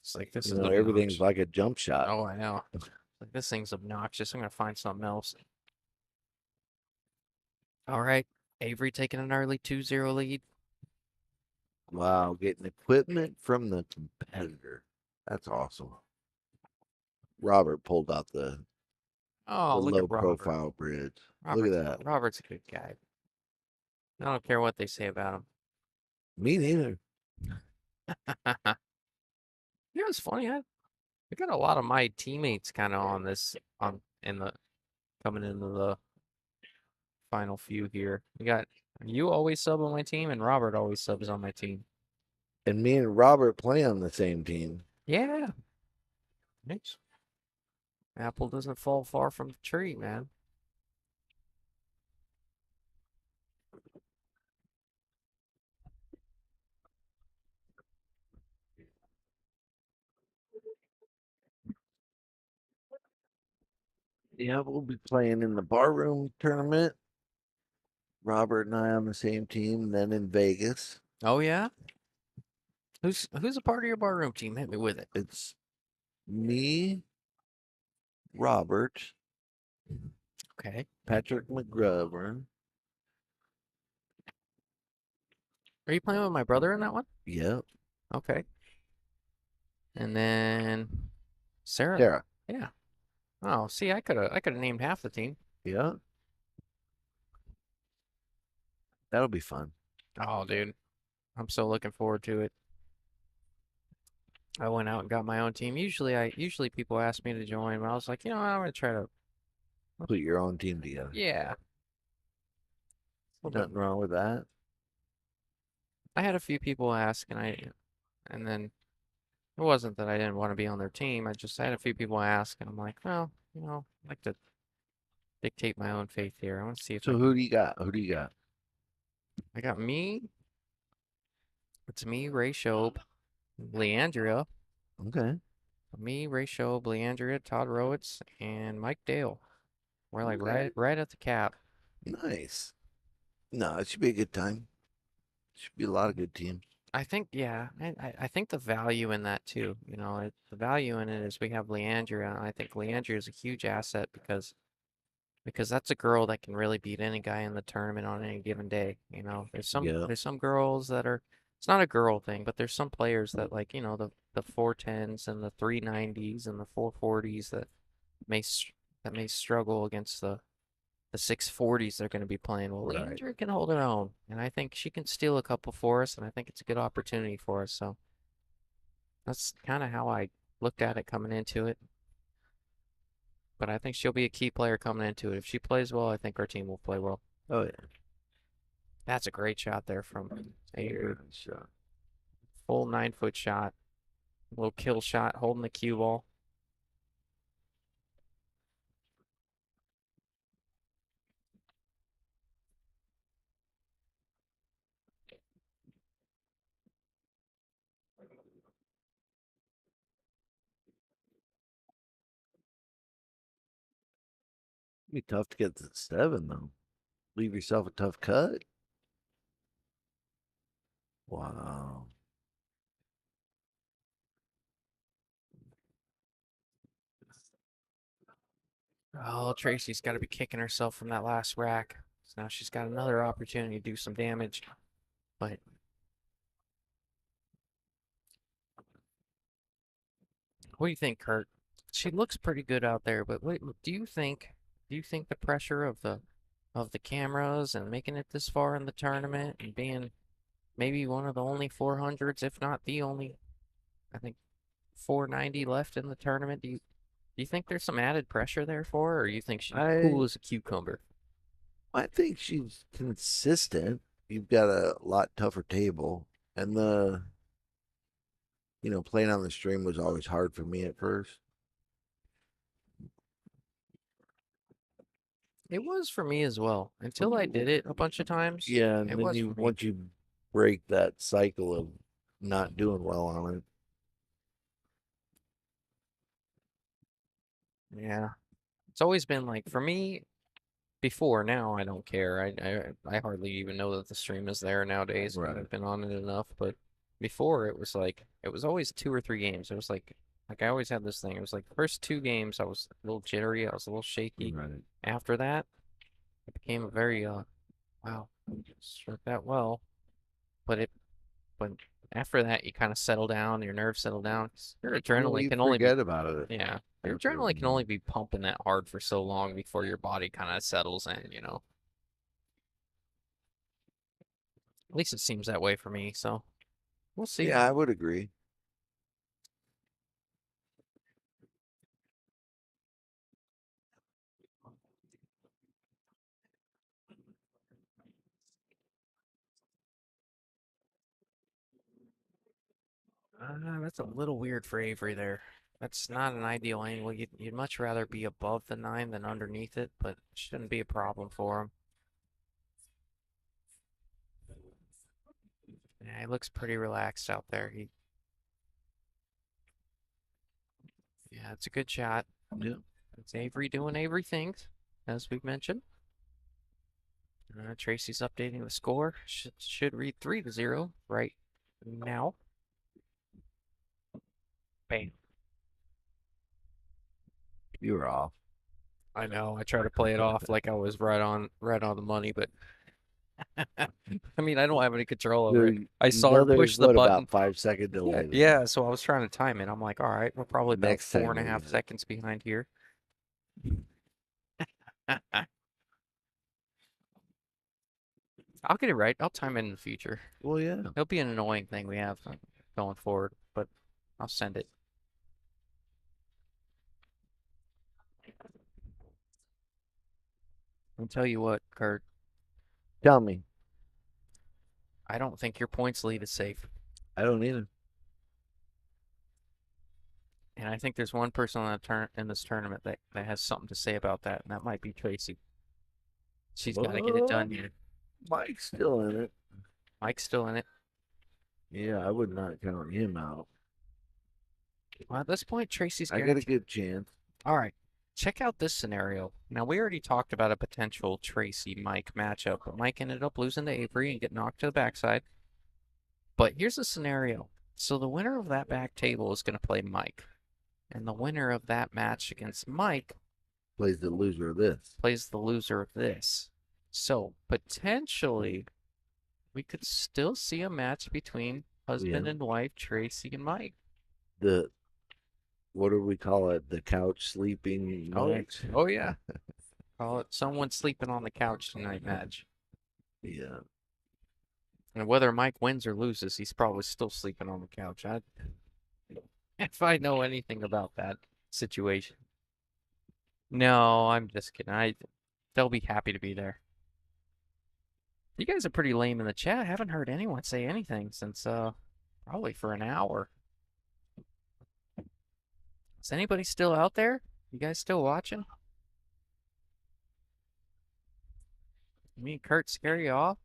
It's like this You is know, everything's obnoxious. like a jump shot. Oh, I know. Like this thing's obnoxious. I'm gonna find something else. All right, Avery taking an early 2-0 lead. Wow, getting equipment from the competitor. That's awesome. Robert pulled out the Oh, look low at Robert. profile bridge. Robert's, Look at that. Robert's a good guy. I don't care what they say about him. Me neither. You know, it's funny. I got a lot of my teammates kind of on this in the coming into the final few here. You always sub on my team, and Robert always subs on my team. And me and Robert play on the same team. Yeah. Nice. Apple doesn't fall far from the tree, man. Yeah, we'll be playing in the barroom tournament. Robert and I on the same team, then in Vegas. Oh yeah. Who's a part of your barroom team? Hit me with it. It's me, Robert, Okay. Patrick McGovern. Are you playing with my brother in that one? Yep. Okay. And then Sarah. Sarah. Yeah. Oh, see, I could have named half the team. Yeah. That'll be fun. Oh, dude. I'm so looking forward to it. I went out and got my own team. Usually people ask me to join, but I was like, I'm gonna try to. Put your own team together. Yeah. Nothing wrong with that. I had a few people ask, and then it wasn't that I didn't want to be on their team. I had a few people ask, and I'm like, well, I like to dictate my own fate here. I want to see if So who do you got? Who do you got? I got me. It's me, Ray Shobe, Leandria. Okay. Me, Ray Shobe, Leandria, Todd Rowitz, and Mike Dale. We're like Okay. right at the cap. Nice. No, it should be a good time. Should be a lot of good teams. I think, yeah, I think the value in that too. The value in it is we have Leandria, and I think Leandria is a huge asset because that's a girl that can really beat any guy in the tournament on any given day. Yeah. There's some girls that are, it's not a girl thing, but there's some players that like, the 410s and the 390s and the 440s that may struggle against the the 640s they're going to be playing. Well, Right. Leandra can hold her own, and I think she can steal a couple for us, and I think it's a good opportunity for us. So that's kind of how I looked at it coming into it. But I think she'll be a key player coming into it. If she plays well, I think our team will play well. Oh yeah. That's a great shot there from Avery. Good shot. Full 9-foot shot. Little kill shot, holding the cue ball. Be tough to get to 7 though. Leave yourself a tough cut. Wow. Oh, Tracy's got to be kicking herself from that last rack. So now she's got another opportunity to do some damage. But what do you think, Kurt? She looks pretty good out there, but what do you think? Do you think the pressure of the cameras and making it this far in the tournament and being maybe one of the only 400s, if not the only, I think 490 left in the tournament, do you think there's some added pressure there for her, or you think she's cool as a cucumber? I think she's consistent. You've got a lot tougher table, and playing on the stream was always hard for me at first. It was for me as well until I did it a bunch of times. Yeah, and it then was for me. once you break that cycle of not doing well on it. Yeah, it's always been like for me before. Now I don't care. I hardly even know that the stream is there nowadays. Right. I've been on it enough, but before it was like it was always 2 or 3 games. It was like I always had this thing. It was like the first 2 games I was a little jittery. I was a little shaky. Right. After that, it became a very wow, struck that well, but after that you kind of settle down, your nerves settle down. Your adrenaline You can only be forget about it. yeah. Your after a adrenaline can while. only be pumping that hard for so long before your body kind of settles in. At least it seems that way for me, so we'll see. Yeah, I would agree. That's a little weird for Avery there. That's not an ideal angle. You'd much rather be above the 9 than underneath it, but it shouldn't be a problem for him. Yeah, he looks pretty relaxed out there. Yeah, it's a good shot. Yeah. It's Avery doing Avery things, as we've mentioned. Tracy's updating the score. Should read 3-0 right now. Bam. You were off. I know. I try to play it off like I was right on the money, but I mean, I don't have any control over it. I saw her push the button. About 5-second delay. Yeah, so I was trying to time it. I'm like, all right, we're probably about Next time 4.5 maybe. seconds behind here. I'll get it right. I'll time it in the future. Well, yeah. It'll be an annoying thing we have going forward, but I'll send it. I'll tell you what, Kurt. Tell me. I don't think your points lead is safe. I don't either. And I think there's one person on in this tournament that has something to say about that, and that might be Tracy. She's got to get it done here. Mike's still in it. Mike's still in it. Yeah, I would not count him out. Well, at this point, Tracy's I got a good chance. All right. Check out this scenario. Now, we already talked about a potential Tracy-Mike matchup, but Mike ended up losing to Avery and get knocked to the backside. But here's the scenario. So the winner of that back table is going to play Mike. And the winner of that match against Mike plays the loser of this. Plays the loser of this. So potentially, we could still see a match between husband and wife, Tracy and Mike. What do we call it? The couch sleeping match? Oh yeah. Call it someone sleeping on the couch tonight match. Yeah. And whether Mike wins or loses, he's probably still sleeping on the couch. If I know anything about that situation. No, I'm just kidding. They'll be happy to be there. You guys are pretty lame in the chat. I haven't heard anyone say anything since probably for an hour. Is anybody still out there? You guys still watching? Me and Kurt scare you off?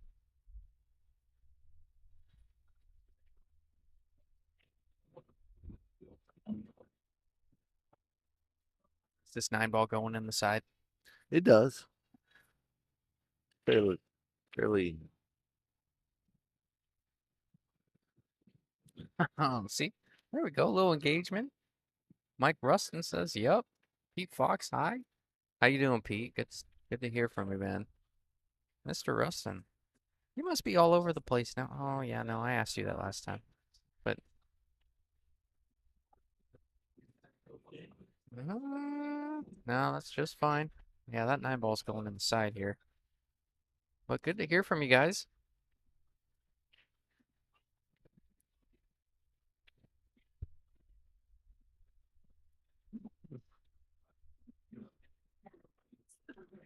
Is this 9-ball going in the side? It does. Fairly. See? There we go. A little engagement. Mike Rustin says, "Yep." Pete Fox, hi. How you doing, Pete? Good to hear from you, man. Mr. Rustin, you must be all over the place now. Oh yeah, no, I asked you that last time, but no, that's just fine. Yeah, that 9-ball's going in the side here. But good to hear from you guys.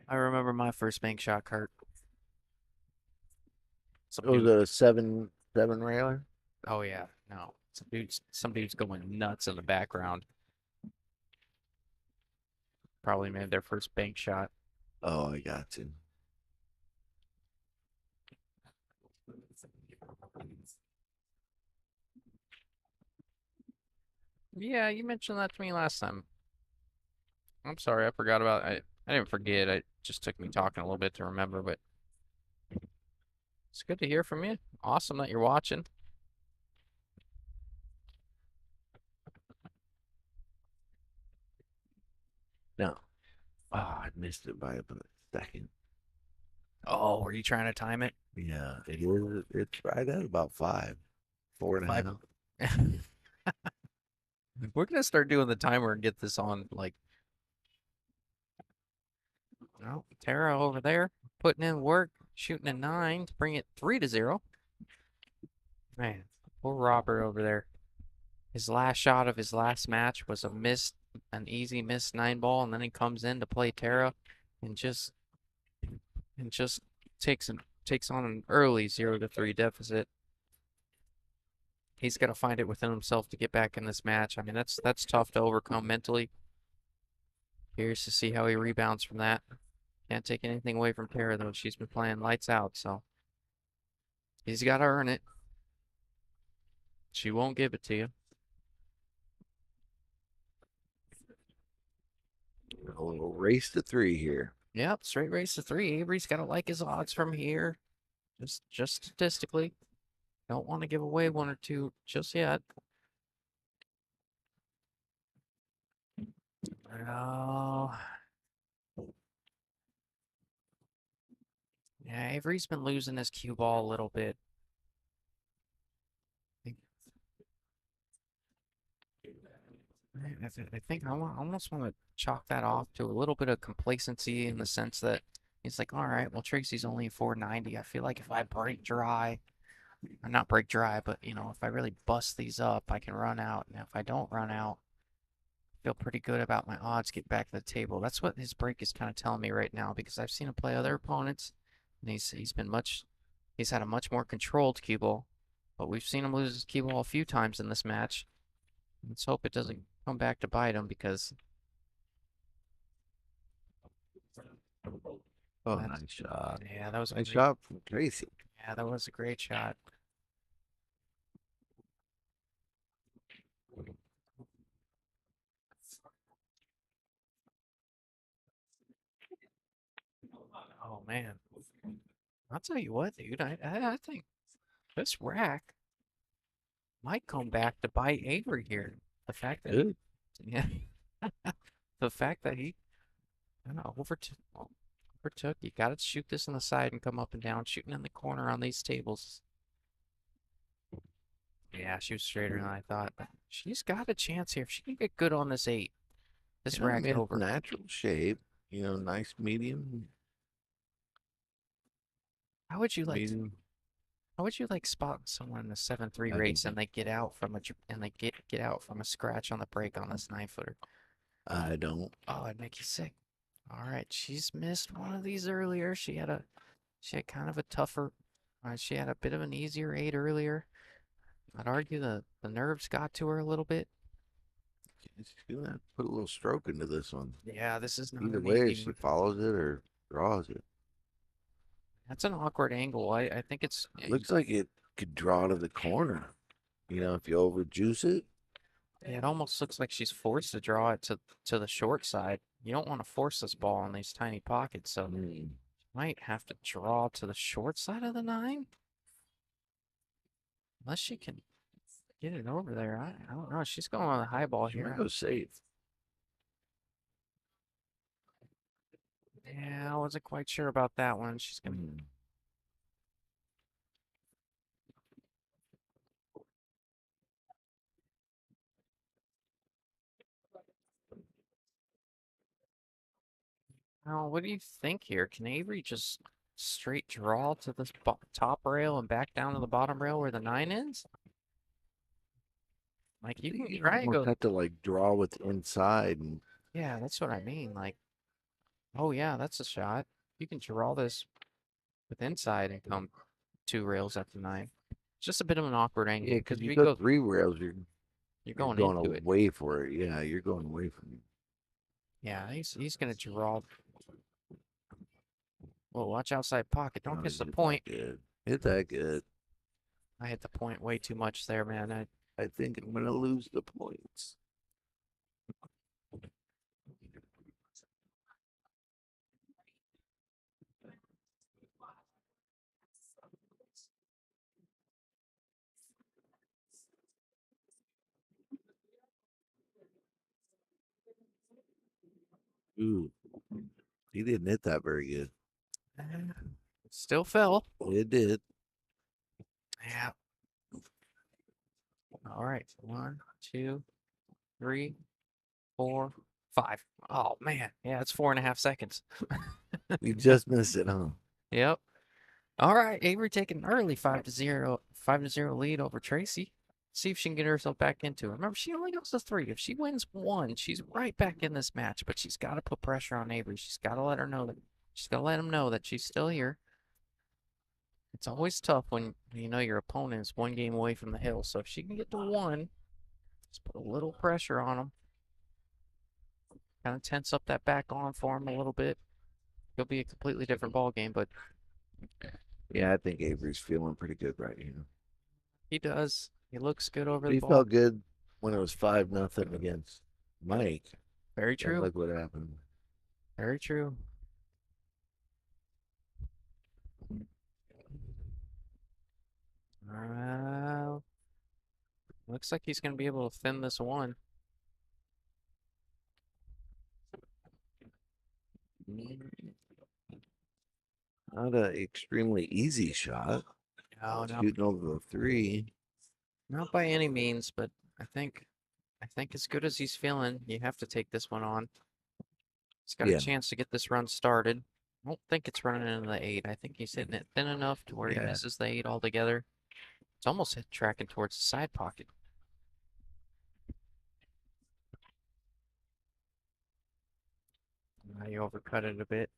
I remember my first bank shot, Kurt. Some It was dude. a 7 railer. Oh yeah, no. Some dude's going nuts in the background. Probably made their first bank shot. Oh, I got to. Yeah, you mentioned that to me last time. I'm sorry, I forgot about it. I didn't forget. It just took me talking a little bit to remember, but it's good to hear from you. Awesome that you're watching. No. I missed it by a second. Oh, were you trying to time it? Yeah, it is. It's right at about 5, 4.5. We're gonna start doing the timer and get this on like. Oh, Tara over there putting in work, shooting a 9 to bring it 3-0. Man, poor Robert over there. His last shot of his last match was an easy missed 9-ball, and then he comes in to play Tara, and just takes on an early 0-3 deficit. He's got to find it within himself to get back in this match. I mean, that's tough to overcome mentally. Curious to see how he rebounds from that. Can't take anything away from Tara though. She's been playing lights out, so he's got to earn it. She won't give it to you. A little race to 3 here. Yep, straight race to 3. Avery's got to like his odds from here. Just statistically. Don't want to give away 1 or 2 just yet. Oh. Yeah, Avery's been losing his cue ball a little bit. I think I almost want to chalk that off to a little bit of complacency in the sense that he's like, all right, well, Tracy's only 490. I feel like if I break dry, or not break dry, but, you know, if I really bust these up, I can run out. And if I don't run out, I feel pretty good about my odds get back to the table. That's what his break is kind of telling me right now because I've seen him play other opponents, and he's had a much more controlled cue ball, but we've seen him lose his cue ball a few times in this match. Let's hope it doesn't come back to bite him because. Oh, nice shot. Yeah, that was a Nice great shot from Tracy. Yeah, that was a great shot. Oh man, I'll tell you what, dude. I think this rack might come back to bite Avery here. The fact that Good. yeah, the fact that he, I don't know, overtook. You got to shoot this on the side and come up and down. Shooting in the corner on these tables. Yeah, she was straighter than I thought. But she's got a chance here. If she can get good on this 8, this Yeah, I rack's mean, over. natural shape. Nice medium. How would you like? Medium. How would you like spot someone in a 7-3 I race don't- and they get out from and they get out from a scratch on the brake on this 9-footer? I don't. Oh, it'd make you sick. All right, she's missed one of these earlier. She had kind of a tougher. She had a bit of an easier 8 earlier. I'd argue the nerves got to her a little bit. She's gonna have to put a little stroke into this one. Yeah, this is not Either an way, easy she one. follows it or draws it. That's an awkward angle. I think it's Looks like it could draw to the corner. If you overjuice it. it almost looks like she's forced to draw it to the short side. You don't want to force this ball in these tiny pockets, so you might have to draw to the short side of the 9. Unless she can get it over there. I don't know. She's going on the high ball She here. might go safe. Yeah, I wasn't quite sure about that one. She's gonna. Oh, what do you think here? Can Avery just straight draw to this top rail and back down to the bottom rail where the 9 ends? Like you can try and Almost go. have to like draw with inside and Yeah, that's what I mean. Like, oh yeah, that's a shot. You can draw this with inside and come 2 rails at the 9. It's just a bit of an awkward angle because because you we go go. 3 rails, You're you're going going into it. away for it. Yeah, you're going away from it. Yeah, he's gonna draw. Well, watch outside pocket. Don't Oh, miss the hit that point. good. Hit that good. I hit the point way too much there, man. I think I'm gonna lose the points. Ooh, he didn't hit that very good. Still fell. It did. Yeah. All right. 1, 2, 3, 4, 5. Oh man. Yeah, it's 4.5 seconds. You just missed it, huh? Yep. All right. Avery taking an early 5-0 lead over Tracy. See if she can get herself back into it. Remember, she only goes to 3. If she wins 1, she's right back in this match. But she's got to put pressure on Avery. She's got to let her know that she's got to let him know that she's still here. It's always tough when you know your opponent is 1 game away from the hill. So if she can get to 1, just put a little pressure on him. Kind of tense up that back on for him a little bit. It'll be a completely different ball game, but Yeah, I think Avery's feeling pretty good right now. he does. He looks good over the He ball. felt good when it was 5-0 against Mike. Very And true. look what happened. Very true. Looks like he's going to be able to thin this 1. Not an extremely easy shot. Oh, no. Shooting over the 3. Not by any means, but I think as good as he's feeling, you have to take this one on. He's got Yeah. a chance to get this run started. I don't think it's running into the 8. I think he's hitting it thin enough to where he Yeah. misses the 8 altogether. It's almost tracking towards the side pocket. Now you overcut it a bit.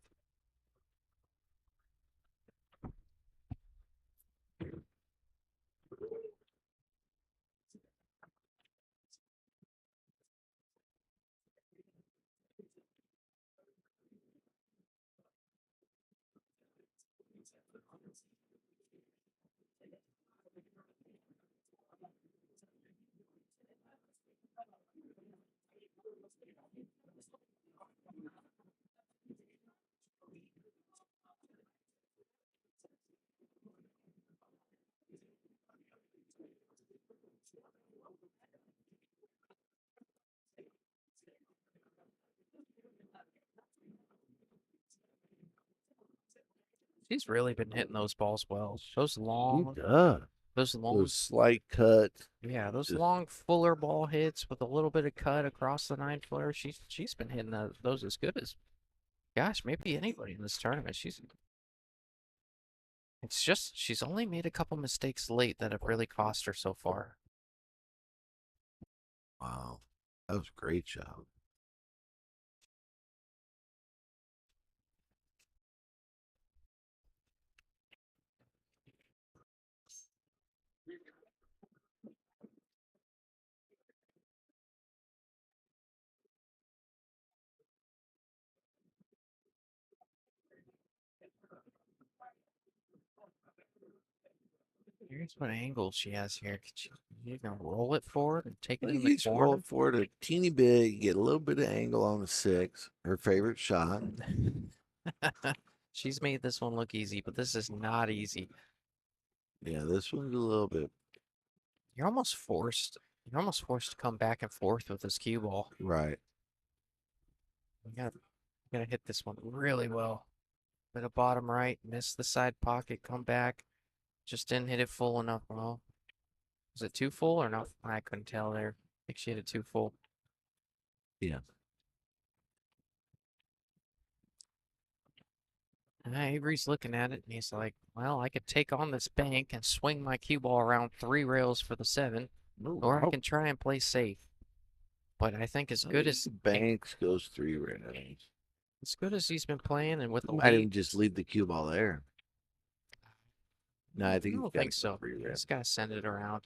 He's really been hitting those balls well. Those He long, does. those long, Those slight cut. yeah, those just- long fuller ball hits with a little bit of cut across the 9-footer. She's been hitting those as good as gosh, maybe anybody in this tournament. It's just she's only made a couple mistakes late that have really cost her so far. Wow. That was a great job. Here's what angle she has here. You gonna roll it forward and take it Well, in you the just roll corner? it forward a teeny bit, you get a little bit of angle on the 6, her favorite shot. She's made this one look easy, but this is not easy. Yeah, this one's a little bit You're almost forced. You're almost forced to come back and forth with this cue ball. right. You gotta hit this one really well. Bit of bottom right, miss the side pocket, come back. Just didn't hit it full enough. Well, was it too full or not? I couldn't tell there. I think she hit it too full. Yeah. And Avery's looking at it and he's like, well, I could take on this bank and swing my cue ball around 3 rails for the 7, or I can try and play safe. But I think as good as Banks goes 3 rounds. he's been playing and with the I lead, didn't just leave the cue ball there. No, I think I he's don't got think so. 3 rounds. He's got to send it around.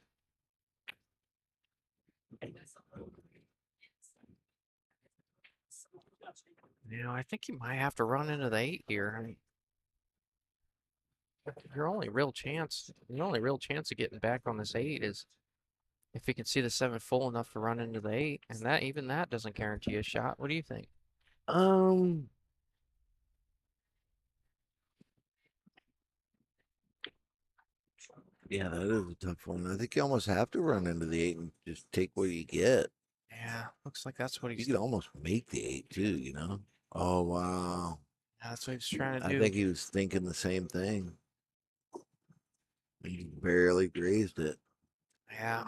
I think you might have to run into the 8 here. I mean, your only real chance of getting back on this 8 is if you can see the 7 full enough to run into the 8, and even that doesn't guarantee a shot. What do you think? Yeah, that is a tough one. I think you almost have to run into the 8 and just take what you get. Yeah, looks like that's what You he's could almost make the 8 too, you know? Oh, wow. that's what he's trying to I do. think he was thinking the same thing. He barely grazed it. Yeah,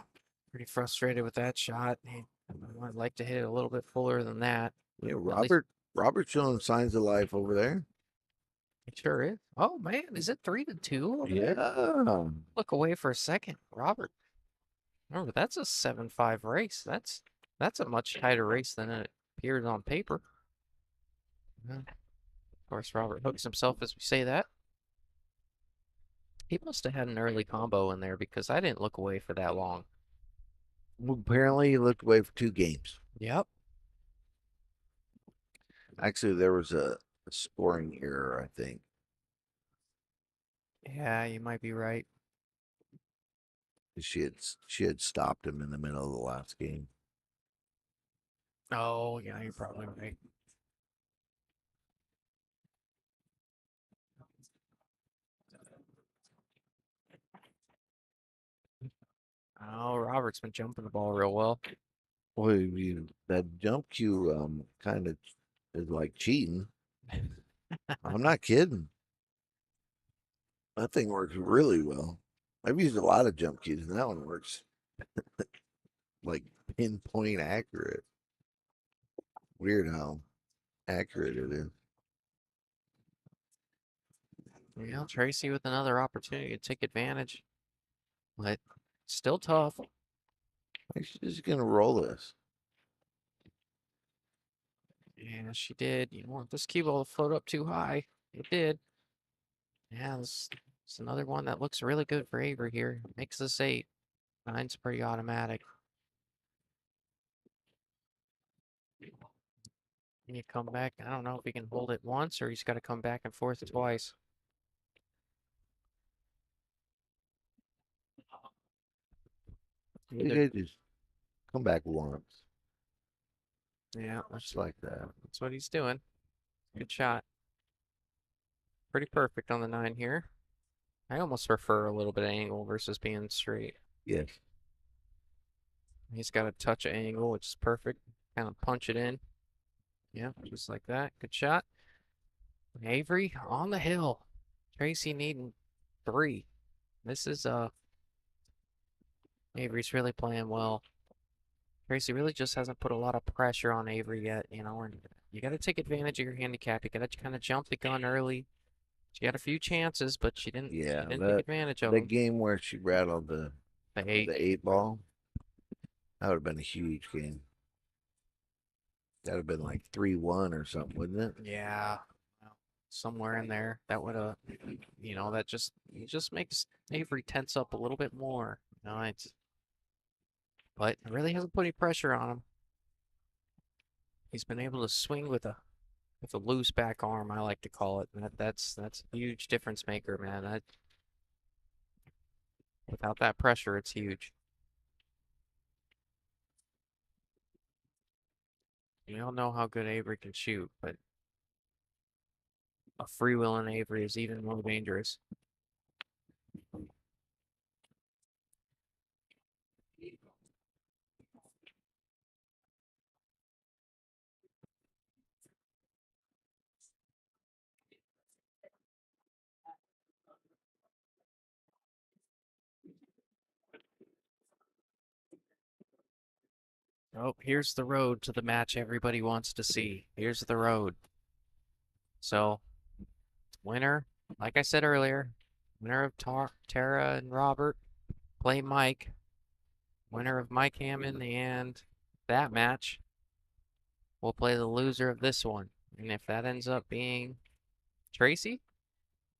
pretty frustrated with that shot. I'd like to hit it a little bit fuller than that. Yeah, least- Robert's showing signs of life over there. It sure is. Oh man, is it 3-2? Yeah. Look away for a second, Robert. Remember, that's a 7-5 race. That's a much tighter race than it appears on paper. Of course, Robert hooks himself as we say that. He must have had an early combo in there because I didn't look away for that long. Apparently, he looked away for 2 games. Yep. Actually, there was a scoring error, I think. Yeah, you might be right. She had stopped him in the middle of the last game. Oh, yeah, you're probably right. Oh, Robert's been jumping the ball real well. Boy, that jump cue kind of is like cheating. I'm not kidding. That thing works really well. I've used a lot of jump cues, and that one works like pinpoint accurate. Weird how accurate it is. Yeah, Tracy with another opportunity to take advantage. But still tough. She's just gonna roll this. Yeah, she did. You don't want this cue ball to float up too high. It did. Yeah, this is another one that looks really good for Avery here. Makes this 8. 9's pretty automatic. Can you come back? I don't know if he can hold it once or he's got to come back and forth twice. You guys just come back once. Yeah, Just like that. that's what he's doing. Good shot. Pretty perfect on the 9 here. I almost prefer a little bit of angle versus being straight. Yes. He's got a touch of angle, which is perfect. Kind of punch it in. Yeah, just like that. Good shot. Avery on the hill. Tracy needing 3. This is Avery's really playing well. Tracy really just hasn't put a lot of pressure on Avery yet, and you got to take advantage of your handicap. You got to kind of jump the gun early. She had a few chances, but she didn't. Yeah, She didn't take advantage of that them. game where she rattled The 8. the 8 ball, that would have been a huge game. That would have been like 3-1 or something, wouldn't it? Yeah, well, somewhere in there. That would that just makes Avery tense up a little bit more. But it really hasn't put any pressure on him. He's been able to swing with a loose back arm, I like to call it. That's a huge difference maker, man. Without that pressure, it's huge. We all know how good Avery can shoot, but a freewheeling Avery is even more dangerous. Oh, here's the road to the match everybody wants to see. Here's the road. So, winner, like I said earlier, winner of Tara and Robert play Mike. Winner of Mike Hammond and that match will play the loser of this one. And if that ends up being Tracy,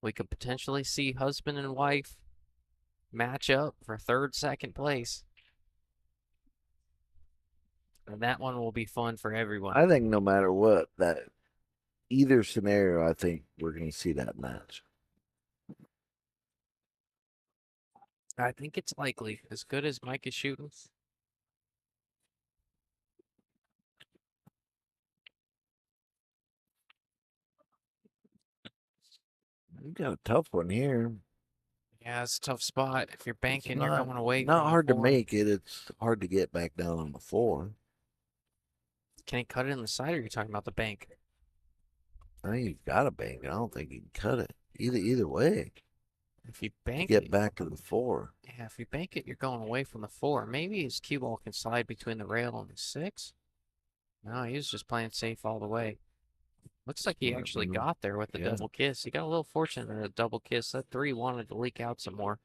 we could potentially see husband and wife match up for third, second place. And that one will be fun for everyone. I think no matter what, that either scenario, I think we're going to see that match. I think it's likely. As good as Mike is shooting. You got a tough one here. Yeah, it's a tough spot. If you're banking, you're not, going away. Not from the hard to four. make it. It's hard to get back down on the floor. Can he cut it in the side, or are you talking about the bank? I think you've got to bank it. I don't think you can cut it. Either way. If you To bank get it, back to the 4. yeah, if you bank it, you're going away from the 4. Maybe his cue ball can slide between the rail and the 6. No, he was just playing safe all the way. Looks like he actually got there with the Yeah. double kiss. He got a little fortunate in a double kiss. That 3 wanted to leak out some more.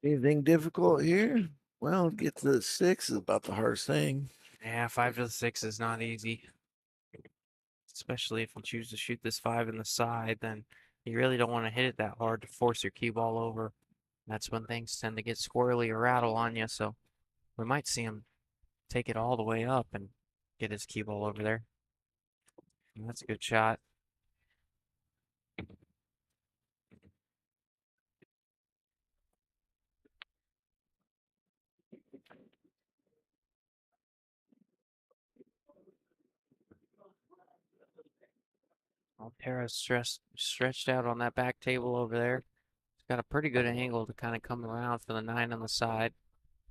Anything difficult here? Well, get to the 6 is about the hardest thing. Yeah, 5 to the 6 is not easy. Especially if you choose to shoot this 5 in the side, then you really don't want to hit it that hard to force your cue ball over. That's when things tend to get squirrely or rattle on you. So we might see him take it all the way up and get his cue ball over there. And that's a good shot. Altera's stretched out on that back table over there. He's got a pretty good angle to kind of come around for the 9 on the side.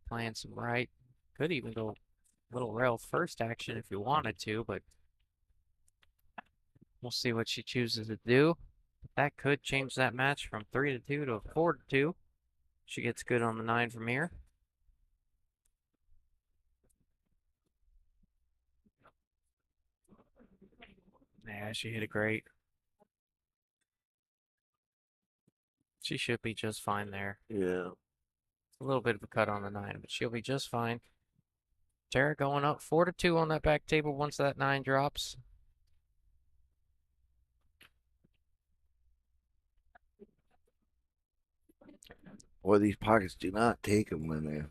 Playing some right. Could even go little rail first action if you wanted to, but we'll see what she chooses to do. That could change that match from 3 to 2 to 4 to 2. She gets good on the 9 from here. Yeah, she hit it great. She should be just fine there. Yeah. A little bit of a cut on the 9, but she'll be just fine. Tara going up 4-2 on that back table once that 9 drops. Boy, these pockets do not take them when they're.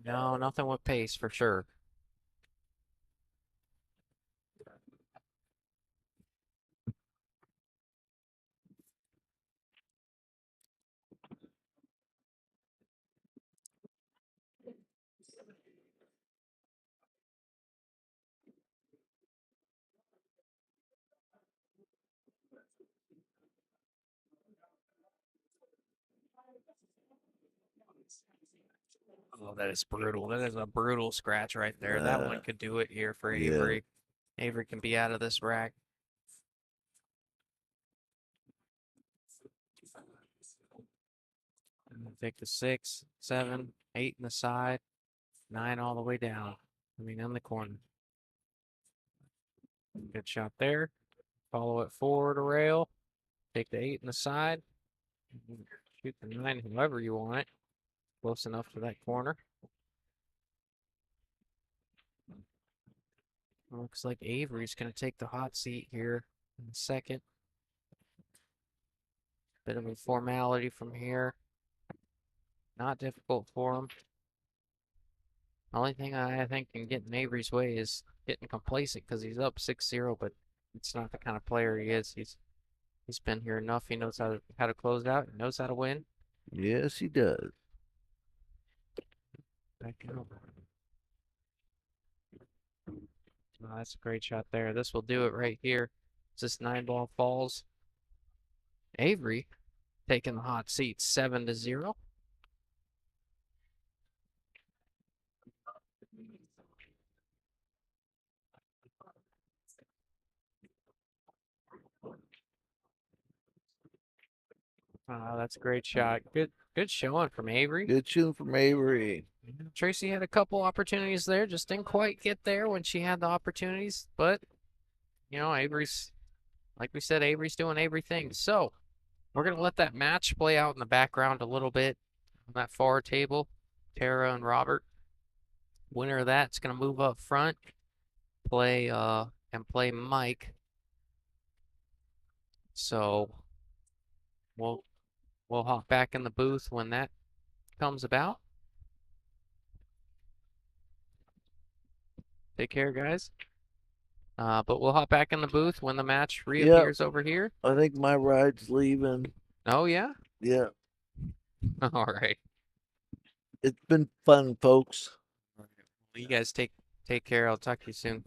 No, nothing with pace for sure. Oh, that is brutal. That is a brutal scratch right there. That one could do it here for yeah. Avery. Avery can be out of this rack. And we'll take the 6, 7, 8 in the side, 9 all the way down. I mean, in the corner. Good shot there. Follow it forward a rail. Take the 8 in the side. Shoot the 9 however you want it. Close enough to that corner. Looks like Avery's going to take the hot seat here in a second. Bit of a formality from here. Not difficult for him. Only thing I think can get in Avery's way is getting complacent because he's up 6-0, but it's not the kind of player he is. He's been here enough. He knows how to close out. He knows how to win. Yes, he does. Back out. Oh, that's a great shot there. This will do it right here. This 9-ball falls. Avery taking the hot seat 7-0. Oh, that's a great shot. Good showing from Avery. Good shooting from Avery. Tracy had a couple opportunities there, just didn't quite get there when she had the opportunities. But, you know, Avery's, like we said, Avery's doing Avery things. So, we're going to let that match play out in the background a little bit on that far table. Tara and Robert. Winner of that's going to move up front, play Mike. So, we'll hop back in the booth when that comes about. Take care, guys. But we'll hop back in the booth when the match reappears over here. I think my ride's leaving. Oh, yeah? Yeah. All right. It's been fun, folks. You guys take care. I'll talk to you soon.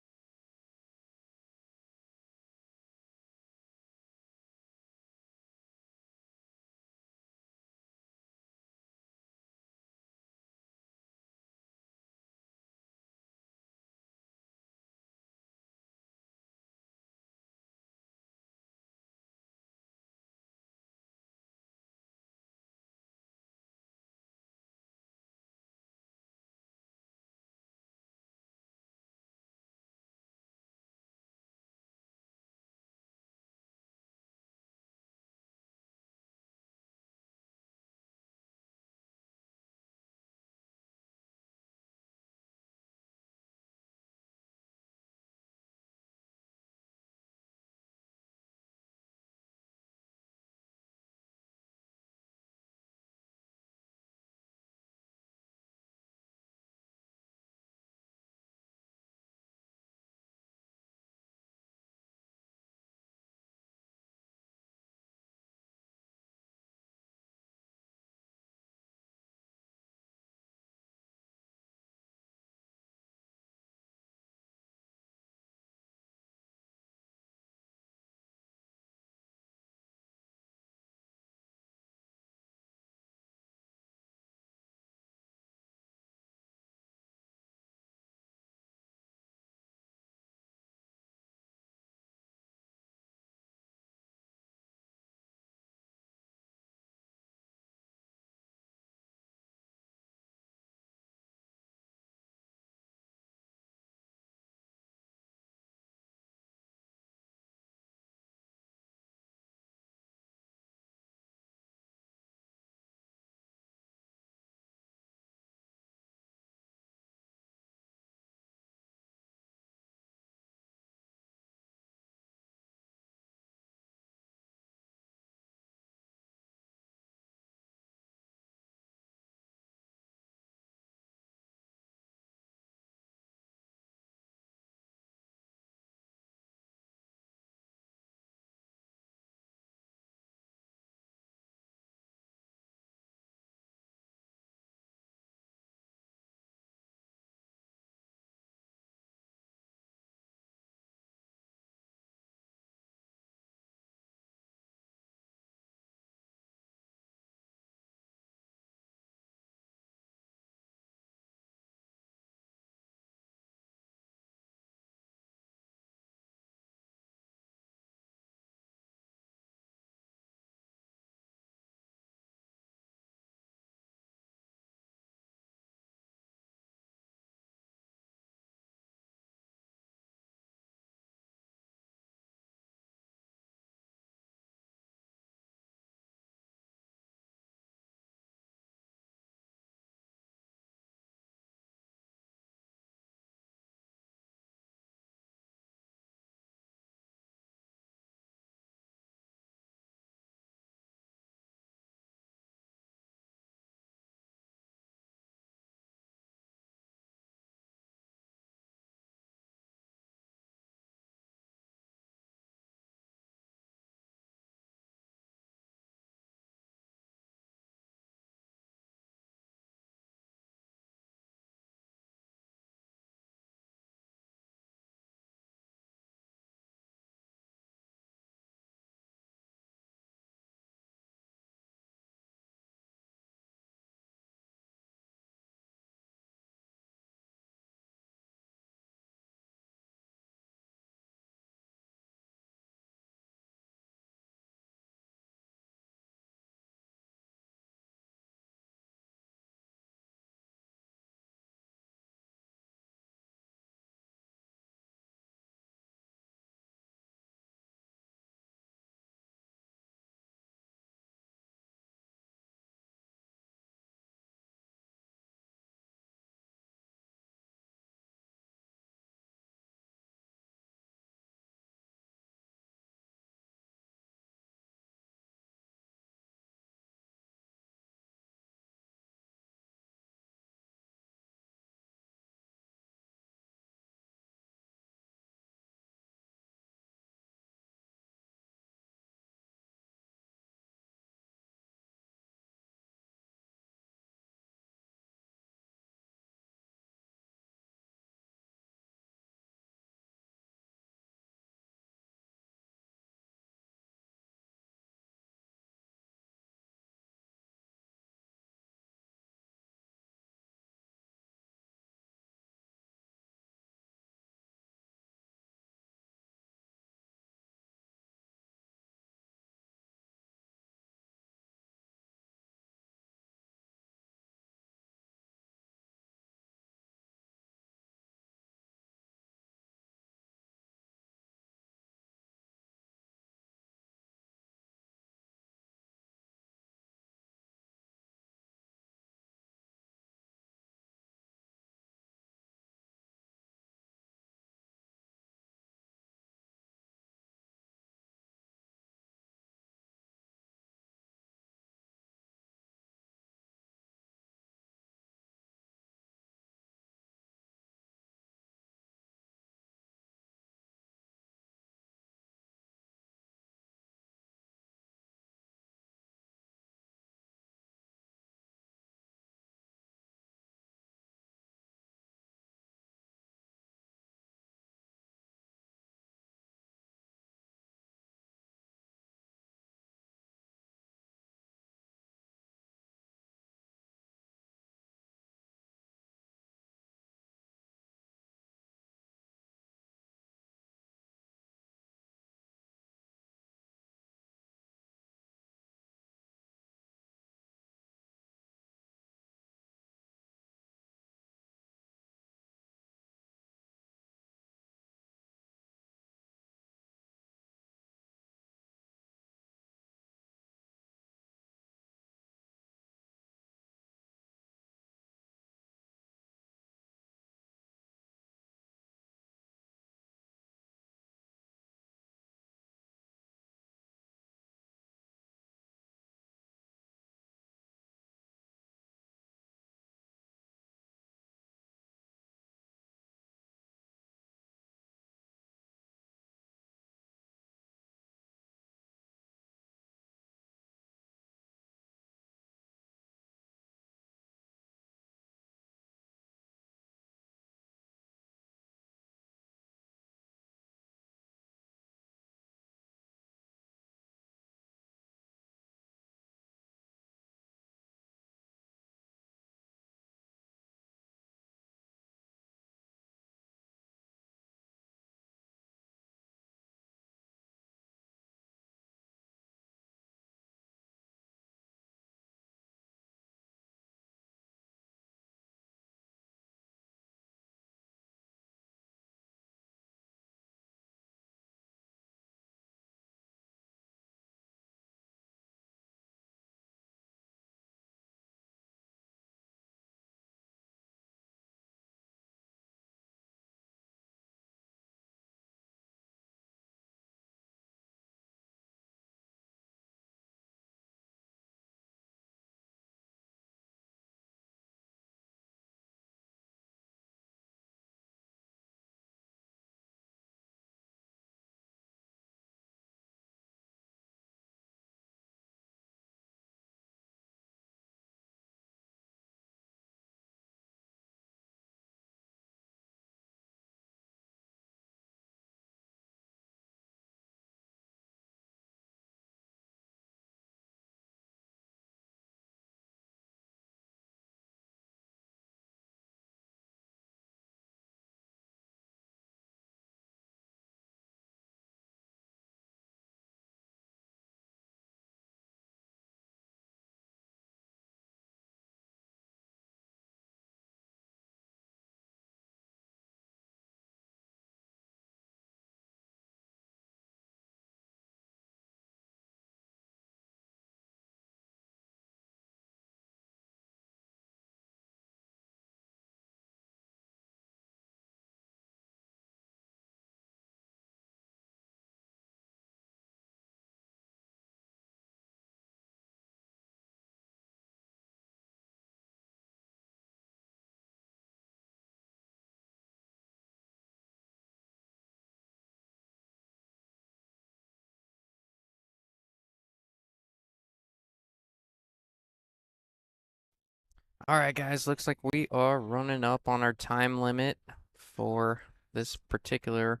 All right, guys, looks like we are running up on our time limit for this particular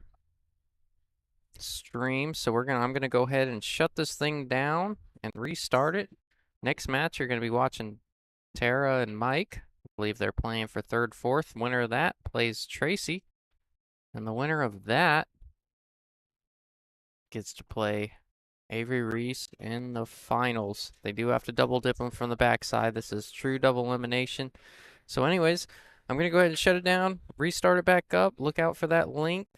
stream. So I'm gonna go ahead and shut this thing down and restart it. Next match, you're gonna be watching Tara and Mike. I believe they're playing for third, fourth. Winner of that plays Tracy. And the winner of that gets to play Avery Reese in the finals. They do have to double dip them from the backside. This is true double elimination. So anyways, I'm going to go ahead and shut it down, restart it back up. Look out for that link